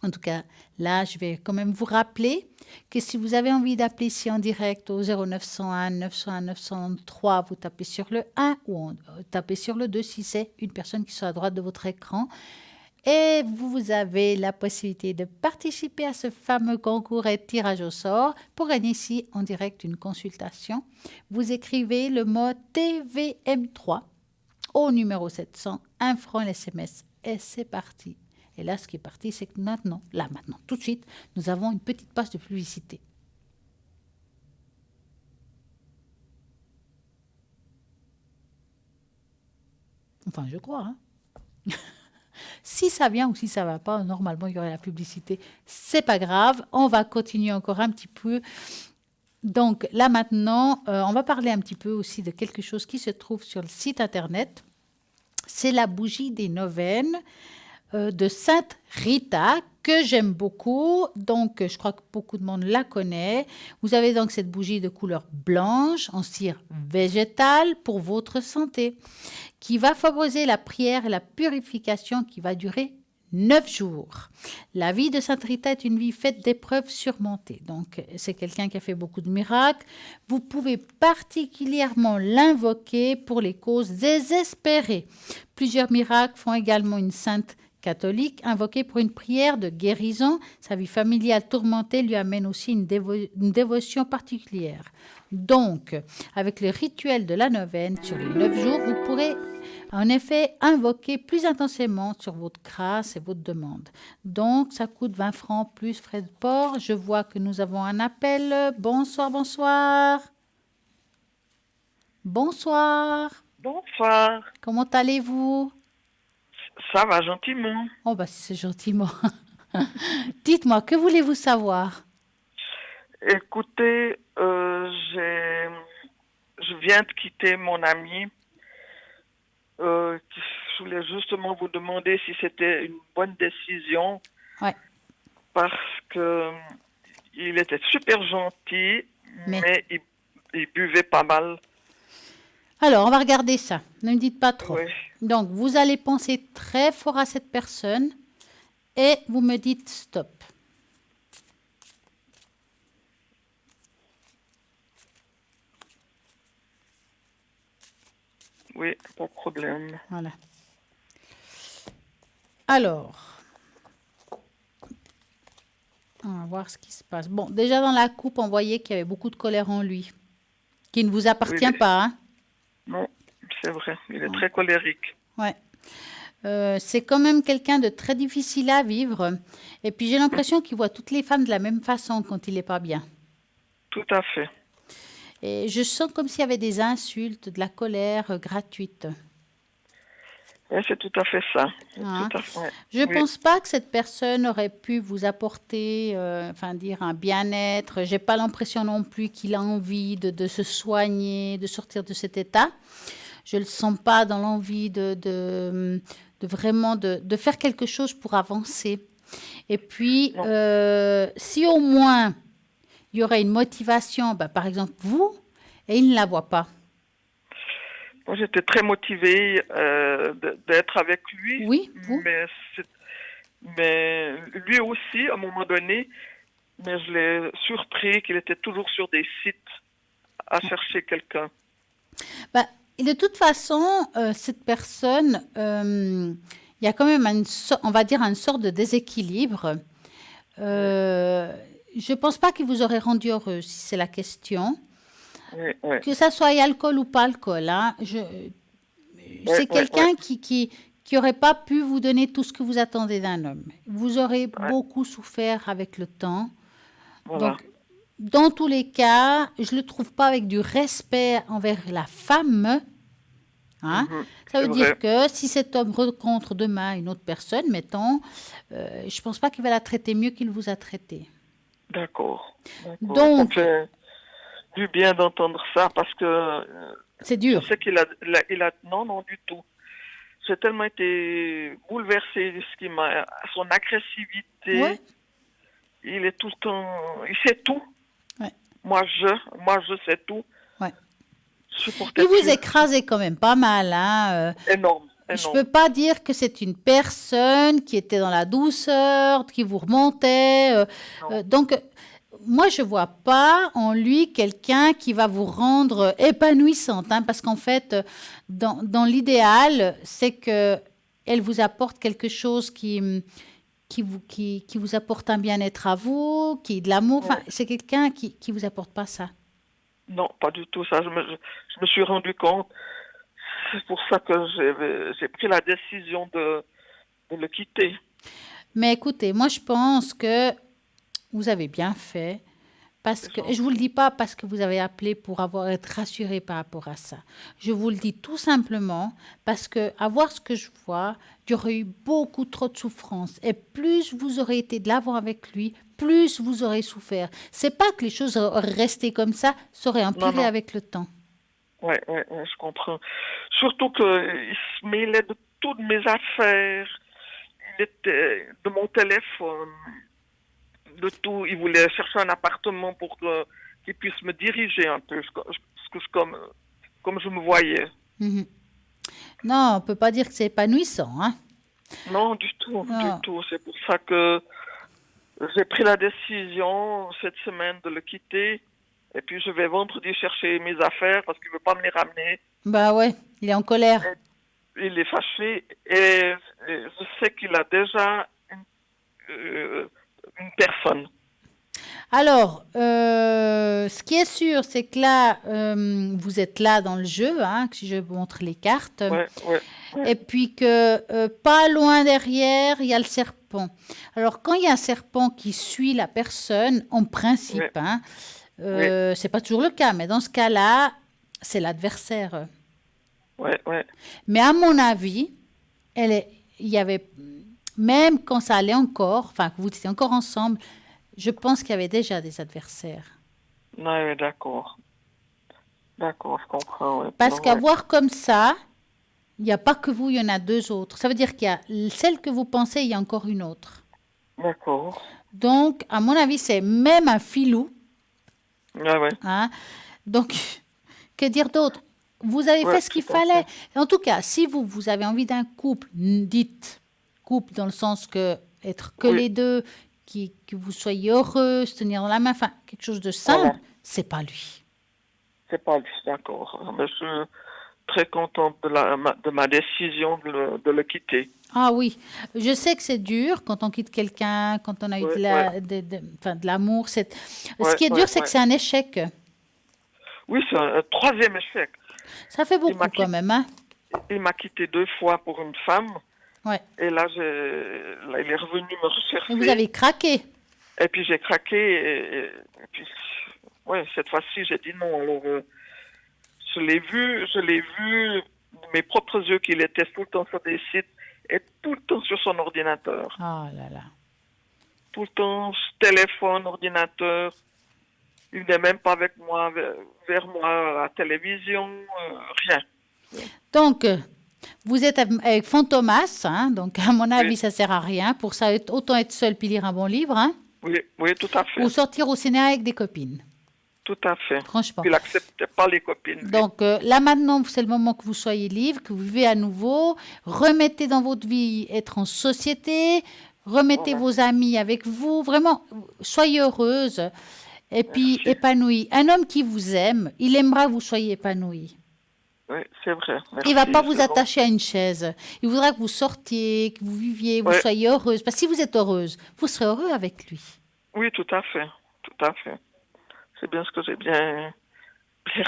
En tout cas, là, je vais quand même vous rappeler que si vous avez envie d'appeler ici en direct au 0901 901 903, vous tapez sur le 1 ou tapez sur le 2 si c'est une personne qui soit à droite de votre écran. Et vous avez la possibilité de participer à ce fameux concours et tirage au sort pour gagner ici en direct une consultation. Vous écrivez le mot TVM3 au numéro 700, 1 franc l'SMS et c'est parti. Et là, ce qui est parti, c'est que maintenant, tout de suite, nous avons une petite page de publicité. Enfin, je crois, hein. Si ça vient ou si ça ne va pas, normalement, il y aurait la publicité. C'est pas grave, on va continuer encore un petit peu. Donc là, maintenant, on va parler un petit peu aussi de quelque chose qui se trouve sur le site Internet. C'est la bougie des neuvaines de Sainte Rita, que j'aime beaucoup. Donc, je crois que beaucoup de monde la connaît. Vous avez donc cette bougie de couleur blanche en cire végétale pour votre santé, qui va favoriser la prière et la purification qui va durer 9 jours. La vie de Sainte Rita est une vie faite d'épreuves surmontées. Donc, c'est quelqu'un qui a fait beaucoup de miracles. Vous pouvez particulièrement l'invoquer pour les causes désespérées. Plusieurs miracles font également une sainte catholique invoquée pour une prière de guérison. Sa vie familiale tourmentée lui amène aussi une dévotion particulière. Donc, avec le rituel de la neuvaine sur les 9 jours, vous pourrez en effet invoquer plus intensément sur votre grâce et votre demande. Donc, ça coûte 20 francs plus frais de port. Je vois que nous avons un appel. Bonsoir, bonsoir. Bonsoir. Bonsoir. Comment allez-vous? Ça va gentiment. Oh, bah, c'est gentiment. Dites-moi, que voulez-vous savoir? Écoutez, je viens de quitter mon ami. Je voulais justement vous demander si c'était une bonne décision Ouais. Parce que il était super gentil, mais il buvait pas mal. Alors, on va regarder ça. Ne me dites pas trop. Oui. Donc, vous allez penser très fort à cette personne et vous me dites stop. Oui, pas de problème. Voilà. Alors, on va voir ce qui se passe. Bon, déjà dans la coupe, on voyait qu'il y avait beaucoup de colère en lui, qui ne vous appartient Oui. pas, hein? Non, c'est vrai. Il est très colérique. Ouais. C'est quand même quelqu'un de très difficile à vivre. Et puis j'ai l'impression qu'il voit toutes les femmes de la même façon quand il n'est pas bien. Tout à fait. Et je sens comme s'il y avait des insultes, de la colère gratuite. Oui, c'est tout à fait ça. Hein. Tout à fait. Je ne Oui. pense pas que cette personne aurait pu vous apporter un bien-être. Je n'ai pas l'impression non plus qu'il a envie de se soigner, de sortir de cet état. Je ne le sens pas dans l'envie de vraiment de faire quelque chose pour avancer. Et puis, si au moins il y aurait une motivation, par exemple vous, et il ne la voit pas. Moi, j'étais très motivée d'être avec lui. Oui, vous. Mais lui aussi, à un moment donné, mais je l'ai surpris qu'il était toujours sur des sites à chercher quelqu'un. Et de toute façon, cette personne, il y a quand même on va dire une sorte de déséquilibre. Je ne pense pas qu'il vous aurait rendu heureux, si c'est la question. Oui. Que ça soit alcool ou pas alcool, hein, c'est quelqu'un qui n'aurait pas pu vous donner tout ce que vous attendez d'un homme. Vous aurez beaucoup souffert avec le temps. Voilà. Donc, dans tous les cas, je ne le trouve pas avec du respect envers la femme. Hein. Ça veut dire que si cet homme rencontre demain une autre personne, mettons, je ne pense pas qu'il va la traiter mieux qu'il vous a traité. D'accord. Donc, c'est du bien d'entendre ça parce que c'est dur. Je sais qu'il a non du tout. J'ai tellement été bouleversée de son agressivité. Ouais. Il est tout le temps, il sait tout. Ouais. Moi je sais tout. Ouais. Il vous écrasait quand même pas mal, hein. Énorme. Je ne peux pas dire que c'est une personne qui était dans la douceur, qui vous remontait. Donc, moi, je ne vois pas en lui quelqu'un qui va vous rendre épanouissante. Hein, parce qu'en fait, dans l'idéal, c'est qu'elle vous apporte quelque chose qui vous apporte un bien-être à vous, de l'amour. Enfin, c'est quelqu'un qui ne vous apporte pas ça. Non, pas du tout. Ça, je me suis rendu compte. C'est pour ça que j'ai pris la décision de le quitter. Mais écoutez, moi je pense que vous avez bien fait. Parce que, et je ne vous le dis pas parce que vous avez appelé pour être rassuré par rapport à ça. Je vous le dis tout simplement parce que, à voir ce que je vois, il y aurait eu beaucoup trop de souffrance. Et plus vous aurez été de l'avant avec lui, plus vous aurez souffert. C'est pas que les choses auraient resté comme ça aurait empiré avec le temps. Ouais, je comprends. Surtout qu'il se mêlait de toutes mes affaires. Il était de mon téléphone, de tout. Il voulait chercher un appartement pour qu'il puisse me diriger un peu, comme je me voyais. Mm-hmm. Non, on ne peut pas dire que c'est épanouissant, hein? Non, du tout. C'est pour ça que j'ai pris la décision cette semaine de le quitter. Et puis, je vais vendredi chercher mes affaires parce qu'il ne veut pas me les ramener. Bah ouais, il est en colère. Il est fâché. Et je sais qu'il a déjà une personne. Alors, ce qui est sûr, c'est que là, vous êtes là dans le jeu, hein, si je vous montre les cartes. Ouais. Et puis que pas loin derrière, il y a le serpent. Alors, quand il y a un serpent qui suit la personne, en principe, hein, c'est pas toujours le cas, mais dans ce cas-là, c'est l'adversaire. Ouais. Mais à mon avis, il y avait, même quand ça allait encore, enfin, que vous étiez encore ensemble, je pense qu'il y avait déjà des adversaires. Oui, d'accord. D'accord, je comprends. Ouais. Parce qu'à voir comme ça, il n'y a pas que vous, il y en a deux autres. Ça veut dire qu'il y a celle que vous pensez, il y a encore une autre. D'accord. Donc, à mon avis, c'est même un filou. Ah ouais. Hein. Donc, que dire d'autre? Vous avez Ouais, fait ce qu'il tout à fallait. fait. En tout cas, si vous avez envie d'un couple, dites couple dans le sens que être que Oui. les deux, que vous soyez heureux, se tenir dans la main, enfin, quelque chose de simple, Voilà. c'est pas lui. C'est pas lui, d'accord. Mais je suis très contente de ma décision de le quitter. Ah oui, je sais que c'est dur quand on quitte quelqu'un, quand on a eu Ouais, enfin, de l'amour. Ce Ouais, qui est dur, ouais, c'est que ouais. c'est un échec. Oui, c'est un troisième échec. Ça fait Il beaucoup m'a quand même, hein? Il m'a quitté 2 fois pour une femme. Ouais. Et là, là, il est revenu me rechercher. Et vous avez craqué. Et puis j'ai craqué. Et puis, ouais, cette fois-ci, j'ai dit non. Alors, je l'ai vu de mes propres yeux qu'il était tout le temps sur des sites et tout le temps sur son ordinateur. Oh là là. Tout le temps, téléphone, ordinateur. Il n'est même pas avec moi, vers moi, à la télévision, rien. Donc, vous êtes avec Fantomas, hein, donc à mon avis, Oui. ça sert à rien. Pour ça, autant être seul puis lire un bon livre, hein, Oui, oui, tout à fait. ou sortir au cinéma avec des copines. Tout à fait. Franchement. Il n'acceptait pas les copines. lui. Donc là maintenant, c'est le moment que vous soyez libre, que vous vivez à nouveau. Remettez dans votre vie être en société, remettez Voilà. vos amis avec vous. Vraiment, soyez heureuse et puis Merci. épanouie. Un homme qui vous aime, il aimera que vous soyez épanouie. Oui, c'est vrai. Il ne va Merci, pas vous c'est bon. attacher à une chaise. Il voudra que vous sortiez, que vous viviez, vous Ouais. soyez heureuse. Parce que si vous êtes heureuse, vous serez heureux avec lui. Oui, tout à fait. Tout à fait. C'est bien ce que j'ai bien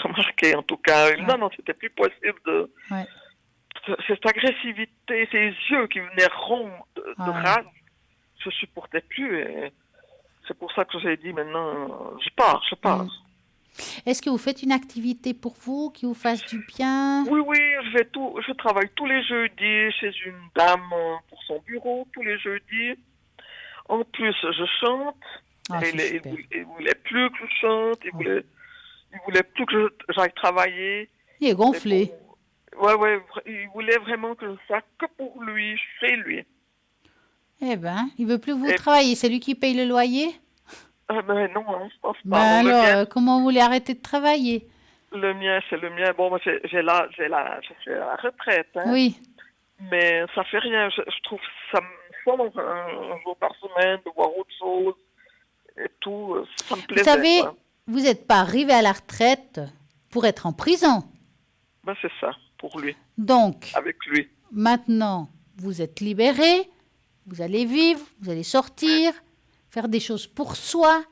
remarqué, en tout cas. Non, non, c'était plus possible de... Ouais. Cette agressivité, ces yeux qui venaient ronds de Ouais. rage, je supportais plus. Et c'est pour ça que j'ai dit maintenant, je pars. Est-ce que vous faites une activité pour vous qui vous fasse du bien? Oui, oui, je travaille tous les jeudis chez une dame pour son bureau, tous les jeudis. En plus, je chante. Ah, Et c'est super. il voulait plus que je chante, il voulait plus que j'aille travailler. Il est gonflé. Ouais, il voulait vraiment que je sois que pour lui, chez lui. Eh ben, il veut plus que vous Et- travailler. C'est lui qui paye le loyer? Mais non, hein, je pense Ben pas. alors, Le mien, comment vous voulez arrêter de travailler? c'est le mien. Bon, moi, je suis à la retraite, hein, Oui. mais ça fait rien. Je trouve ça me change un jour par semaine de voir autre chose et tout. Ça me Vous plaisait. savez, quoi. vous n'êtes pas arrivé à la retraite pour être en prison. Ben, c'est ça, pour lui, Donc, avec lui. maintenant, vous êtes libéré, vous allez vivre, vous allez sortir, faire des choses pour soi.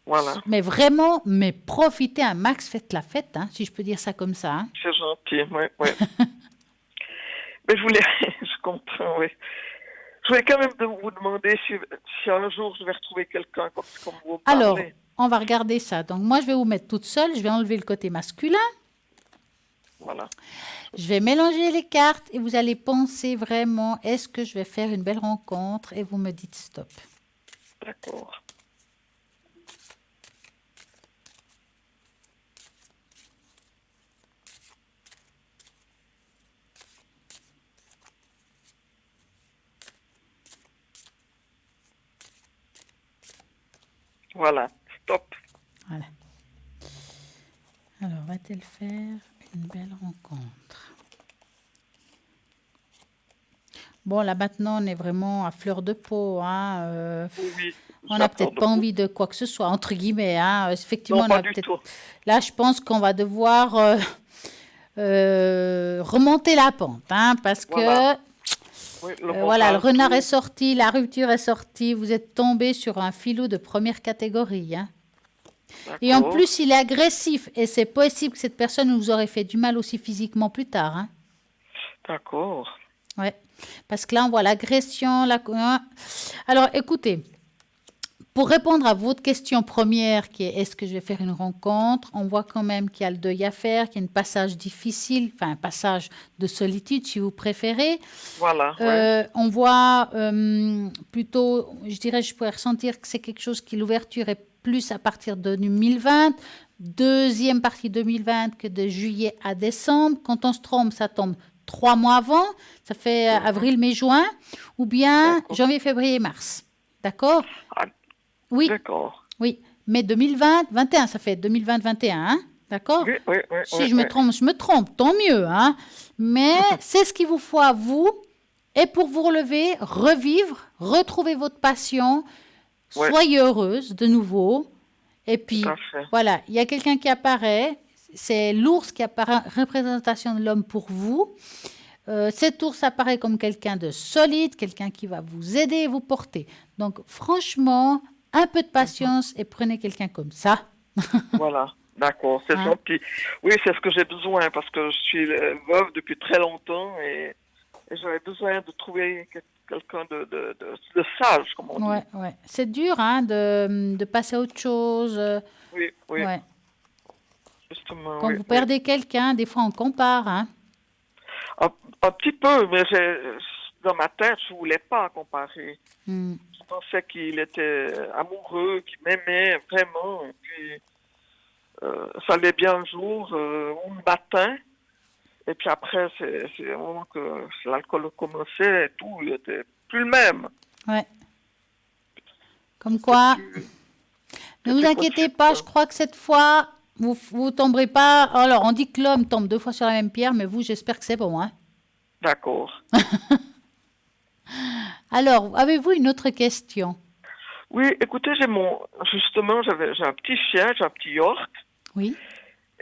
Voilà. Mais vraiment, mais profitez un max, faites la fête, hein, si je peux dire ça comme ça. Hein. C'est gentil, ouais. Mais je voulais, je comprends, oui. Je voulais quand même vous demander si un jour je vais retrouver quelqu'un comme vous parlez. Alors, on va regarder ça. Donc, moi, je vais vous mettre toute seule, je vais enlever le côté masculin. Voilà. Je vais mélanger les cartes et vous allez penser vraiment, est-ce que je vais faire une belle rencontre? Et vous me dites stop. D'accord. Voilà, stop. Voilà. Alors, va-t-elle faire une belle rencontre? Bon, là maintenant, on est vraiment à fleur de peau. Hein, Oui. on n'a peut-être pas envie de quoi que ce soit, entre guillemets. Hein. Effectivement, Non, on pas a du peut-être. tout. Là, je pense qu'on va devoir remonter la pente, hein, parce Voilà. que Oui, voilà, le montage, renard tout. est sorti, la rupture est sortie, vous êtes tombé sur un filou de première catégorie. Hein. Et en D'accord. plus, il est agressif, et c'est possible que cette personne vous aurait fait du mal aussi physiquement plus tard. Hein. D'accord. Ouais. Parce que là, on voit l'agression. Alors, écoutez, pour répondre à votre question première, qui est est-ce que je vais faire une rencontre, on voit quand même qu'il y a le deuil à faire, qu'il y a un passage difficile, enfin un passage de solitude, si vous préférez. Voilà. Ouais. On voit plutôt, je dirais, je pourrais ressentir que c'est quelque chose qui, l'ouverture est plus à partir de 2020, deuxième partie 2020 que de juillet à décembre. Quand on se trompe, ça tombe 3 mois avant, ça fait avril, mai, juin, ou bien janvier, février, mars. D'accord? Ah, Oui, d'accord. oui. Mais 2020-21, ça fait 2020-21, hein? D'accord? Oui, oui, oui. Si oui, je me oui. trompe, je me trompe, tant mieux, hein? Mais c'est ce qu'il vous faut à vous. Et pour vous relever, revivre, retrouver votre passion, Ouais. soyez heureuse de nouveau. Et puis, Tout à fait. voilà, il y a quelqu'un qui apparaît. C'est l'ours qui apparaît, représentation de l'homme pour vous. Cet ours apparaît comme quelqu'un de solide, quelqu'un qui va vous aider et vous porter. Donc, franchement, un peu de patience et prenez quelqu'un comme ça. Voilà, d'accord, c'est Hein? gentil. Oui, c'est ce que j'ai besoin parce que je suis veuve depuis très longtemps et j'avais besoin de trouver quelqu'un de sage, comme on dit. Ouais, ouais. C'est dur, hein, de passer à autre chose. Oui, oui, Ouais. justement. Quand oui, vous oui. perdez quelqu'un, des fois on compare, hein. Un petit peu, mais dans ma tête, je voulais pas comparer. Hmm. Je pensais qu'il était amoureux, qu'il m'aimait vraiment. Et puis, ça allait bien un jour ou le matin. Et puis après, c'est au moment que l'alcool commençait et tout, il était plus le même. Ouais. Comme quoi, ne vous c'était inquiétez possible, pas, je crois que cette fois, vous tomberez pas. Alors, on dit que l'homme tombe 2 fois sur la même pierre, mais vous, j'espère que c'est bon, hein. D'accord. Alors, avez-vous une autre question? Oui, écoutez, justement, j'ai un petit chien, j'ai un petit York. Oui.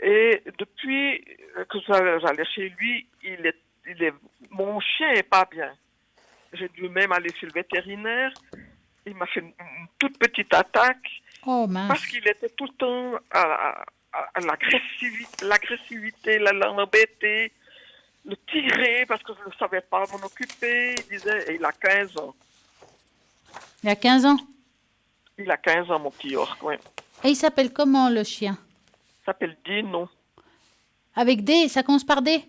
Et depuis que j'allais chez lui, mon chien est pas bien. J'ai dû même aller chez le vétérinaire. Il m'a fait une toute petite attaque Oh mince. parce qu'il était tout le temps à l'agressivité, l'embêter, le tirer parce que je ne savais pas m'en occuper. Il disait, et il a 15 ans. Il y a 15 ans. Il a 15 ans, mon petit York, oui. Et il s'appelle comment le chien? Il s'appelle Dino. Avec D, ça commence par D?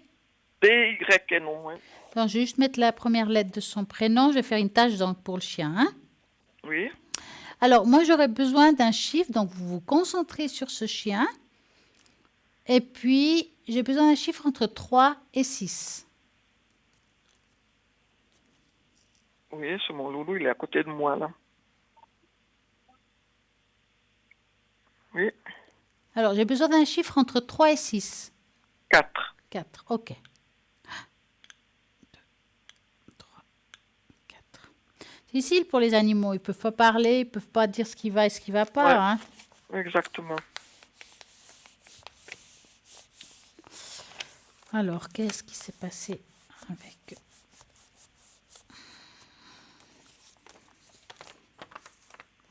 D-Y-N-O, oui. Alors, je vais juste mettre la première lettre de son prénom. Je vais faire une tâche donc, pour le chien, hein? Oui. Alors, moi, j'aurais besoin d'un chiffre. Donc, vous vous concentrez sur ce chien. Et puis, j'ai besoin d'un chiffre entre 3 et 6. Oui, c'est mon loulou, il est à côté de moi, là. Oui. Alors, j'ai besoin d'un chiffre entre 3 et 6. 4. 4, ok. 2, 3, 4. C'est difficile pour les animaux. Ils ne peuvent pas parler, ils ne peuvent pas dire ce qui va et ce qui ne va pas. Ouais. Hein. Exactement. Alors, qu'est-ce qui s'est passé avec...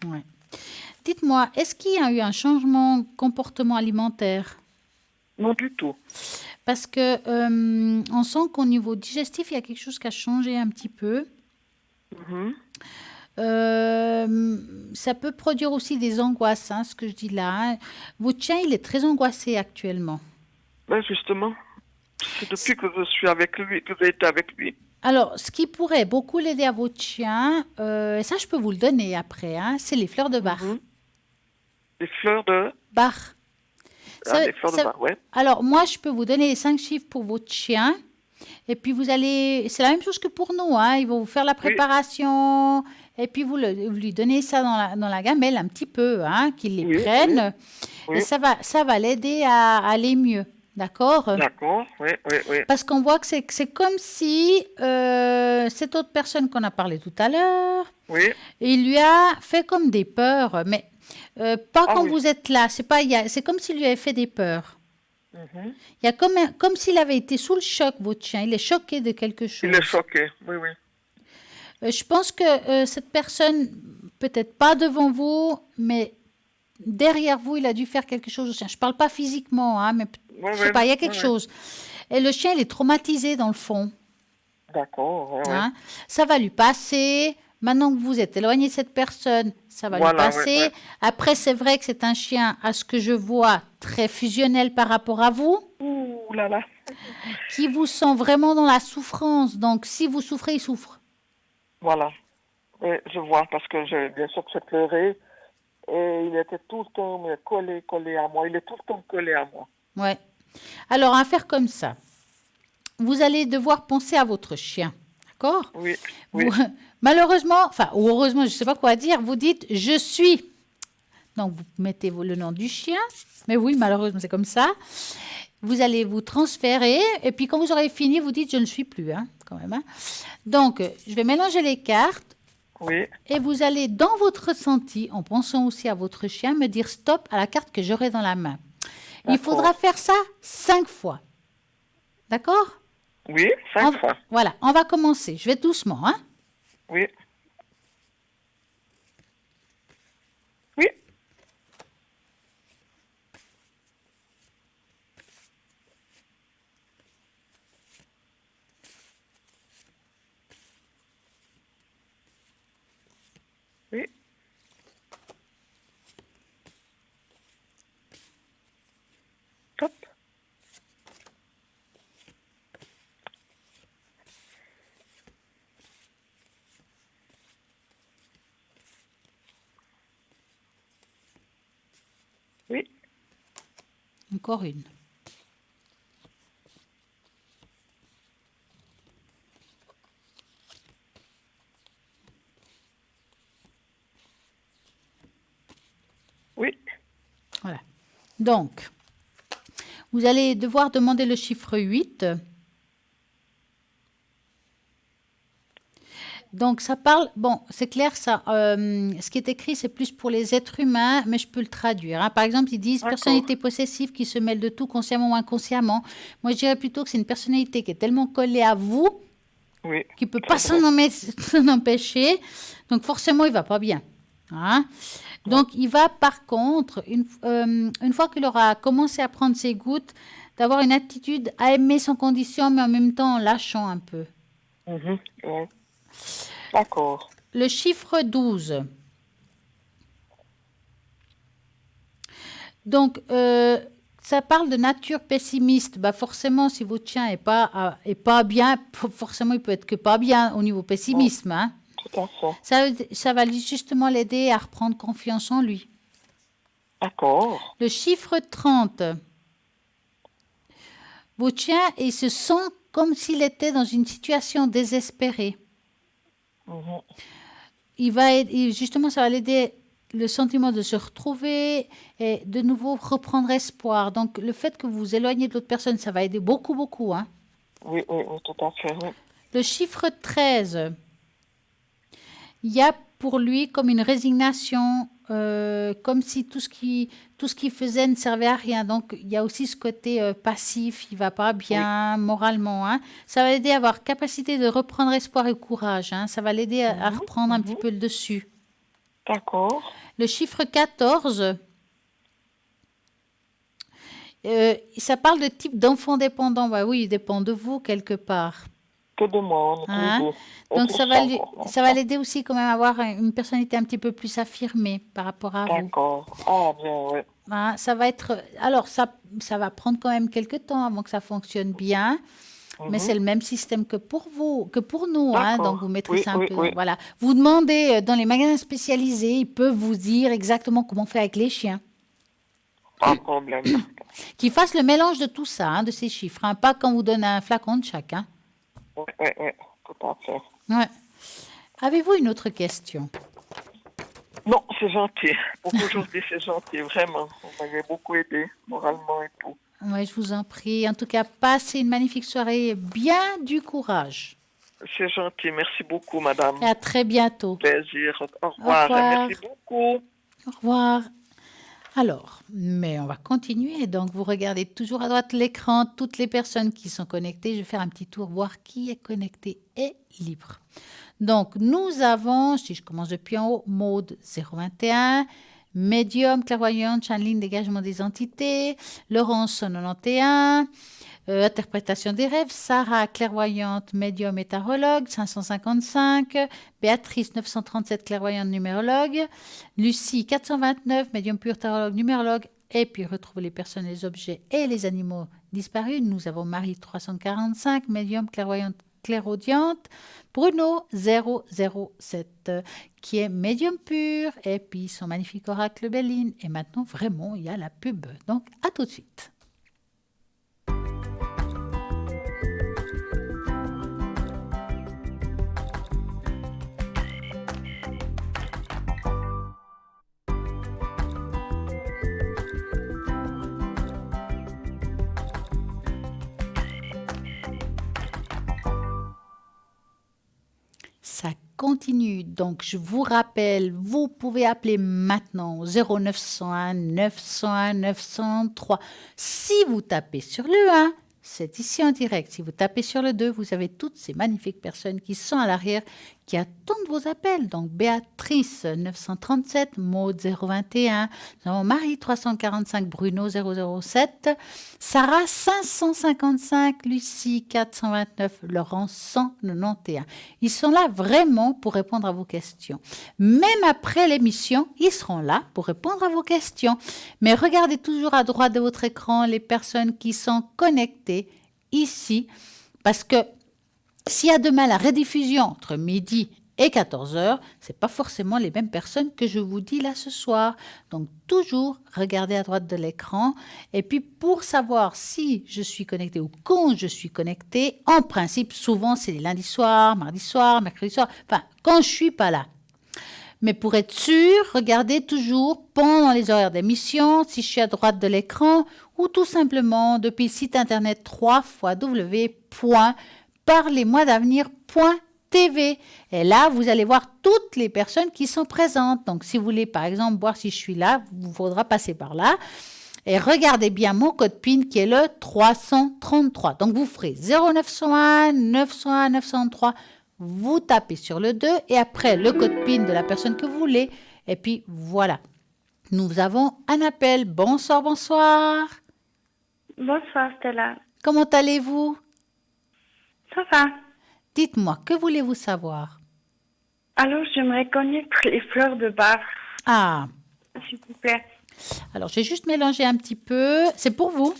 Ouais. Dites-moi, est-ce qu'il y a eu un changement de comportement alimentaire? Non, du tout. Parce que on sent qu'au niveau digestif, il y a quelque chose qui a changé un petit peu. Mhm. Ça peut produire aussi des angoisses, hein, ce que je dis là. Hein. Votre chien, il est très angoissé actuellement. Ben justement, c'est depuis que je suis avec lui, que j'ai été avec lui. Alors, ce qui pourrait beaucoup l'aider à votre chien, et ça, je peux vous le donner après, hein, c'est les fleurs de Bach. Mhm. Les fleurs de... Bach. les fleurs de Bach, ouais. Alors, moi, je peux vous donner les 5 chiffres pour votre chien. Et puis, vous allez... C'est la même chose que pour nous. Hein. Ils vont vous faire la préparation. Oui. Et puis, vous lui donnez ça dans la gamelle un petit peu, hein, qu'il les prenne. Oui. Et ça va l'aider à aller mieux. D'accord? D'accord, oui, oui, oui. Parce qu'on voit que c'est comme si cette autre personne qu'on a parlé tout à l'heure, oui. Il lui a fait comme des peurs. Mais pas quand vous êtes là. C'est comme s'il lui avait fait des peurs. Mm-hmm. Il y a comme s'il avait été sous le choc, votre chien. Il est choqué de quelque chose. Il est choqué, oui, oui. Je pense que cette personne, peut-être pas devant vous, mais derrière vous, il a dû faire quelque chose au chien. Je ne parle pas physiquement, hein, mais je sais pas, il y a quelque chose. Et le chien, il est traumatisé dans le fond. D'accord, hein. Ça va lui passer. Maintenant que vous êtes éloigné de cette personne, ça va lui passer. Après, c'est vrai que c'est un chien, à ce que je vois, très fusionnel par rapport à vous. Ouh là là. Qui vous sent vraiment dans la souffrance. Donc, si vous souffrez, il souffre. Voilà. Oui, je vois, parce que bien sûr que j'ai pleuré. Et il était tout le temps collé à moi. Il est tout le temps collé à moi. Ouais. Alors, à faire comme ça. Vous allez devoir penser à votre chien. D'accord? Oui. Malheureusement, enfin, ou heureusement, je ne sais pas quoi dire, vous dites « je suis ». Donc, vous mettez le nom du chien. Mais oui, malheureusement, c'est comme ça. Vous allez vous transférer. Et puis, quand vous aurez fini, vous dites « je ne suis plus », hein, quand même. Hein. Donc, je vais mélanger les cartes. Oui. Et vous allez, dans votre ressenti, en pensant aussi à votre chien, me dire « stop » à la carte que j'aurai dans la main. Il faudra faire ça 5 fois. D'accord? Oui, 5 fois. Voilà, on va commencer. Je vais doucement, hein? Oui. Oui. Oui. Top. Oui. Encore une. Oui. Voilà. Donc, vous allez devoir demander le chiffre 8. Donc, ça parle... Bon, c'est clair, ça. Ce qui est écrit, c'est plus pour les êtres humains, mais je peux le traduire. Hein. Par exemple, ils disent personnalité possessive qui se mêle de tout, consciemment ou inconsciemment. Moi, je dirais plutôt que c'est une personnalité qui est tellement collée à vous qu'il ne peut pas s'en empêcher. Donc, forcément, il ne va pas bien. Hein. Donc, il va, par contre, une fois qu'il aura commencé à prendre ses gouttes, d'avoir une attitude à aimer sans condition, mais en même temps en lâchant un peu. Ouais. D'accord. Le chiffre 12. Donc, ça parle de nature pessimiste. Bah forcément, si votre chien n'est pas bien, forcément, il peut être que pas bien au niveau pessimisme. Hein. Tout à fait. Ça va justement l'aider à reprendre confiance en lui. D'accord. Le chiffre 30. Votre chien, il se sent comme s'il était dans une situation désespérée. Justement, ça va l'aider, le sentiment de se retrouver et de nouveau reprendre espoir. Donc, le fait que vous vous éloignez de l'autre personne, ça va aider beaucoup, beaucoup. Hein. Oui, tout à fait. Oui. Le chiffre 13, il y a pour lui comme une résignation, comme si tout ce qu'il faisait ne servait à rien. Donc, il y a aussi ce côté passif, il ne va pas bien moralement. Hein. Ça va l'aider à avoir capacité de reprendre espoir et courage. Hein. Ça va l'aider à reprendre un petit peu le dessus. D'accord. Le chiffre 14, ça parle de type d'enfant dépendant. Bah oui, il dépend de vous quelque part. Que de moi, hein? Donc, ça va l'aider aussi quand même à avoir une personnalité un petit peu plus affirmée par rapport à vous. D'accord. Ah, bien, oui. Hein, ça va être... Alors, ça va prendre quand même quelques temps avant que ça fonctionne bien. Mais c'est le même système que pour vous, que pour nous. Hein, donc, vous mettrez ça un peu... Voilà. Vous demandez dans les magasins spécialisés, ils peuvent vous dire exactement comment faire avec les chiens. Pas de problème. Qu'ils fassent le mélange de tout ça, hein, de ces chiffres. Hein, pas quand vous donne un flacon de chacun. Oui, tout à fait. Ouais. Avez-vous une autre question? Non, c'est gentil. Pour aujourd'hui, c'est gentil, vraiment. Vous m'avez beaucoup aidé, moralement et tout. Oui, je vous en prie. En tout cas, passez une magnifique soirée. Bien du courage. C'est gentil. Merci beaucoup, madame. Et à très bientôt. Plaisir. Au revoir. Merci beaucoup. Au revoir. Alors, mais on va continuer. Donc, vous regardez toujours à droite l'écran, toutes les personnes qui sont connectées. Je vais faire un petit tour, voir qui est connecté et libre. Donc, nous avons, si je commence depuis en haut, Maude 021, Médium, clairvoyante, channeling, dégagement des entités, Laurence 91, interprétation des rêves, Sarah, clairvoyante, médium et tarologue, 555, Béatrice 937, clairvoyante, numérologue, Lucie 429, médium pur, tarologue, numérologue, et puis retrouver les personnes, les objets et les animaux disparus. Nous avons Marie 345, médium, clairvoyante, clairaudiente, Bruno 007 qui est médium pur et puis son magnifique oracle Béline. Et maintenant vraiment il y a la pub, donc à tout de suite. continue. Donc, je vous rappelle, vous pouvez appeler maintenant au 0901 901 903. Si vous tapez sur le 1, c'est ici en direct. Si vous tapez sur le 2, vous avez toutes ces magnifiques personnes qui sont à l'arrière, qui attendent vos appels. Donc, Béatrice 937, Maud 021, nous avons Marie 345, Bruno 007, Sarah 555, Lucie 429, Laurent 191. Ils sont là vraiment pour répondre à vos questions. Même après l'émission, ils seront là pour répondre à vos questions. Mais regardez toujours à droite de votre écran les personnes qui sont connectées ici, parce que s'il y a demain la rediffusion entre midi et 14h, ce n'est pas forcément les mêmes personnes que je vous dis là ce soir. Donc, toujours regardez à droite de l'écran. Et puis, pour savoir si je suis connectée ou quand je suis connectée, en principe, souvent, c'est les lundis soirs, mardi soir, mercredi soir, enfin, quand je ne suis pas là. Mais pour être sûr, regardez toujours pendant les horaires d'émission, si je suis à droite de l'écran, ou tout simplement depuis le site internet www.parlez-moi-d'avenir.tv. Et là, vous allez voir toutes les personnes qui sont présentes. Donc, si vous voulez, par exemple, voir si je suis là, il vous faudra passer par là. Et regardez bien mon code PIN qui est le 333. Donc, vous ferez 0901 901 903. Vous tapez sur le 2 et après le code PIN de la personne que vous voulez. Et puis, voilà. Nous avons un appel. Bonsoir, bonsoir. Bonsoir Stella. Comment allez-vous? Ça va. Dites-moi, que voulez-vous savoir? Alors, j'aimerais connaître les fleurs de Bach. Ah. S'il vous plaît. Alors, j'ai juste mélangé un petit peu. C'est pour vous?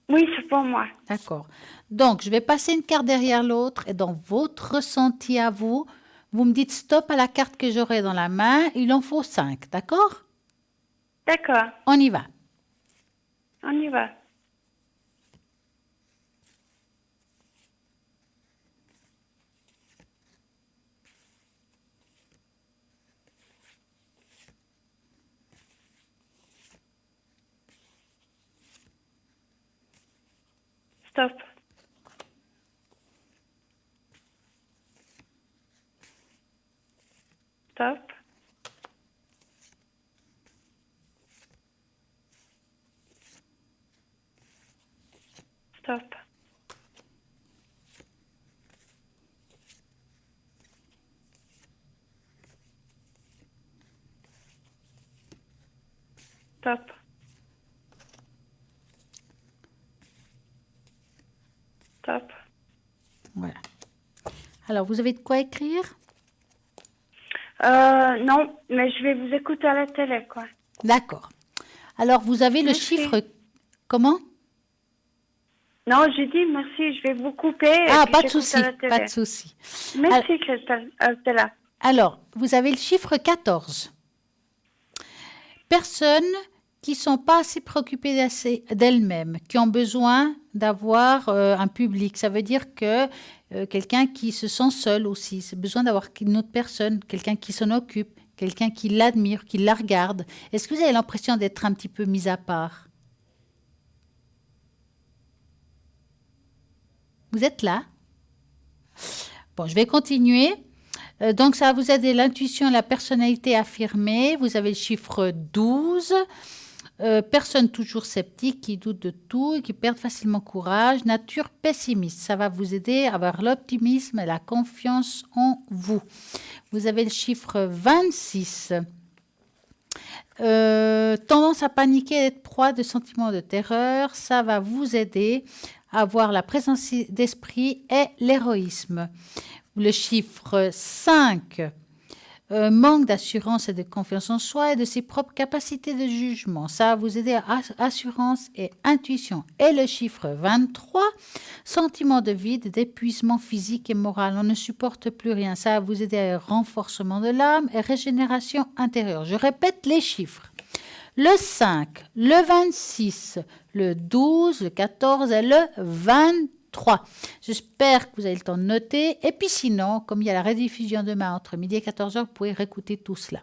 Oui, c'est pour moi. D'accord. Donc, je vais passer une carte derrière l'autre et dans votre ressenti à vous, vous me dites stop à la carte que j'aurai dans la main. Il en faut 5, d'accord? D'accord. On y va. On y va. Stop. Stop. Stop. Stop. Stop. Voilà. Alors, vous avez de quoi écrire? Non, mais je vais vous écouter à la télé, quoi. D'accord. Alors, vous avez le Merci. chiffre... Comment? Non, j'ai dit merci, je vais vous couper. et Ah, puis pas de j'écoute souci, à la télé. pas de souci. Merci, Stella. Alors, vous avez le chiffre 14. Personnes qui ne sont pas assez préoccupées d'elles-mêmes, qui ont besoin d'avoir un public. Ça veut dire que quelqu'un qui se sent seul aussi, c'est besoin d'avoir une autre personne, quelqu'un qui s'en occupe, quelqu'un qui l'admire, qui la regarde. Est-ce que vous avez l'impression d'être un petit peu mis à part? Vous êtes là? Bon, je vais continuer. Donc, ça va vous aider l'intuition et la personnalité affirmée. Vous avez le chiffre 12. Personne toujours sceptique, qui doute de tout et qui perd facilement courage. Nature pessimiste. Ça va vous aider à avoir l'optimisme et la confiance en vous. Vous avez le chiffre 26. Tendance à paniquer et être proie de sentiments de terreur. Ça va vous aider à avoir la présence d'esprit et l'héroïsme. Le chiffre 5, manque d'assurance et de confiance en soi et de ses propres capacités de jugement. Ça va vous aider à assurance et intuition. Et le chiffre 23, sentiment de vide, d'épuisement physique et moral. On ne supporte plus rien. Ça va vous aider à renforcement de l'âme et régénération intérieure. Je répète les chiffres. Le 5, le 26, le 12, le 14 et le 23. J'espère que vous avez le temps de noter. Et puis sinon, comme il y a la rediffusion demain entre midi et 14h, vous pouvez réécouter tout cela.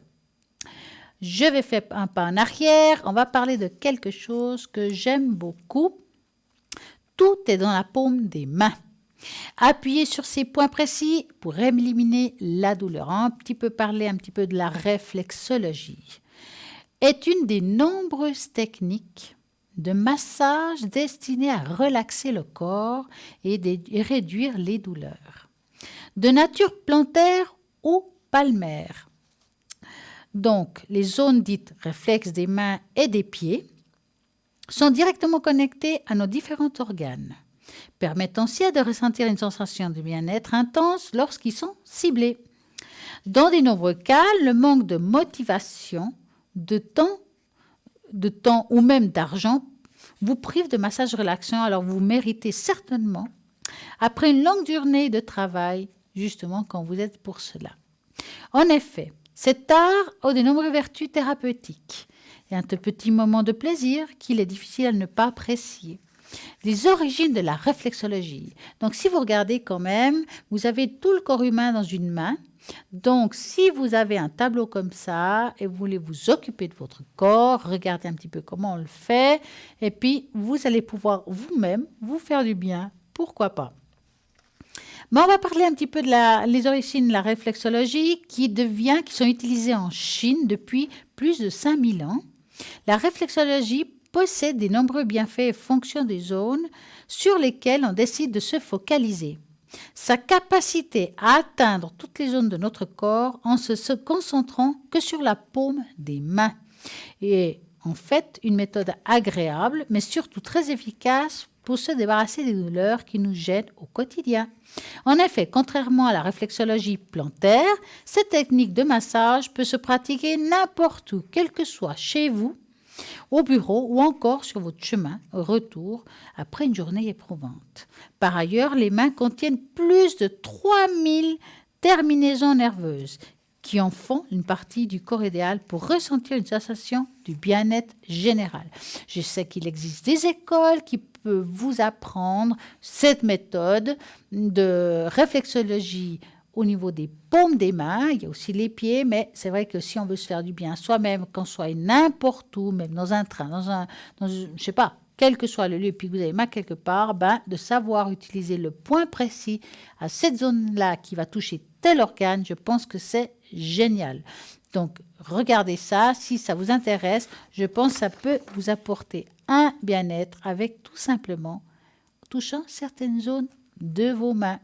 Je vais faire un pas en arrière. On va parler de quelque chose que j'aime beaucoup. Tout est dans la paume des mains. Appuyez sur ces points précis pour éliminer la douleur. Parler un petit peu de la réflexologie. Est une des nombreuses techniques de massage destinées à relaxer le corps et réduire les douleurs. De nature plantaire ou palmaire. Donc, les zones dites réflexes des mains et des pieds sont directement connectées à nos différents organes, permettant aussi de ressentir une sensation de bien-être intense lorsqu'ils sont ciblés. Dans de nombreux cas, le manque de motivation, de temps ou même d'argent vous prive de massage relaxant, alors vous méritez certainement, après une longue journée de travail, justement quand vous êtes pour cela. En effet, cet art a de nombreuses vertus thérapeutiques et un petit moment de plaisir qu'il est difficile à ne pas apprécier. Les origines de la réflexologie. Donc, si vous regardez quand même, vous avez tout le corps humain dans une main. Donc, si vous avez un tableau comme ça et vous voulez vous occuper de votre corps, regardez un petit peu comment on le fait et puis vous allez pouvoir vous-même vous faire du bien. Pourquoi pas? Mais on va parler un petit peu de les origines de la réflexologie qui sont utilisées en Chine depuis plus de 5000 ans. La réflexologie possède de nombreux bienfaits et fonctions des zones sur lesquelles on décide de se focaliser. Sa capacité à atteindre toutes les zones de notre corps en se concentrant que sur la paume des mains. Et en fait, une méthode agréable, mais surtout très efficace pour se débarrasser des douleurs qui nous gênent au quotidien. En effet, contrairement à la réflexologie plantaire, cette technique de massage peut se pratiquer n'importe où, quel que soit chez vous, au bureau ou encore sur votre chemin au retour après une journée éprouvante. Par ailleurs, les mains contiennent plus de 3000 terminaisons nerveuses qui en font une partie du corps idéal pour ressentir une sensation du bien-être général. Je sais qu'il existe des écoles qui peuvent vous apprendre cette méthode de réflexologie au niveau des paumes des mains, il y a aussi les pieds, mais c'est vrai que si on veut se faire du bien soi-même, qu'on soit n'importe où, même dans un train, je sais pas, quel que soit le lieu, puis que vous avez mal quelque part, de savoir utiliser le point précis à cette zone-là qui va toucher tel organe, je pense que c'est génial. Donc, regardez ça, si ça vous intéresse, je pense que ça peut vous apporter un bien-être avec tout simplement touchant certaines zones de vos mains.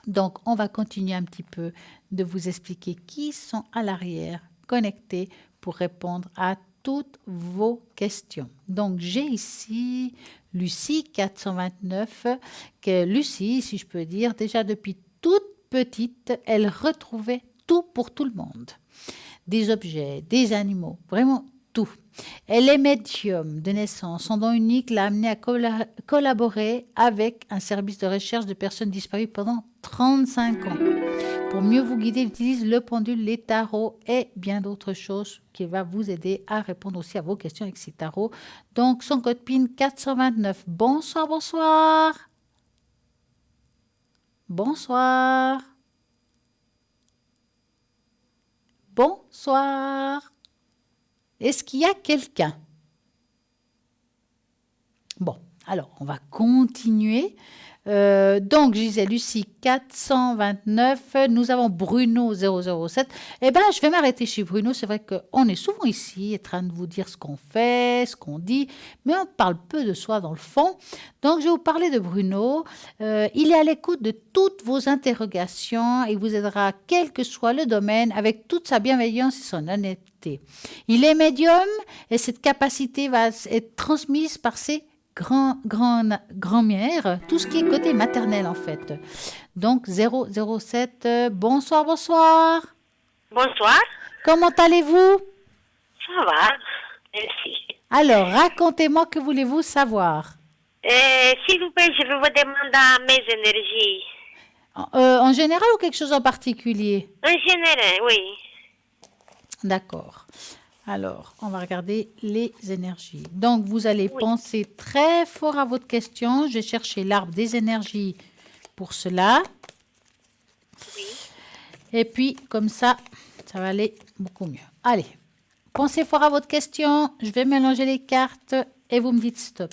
Donc, on va continuer un petit peu de vous expliquer qui sont à l'arrière connectés pour répondre à toutes vos questions. Donc, j'ai ici Lucie 429, que Lucie, si je peux dire, déjà depuis toute petite, elle retrouvait tout pour tout le monde. Des objets, des animaux, vraiment tout. Elle est médium de naissance. Son don unique l'a amenée à collaborer avec un service de recherche de personnes disparues pendant 35 ans. Pour mieux vous guider, elle utilise le pendule, les tarots et bien d'autres choses qui va vous aider à répondre aussi à vos questions avec ces tarots. Donc, son code PIN 429. Bonsoir, bonsoir. Bonsoir. Bonsoir. Est-ce qu'il y a quelqu'un? Bon, alors, on va continuer. Donc, je disais Lucie 429, nous avons Bruno 007. Eh bien, je vais m'arrêter chez Bruno. C'est vrai qu'on est souvent ici en train de vous dire ce qu'on fait, ce qu'on dit, mais on parle peu de soi dans le fond. Donc, je vais vous parler de Bruno. Il est à l'écoute de toutes vos interrogations et vous aidera, quel que soit le domaine, avec toute sa bienveillance et son honnêteté. Il est médium et cette capacité va être transmise par ses grand-mère, tout ce qui est côté maternel en fait. Donc 007, bonsoir, bonsoir. Bonsoir. Comment allez-vous? Ça va, merci. Alors, racontez-moi, que voulez-vous savoir? S'il vous plaît, je vais vous demander mes énergies. En général ou quelque chose en particulier? En général, oui. D'accord. Alors, on va regarder les énergies. Donc, vous allez penser très fort à votre question. Je vais chercher l'arbre des énergies pour cela. Oui. Et puis, comme ça, ça va aller beaucoup mieux. Allez, pensez fort à votre question. Je vais mélanger les cartes et vous me dites stop.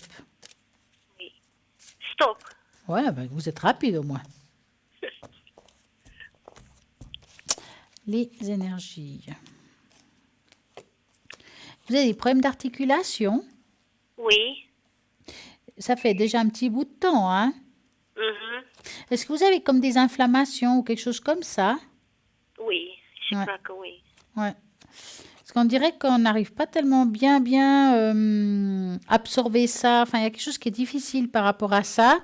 Oui. Stop. Ouais, ben, vous êtes rapide au moins. Les énergies. Vous avez des problèmes d'articulation? Oui. Ça fait déjà un petit bout de temps, hein? Mhm. Est-ce que vous avez comme des inflammations ou quelque chose comme ça? Oui, je Ouais. crois que oui. Ouais. Parce qu'on dirait qu'on n'arrive pas tellement bien absorber ça. Enfin, il y a quelque chose qui est difficile par rapport à ça.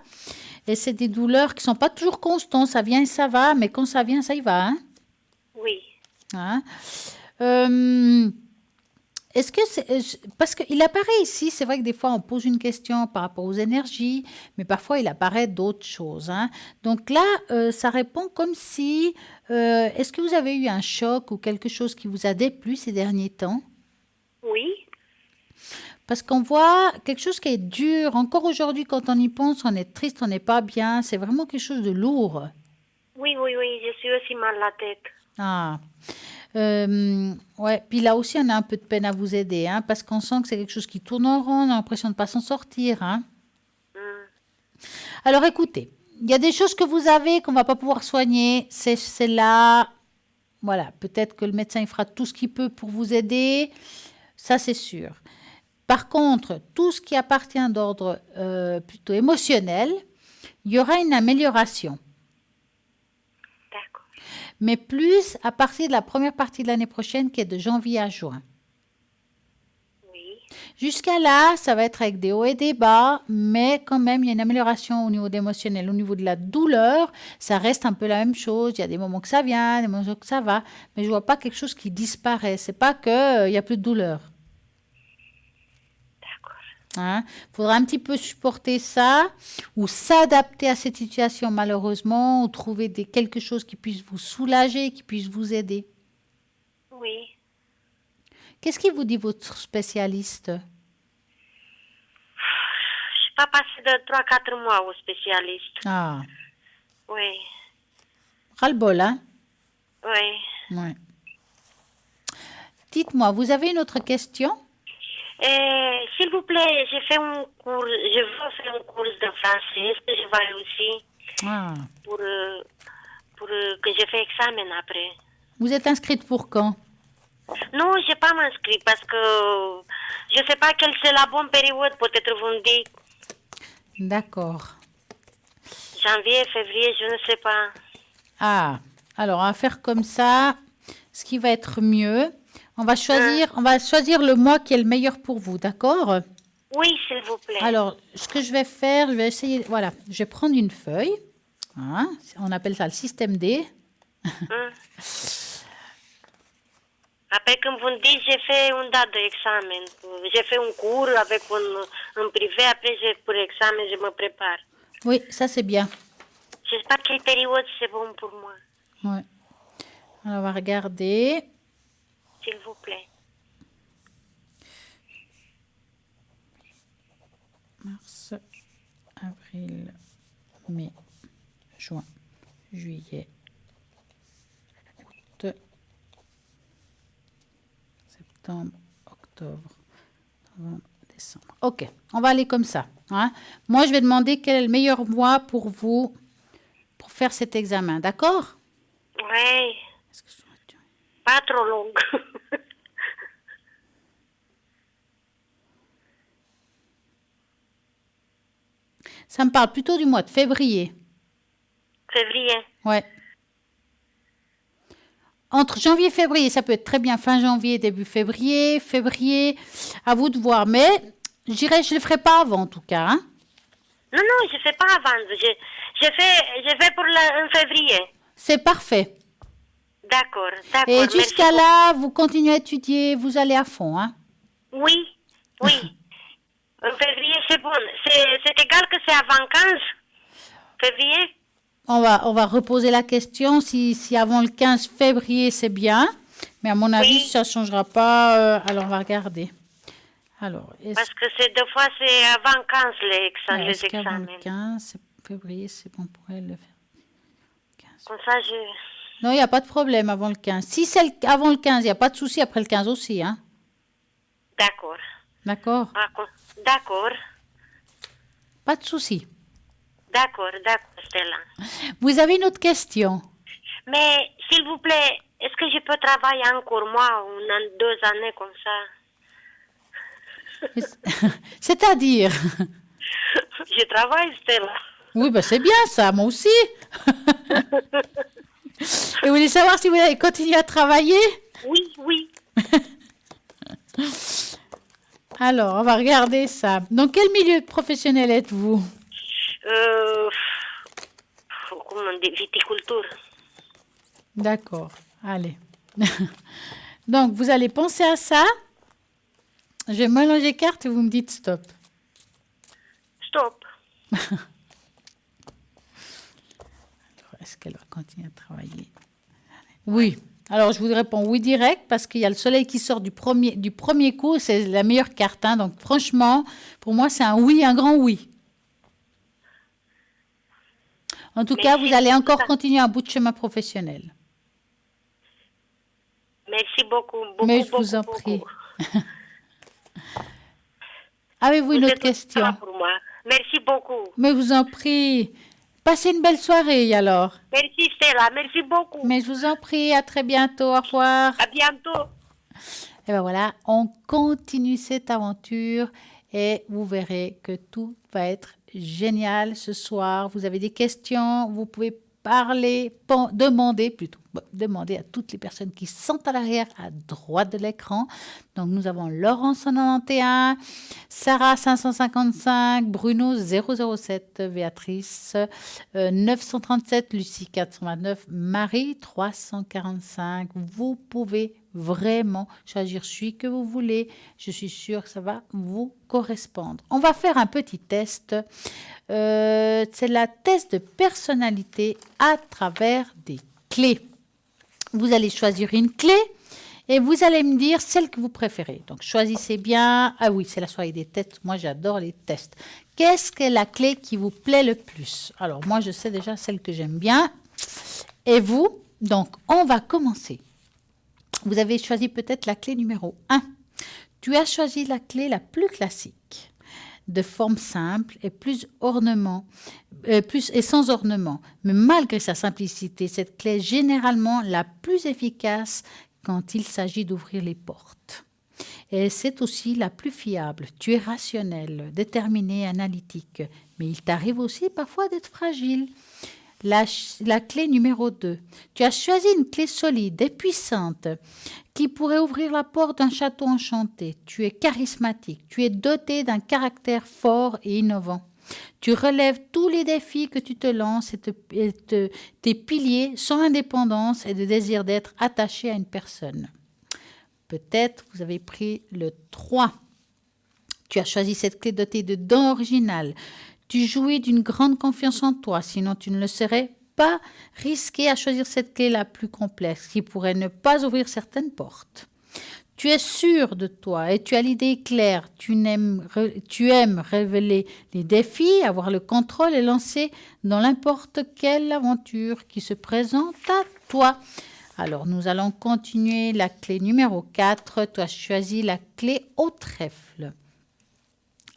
Et c'est des douleurs qui sont pas toujours constantes. Ça vient et ça va, mais quand ça vient, ça y va, hein? Oui. Hein? Est-ce que c'est... Parce qu'il apparaît ici, c'est vrai que des fois on pose une question par rapport aux énergies, mais parfois il apparaît d'autres choses, hein. Donc là, ça répond comme si... est-ce que vous avez eu un choc ou quelque chose qui vous a déplu ces derniers temps? Oui. Parce qu'on voit quelque chose qui est dur. Encore aujourd'hui, quand on y pense, on est triste, on n'est pas bien. C'est vraiment quelque chose de lourd. Oui, oui, oui, je suis aussi mal la tête. Ah. Ouais. Puis là aussi, on a un peu de peine à vous aider, hein, parce qu'on sent que c'est quelque chose qui tourne en rond, on a l'impression de ne pas s'en sortir, hein. Alors écoutez, il y a des choses que vous avez qu'on ne va pas pouvoir soigner. C'est là. Voilà, peut-être que le médecin il fera tout ce qu'il peut pour vous aider. Ça, c'est sûr. Par contre, tout ce qui appartient d'ordre plutôt émotionnel, il y aura une amélioration. D'accord. Mais plus à partir de la première partie de l'année prochaine, qui est de janvier à juin. Oui. Jusqu'à là, ça va être avec des hauts et des bas, mais quand même, il y a une amélioration au niveau d'émotionnel. Au niveau de la douleur, ça reste un peu la même chose. Il y a des moments que ça vient, des moments que ça va, mais je ne vois pas quelque chose qui disparaît. C'est pas qu'il n'y a plus de douleur. Hein? Faudra un petit peu supporter ça ou s'adapter à cette situation malheureusement ou trouver quelque chose qui puisse vous soulager, qui puisse vous aider. Oui. Qu'est-ce qui vous dit votre spécialiste? Je suis pas passé de 3-4 mois au spécialiste. Ah, Oui. ras-le-bol, hein? Oui. Ouais. Dites-moi, vous avez une autre question? S'il vous plaît, je veux faire un cours de français. Est-ce que je vais aussi Ah. pour que je fasse examen après? Vous êtes inscrite pour quand? Non, je n'ai pas m'inscrit parce que je ne sais pas quelle c'est la bonne période. Peut-être vous me dites D'accord. janvier, février, je ne sais pas. Ah, alors on va faire comme ça. Ce qui va être mieux, on va choisir le mois qui est le meilleur pour vous, d'accord? Oui, s'il vous plaît. Alors, ce que je vais faire, je vais essayer, voilà, je vais prendre une feuille, hein, on appelle ça le système D. Après, comme vous me dites, j'ai fait une date d'examen. J'ai fait un cours avec un privé. Après, pour l'examen, je me prépare. Oui, ça c'est bien. Je ne sais pas quelle période c'est bon pour moi. Ouais. Alors, on va regarder. S'il vous plaît. Mars, avril, mai, juin, juillet, août, septembre, octobre, novembre, décembre. Ok, on va aller comme ça, hein. Moi, je vais demander quel est le meilleur mois pour vous pour faire cet examen, d'accord? Oui. Pas trop long. Ça me parle plutôt du mois de février. Février. Ouais. Entre janvier et février, ça peut être très bien fin janvier, début février. Février, à vous de voir. Mais je dirais, je ne le ferai pas avant en tout cas, hein. Non, non, je ne fais pas avant. Je fais pour en février. C'est parfait. D'accord, d'accord. Et jusqu'à là, vous continuez à étudier, vous allez à fond, hein. Oui, oui. En février, c'est bon. C'est égal que c'est avant 15 février? On va reposer la question. Si avant le 15 février, c'est bien. Mais à mon avis, ça ne changera pas. Alors, on va regarder. Alors, parce que deux fois, c'est avant 15 les examens. Avant le 15 février, c'est bon pour elle de faire. 15. Comme ça, Non, il n'y a pas de problème avant le 15. Si c'est avant le 15, il n'y a pas de souci après le 15 aussi, hein. D'accord. D'accord. D'accord. Pas de souci. D'accord, Stella. Vous avez une autre question? Mais, s'il vous plaît, est-ce que je peux travailler encore, moi, 2 années comme ça? C'est-à-dire? Je travaille, Stella. Oui, ben c'est bien ça, moi aussi. Et vous voulez savoir si vous allez continuer à travailler? Oui. Alors, on va regarder ça. Dans quel milieu professionnel êtes-vous? Comment on dit, viticulture. D'accord, allez. Donc, vous allez penser à ça. Je vais mélanger les cartes et vous me dites stop. Stop. Alors, est-ce qu'elle va continuer à travailler? Oui. Alors, je vous réponds oui direct parce qu'il y a le soleil qui sort du premier coup. C'est la meilleure carte. Hein. Donc, franchement, pour moi, c'est un oui, un grand oui. En tout cas, vous allez encore continuer un bout de chemin professionnel. Merci beaucoup. Mais je vous en prie. Avez-vous une autre question? Pour moi. Merci beaucoup. Mais je vous en prie. Passez une belle soirée alors. Merci Stella, merci beaucoup. Mais je vous en prie, à très bientôt. Au revoir. À bientôt. Et ben voilà, on continue cette aventure et vous verrez que tout va être génial ce soir. Vous avez des questions, vous pouvez demander à toutes les personnes qui sont à l'arrière, à droite de l'écran. Donc, nous avons Laurence 191, Sarah 555, Bruno 007, Béatrice 937, Lucie 429, Marie 345. Vous pouvez vraiment choisir celui que vous voulez. Je suis sûre que ça va vous correspondre. On va faire un petit test. C'est la test de personnalité à travers des clés. Vous allez choisir une clé et vous allez me dire celle que vous préférez. Donc, choisissez bien. Ah oui, c'est la soirée des tests. Moi, j'adore les tests. Qu'est-ce que la clé qui vous plaît le plus? Alors, moi, je sais déjà celle que j'aime bien. Et vous? Donc, on va commencer. Vous avez choisi peut-être la clé numéro 1. Tu as choisi la clé la plus classique, de forme simple et et sans ornement. Mais malgré sa simplicité, cette clé est généralement la plus efficace quand il s'agit d'ouvrir les portes. Et c'est aussi la plus fiable. Tu es rationnel, déterminé, analytique, mais il t'arrive aussi parfois d'être fragile. La clé numéro 2. Tu as choisi une clé solide et puissante qui pourrait ouvrir la porte d'un château enchanté. Tu es charismatique, tu es doté d'un caractère fort et innovant. Tu relèves tous les défis que tu te lances et tes piliers sont indépendance et le désir d'être attaché à une personne. Peut-être vous avez pris le 3. Tu as choisi cette clé dotée de dons originales. Tu jouis d'une grande confiance en toi, sinon tu ne le serais pas risqué à choisir cette clé la plus complexe qui pourrait ne pas ouvrir certaines portes. Tu es sûr de toi et tu as l'idée claire. Tu aimes révéler les défis, avoir le contrôle et lancer dans n'importe quelle aventure qui se présente à toi. Alors, nous allons continuer la clé numéro 4. Tu as choisi la clé au trèfle.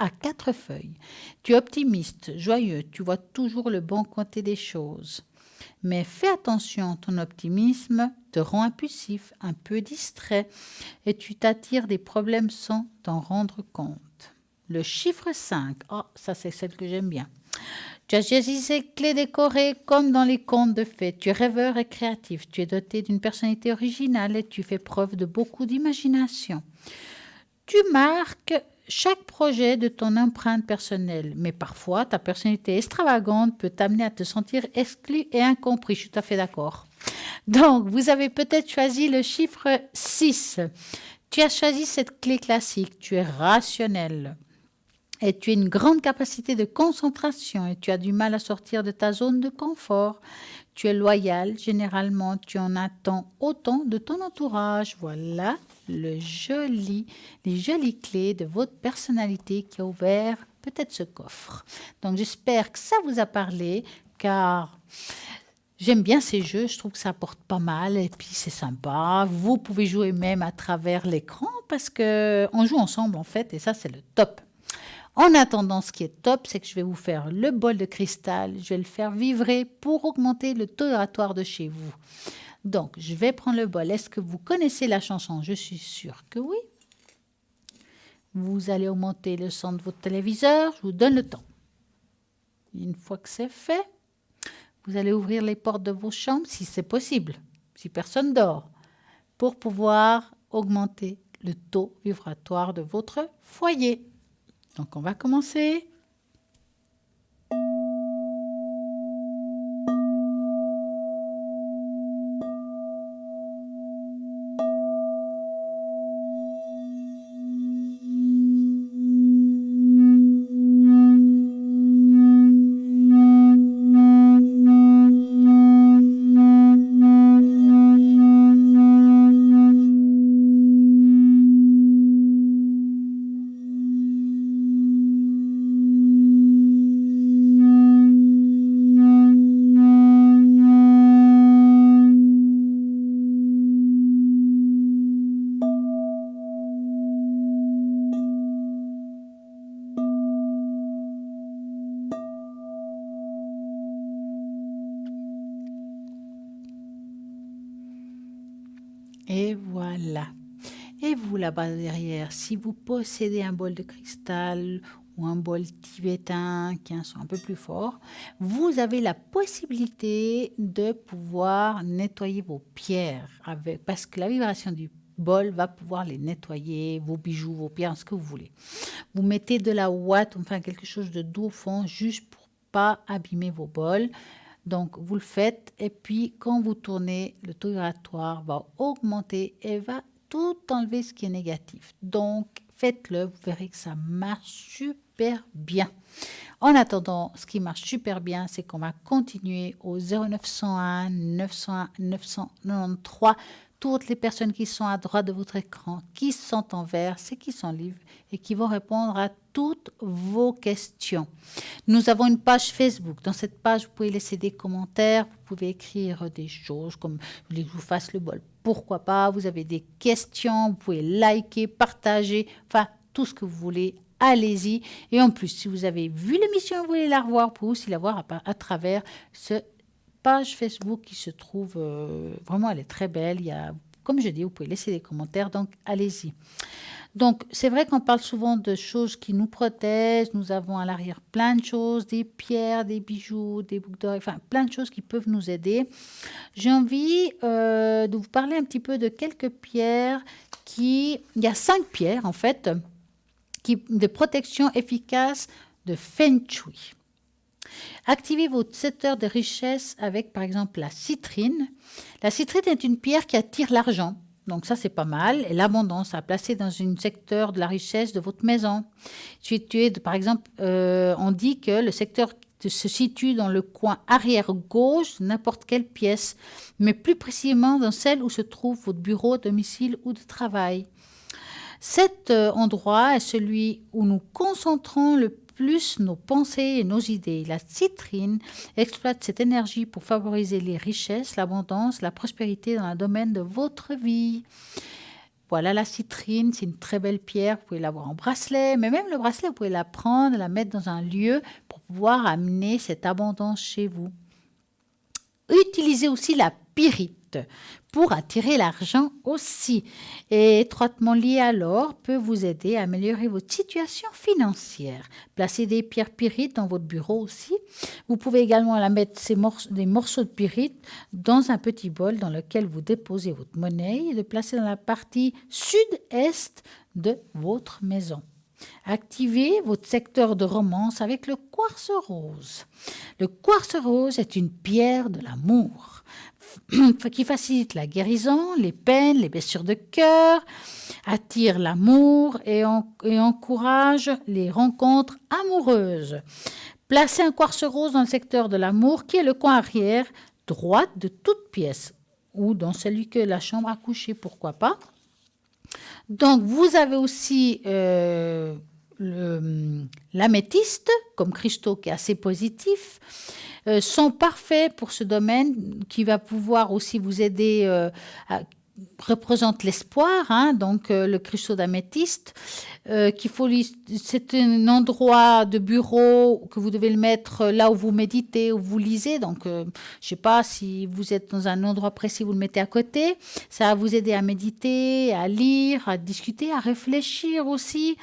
À 4 feuilles. Tu es optimiste, joyeux, tu vois toujours le bon côté des choses. Mais fais attention, ton optimisme te rend impulsif, un peu distrait et tu t'attires des problèmes sans t'en rendre compte. Le chiffre 5, ça c'est celle que j'aime bien. Tu as choisi ces clés décorées comme dans les contes de fées. Tu es rêveur et créatif, tu es doté d'une personnalité originale et tu fais preuve de beaucoup d'imagination. Tu marques chaque projet de ton empreinte personnelle, mais parfois ta personnalité extravagante peut t'amener à te sentir exclu et incompris. Je suis tout à fait d'accord. Donc, vous avez peut-être choisi le chiffre 6. Tu as choisi cette clé classique. Tu es rationnel et tu as une grande capacité de concentration et tu as du mal à sortir de ta zone de confort. Tu es loyal, généralement, tu en attends autant de ton entourage. Voilà les jolies clés de votre personnalité qui a ouvert peut-être ce coffre. Donc, j'espère que ça vous a parlé, car j'aime bien ces jeux, je trouve que ça apporte pas mal et puis c'est sympa. Vous pouvez jouer même à travers l'écran parce qu'on joue ensemble en fait et ça, c'est le top. En attendant, ce qui est top, c'est que je vais vous faire le bol de cristal. Je vais le faire vibrer pour augmenter le taux vibratoire de chez vous. Donc, je vais prendre le bol. Est-ce que vous connaissez la chanson? Je suis sûre que oui. Vous allez augmenter le son de votre téléviseur. Je vous donne le temps. Une fois que c'est fait, vous allez ouvrir les portes de vos chambres, si c'est possible, si personne dort, pour pouvoir augmenter le taux vibratoire de votre foyer. Donc, on va commencer. Et voilà. Et vous là-bas derrière, si vous possédez un bol de cristal ou un bol tibétain qui a un son un peu plus fort, vous avez la possibilité de pouvoir nettoyer vos pierres parce que la vibration du bol va pouvoir les nettoyer, vos bijoux, vos pierres, ce que vous voulez. Vous mettez de la ouate, enfin quelque chose de doux au fond, juste pour pas abîmer vos bols. Donc, vous le faites et puis quand vous tournez, le taux vibratoire va augmenter et va tout enlever ce qui est négatif. Donc, faites-le, vous verrez que ça marche super bien. En attendant, ce qui marche super bien, c'est qu'on va continuer au 0901 901 993. Toutes les personnes qui sont à droite de votre écran, qui sont en vert, c'est qui sont libres et qui vont répondre à toutes vos questions. Nous avons une page Facebook. Dans cette page, vous pouvez laisser des commentaires, vous pouvez écrire des choses comme vous voulez que je vous fasse le bol. Pourquoi pas? Vous avez des questions, vous pouvez liker, partager, enfin tout ce que vous voulez. Allez-y. Et en plus, si vous avez vu l'émission et vous voulez la revoir, vous pouvez aussi la voir à travers ce page Facebook qui se trouve, vraiment elle est très belle. Il y a, comme je dis, vous pouvez laisser des commentaires, donc allez-y. Donc c'est vrai qu'on parle souvent de choses qui nous protègent. Nous avons à l'arrière plein de choses, des pierres, des bijoux, des boucles d'oreilles, enfin plein de choses qui peuvent nous aider. J'ai envie de vous parler un petit peu de quelques pierres il y a 5 pierres en fait, de protection efficace de Feng Shui. Activez votre secteur de richesse avec, par exemple, la citrine. La citrine est une pierre qui attire l'argent. Donc ça, c'est pas mal. Et l'abondance à placer dans un secteur de la richesse de votre maison. Par exemple, on dit que le secteur se situe dans le coin arrière-gauche de n'importe quelle pièce, mais plus précisément dans celle où se trouve votre bureau, domicile ou de travail. Cet endroit est celui où nous concentrons le plus nos pensées et nos idées. La citrine exploite cette énergie pour favoriser les richesses, l'abondance, la prospérité dans le domaine de votre vie. Voilà la citrine, c'est une très belle pierre, vous pouvez l'avoir en bracelet, mais même le bracelet, vous pouvez la prendre, la mettre dans un lieu pour pouvoir amener cette abondance chez vous. Utilisez aussi la pyrite pour attirer l'argent aussi. Et étroitement lié à l'or peut vous aider à améliorer votre situation financière. Placez des pierres pyrites dans votre bureau aussi. Vous pouvez également mettre des morceaux de pyrite dans un petit bol dans lequel vous déposez votre monnaie et le placer dans la partie sud-est de votre maison. Activez votre secteur de romance avec le quartz rose. Le quartz rose est une pierre de l'amour qui facilite la guérison, les peines, les blessures de cœur, attire l'amour et encourage les rencontres amoureuses. Placez un quartz rose dans le secteur de l'amour qui est le coin arrière droite de toute pièce ou dans celui que la chambre à coucher, pourquoi pas. Donc, vous avez aussi l'améthyste comme cristaux qui est assez positif, sont parfaits pour ce domaine qui va pouvoir aussi vous aider représente l'espoir, hein, donc le cristaux d'améthyste, c'est un endroit de bureau que vous devez le mettre là où vous méditez, où vous lisez. Donc, je ne sais pas si vous êtes dans un endroit précis, vous le mettez à côté. Ça va vous aider à méditer, à lire, à discuter, à réfléchir aussi.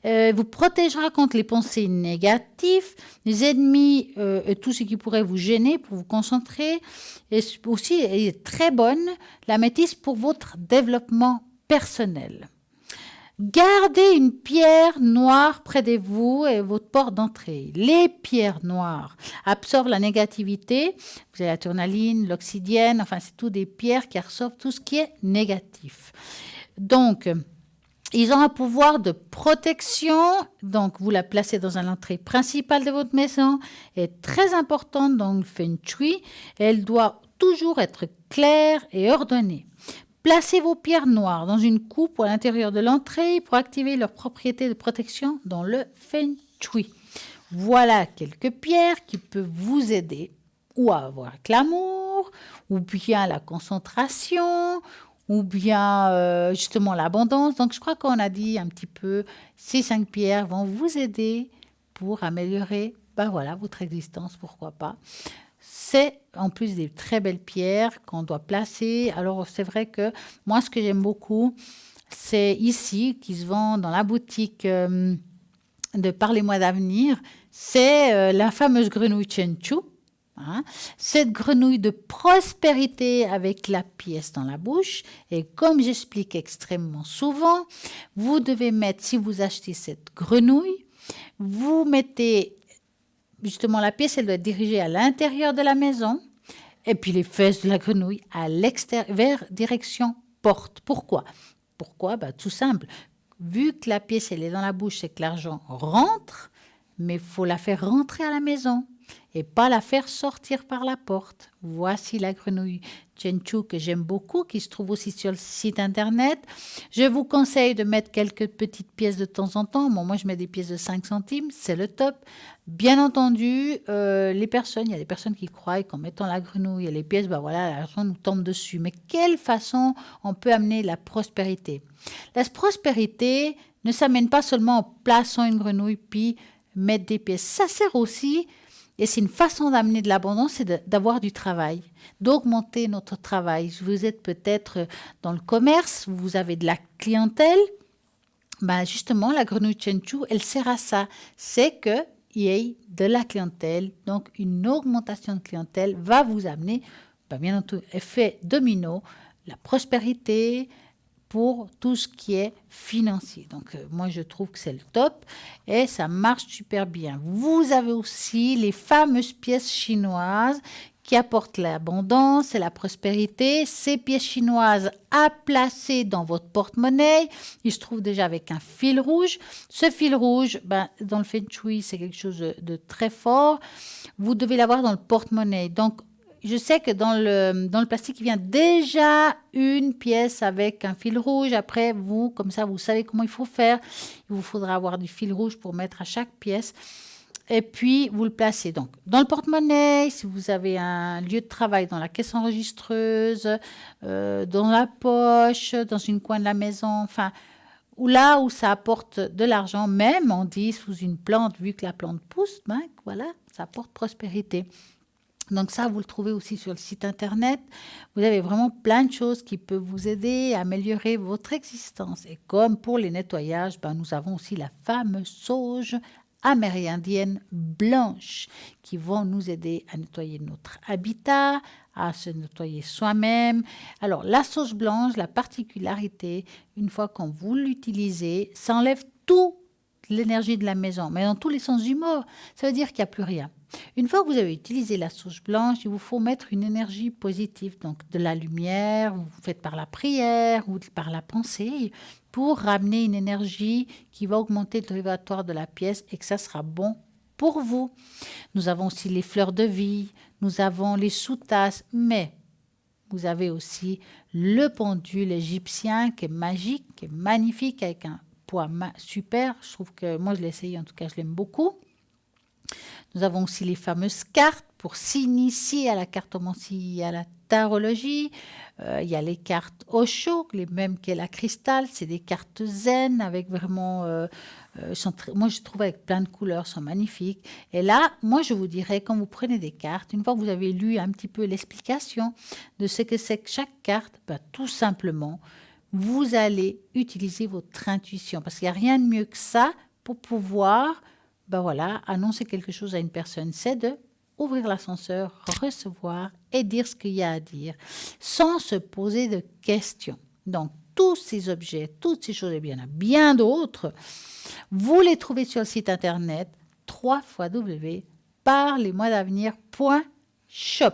Vous protégera contre les pensées négatives, les ennemis et tout ce qui pourrait vous gêner pour vous concentrer. Et aussi, elle est très bonne, l'améthyste, pour votre développement personnel. Gardez une pierre noire près de vous et votre porte d'entrée. Les pierres noires absorbent la négativité. Vous avez la tourmaline, l'obsidienne, enfin, c'est tout des pierres qui absorbent tout ce qui est négatif. Donc, ils ont un pouvoir de protection. Donc, vous la placez dans l'entrée principale de votre maison. Elle est très importante dans le Feng Shui. Elle doit toujours être claire et ordonnée. Placez vos pierres noires dans une coupe ou à l'intérieur de l'entrée pour activer leurs propriétés de protection dans le Feng Shui. Voilà quelques pierres qui peuvent vous aider ou à avoir l'amour, ou bien la concentration, ou bien justement l'abondance. Donc, je crois qu'on a dit un petit peu, ces 5 pierres vont vous aider pour améliorer votre existence, pourquoi pas. C'est en plus des très belles pierres qu'on doit placer. Alors, c'est vrai que moi, ce que j'aime beaucoup, c'est ici, qui se vend dans la boutique de Parlez-moi d'avenir, c'est la fameuse grenouille Chenchu. Hein. Cette grenouille de prospérité avec la pièce dans la bouche. Et comme j'explique extrêmement souvent, vous devez mettre, si vous achetez cette grenouille, vous mettez... Justement, la pièce, elle doit être dirigée à l'intérieur de la maison et puis les fesses de la grenouille à l'extérieur, vers direction porte. Pourquoi ? Tout simple. Vu que la pièce, elle est dans la bouche, c'est que l'argent rentre, mais il faut la faire rentrer à la maison et pas la faire sortir par la porte. Voici la grenouille Chenchu que j'aime beaucoup, qui se trouve aussi sur le site internet. Je vous conseille de mettre quelques petites pièces de temps en temps. Bon, moi, je mets des pièces de 5 centimes, c'est le top. Bien entendu, il y a des personnes qui croient qu'en mettant la grenouille et les pièces, l'argent nous tombe dessus. Mais quelle façon on peut amener la prospérité ? La prospérité ne s'amène pas seulement en plaçant une grenouille puis mettre des pièces. Ça sert aussi... Et c'est une façon d'amener de l'abondance, c'est d'avoir du travail, d'augmenter notre travail. Vous êtes peut-être dans le commerce, vous avez de la clientèle. Justement, la grenouille Chenchu, elle sert à ça. C'est qu'il y ait de la clientèle. Donc, une augmentation de clientèle va vous amener, bien entendu, effet domino, la prospérité, pour tout ce qui est financier. Donc, moi, je trouve que c'est le top et ça marche super bien. Vous avez aussi les fameuses pièces chinoises qui apportent l'abondance et la prospérité. Ces pièces chinoises à placer dans votre porte-monnaie, il se trouve déjà avec un fil rouge. Ce fil rouge, dans le Feng Shui, c'est quelque chose de très fort. Vous devez l'avoir dans le porte-monnaie. Donc, je sais que dans le plastique, il vient déjà une pièce avec un fil rouge. Après, comme ça, vous savez comment il faut faire. Il vous faudra avoir du fil rouge pour mettre à chaque pièce. Et puis, vous le placez donc dans le porte-monnaie, si vous avez un lieu de travail, dans la caisse enregistreuse, dans la poche, dans une coin de la maison, enfin, ou là où ça apporte de l'argent, même, on dit, sous une plante, vu que la plante pousse, ça apporte prospérité. Donc ça, vous le trouvez aussi sur le site internet. Vous avez vraiment plein de choses qui peuvent vous aider à améliorer votre existence. Et comme pour les nettoyages, nous avons aussi la fameuse sauge amérindienne blanche qui vont nous aider à nettoyer notre habitat, à se nettoyer soi-même. Alors la sauge blanche, la particularité, une fois qu'on vous l'utilisez, ça enlève toute l'énergie de la maison, mais dans tous les sens du mot. Ça veut dire qu'il n'y a plus rien. Une fois que vous avez utilisé la sauge blanche, il vous faut mettre une énergie positive, donc de la lumière, vous faites par la prière ou par la pensée, pour ramener une énergie qui va augmenter le vibratoire de la pièce et que ça sera bon pour vous. Nous avons aussi les fleurs de vie, nous avons les sous-tasses, mais vous avez aussi le pendule égyptien qui est magique, qui est magnifique, avec un poids super. Je trouve que moi, je l'ai essayé, en tout cas, je l'aime beaucoup. Nous avons aussi les fameuses cartes pour s'initier à la cartomancie, à la tarologie. Il y a les cartes Osho, les mêmes qu'est la cristal. C'est des cartes zen avec vraiment... moi, je trouve avec plein de couleurs, sont magnifiques. Et là, moi, je vous dirais, quand vous prenez des cartes, une fois que vous avez lu un petit peu l'explication de ce que c'est que chaque carte, tout simplement, vous allez utiliser votre intuition. Parce qu'il n'y a rien de mieux que ça pour pouvoir annoncer quelque chose à une personne. C'est de ouvrir l'ascenseur, recevoir et dire ce qu'il y a à dire, sans se poser de questions. Donc, tous ces objets, toutes ces choses, et bien d'autres, vous les trouvez sur le site internet www.parlesmois-d'avenir.shop.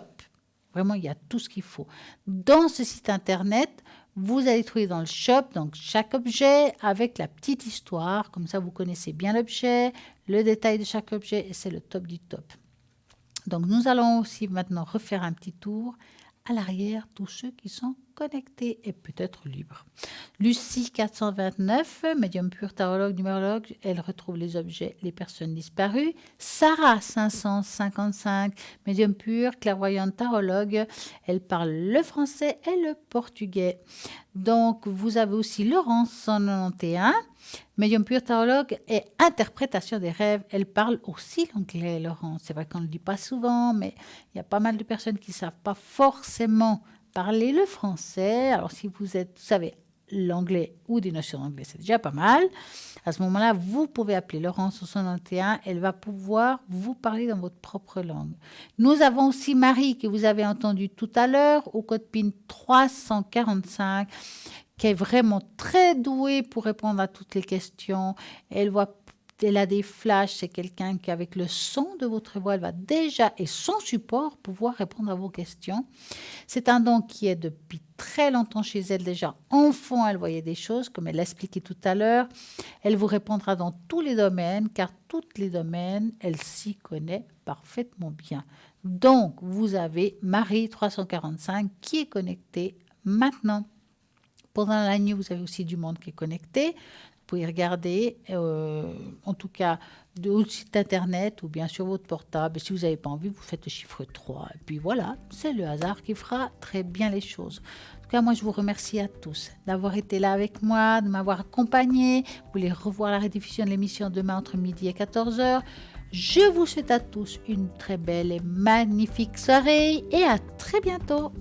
Vraiment, il y a tout ce qu'il faut. Dans ce site internet, vous allez trouver dans le shop donc chaque objet avec la petite histoire. Comme ça, vous connaissez bien l'objet, le détail de chaque objet et c'est le top du top. Donc, nous allons aussi maintenant refaire un petit tour à l'arrière, tous ceux qui sont connectés et peut-être libres. Lucie 429, médium pur, tarologue, numérologue, elle retrouve les objets, les personnes disparues. Sarah 555, médium pur, clairvoyante, tarologue, elle parle le français et le portugais. Donc, vous avez aussi Laurence 191, médium pur, tarologue et interprétation des rêves. Elle parle aussi l'anglais, Laurence. C'est vrai qu'on ne le dit pas souvent, mais il y a pas mal de personnes qui ne savent pas forcément parler le français. Alors, si vous savez l'anglais ou des notions d'anglais, c'est déjà pas mal. À ce moment-là, vous pouvez appeler Laurence au 191. Elle va pouvoir vous parler dans votre propre langue. Nous avons aussi Marie, que vous avez entendu tout à l'heure, au code PIN 345, qui est vraiment très douée pour répondre à toutes les questions. Elle a des flashs, c'est quelqu'un qui, avec le son de votre voix, elle va déjà, et son support, pouvoir répondre à vos questions. C'est un don qui est depuis très longtemps chez elle déjà. Enfant, elle voyait des choses, comme elle l'a expliqué tout à l'heure. Elle vous répondra dans tous les domaines, car tous les domaines, elle s'y connaît parfaitement bien. Donc, vous avez Marie 345 qui est connectée maintenant. Pendant la nuit, vous avez aussi du monde qui est connecté. Vous pouvez regarder, en tout cas, au site internet ou bien sur votre portable. Et si vous n'avez pas envie, vous faites le chiffre 3. Et puis voilà, c'est le hasard qui fera très bien les choses. En tout cas, moi, je vous remercie à tous d'avoir été là avec moi, de m'avoir accompagné. Vous voulez revoir la rediffusion de l'émission demain entre midi et 14h. Je vous souhaite à tous une très belle et magnifique soirée et à très bientôt.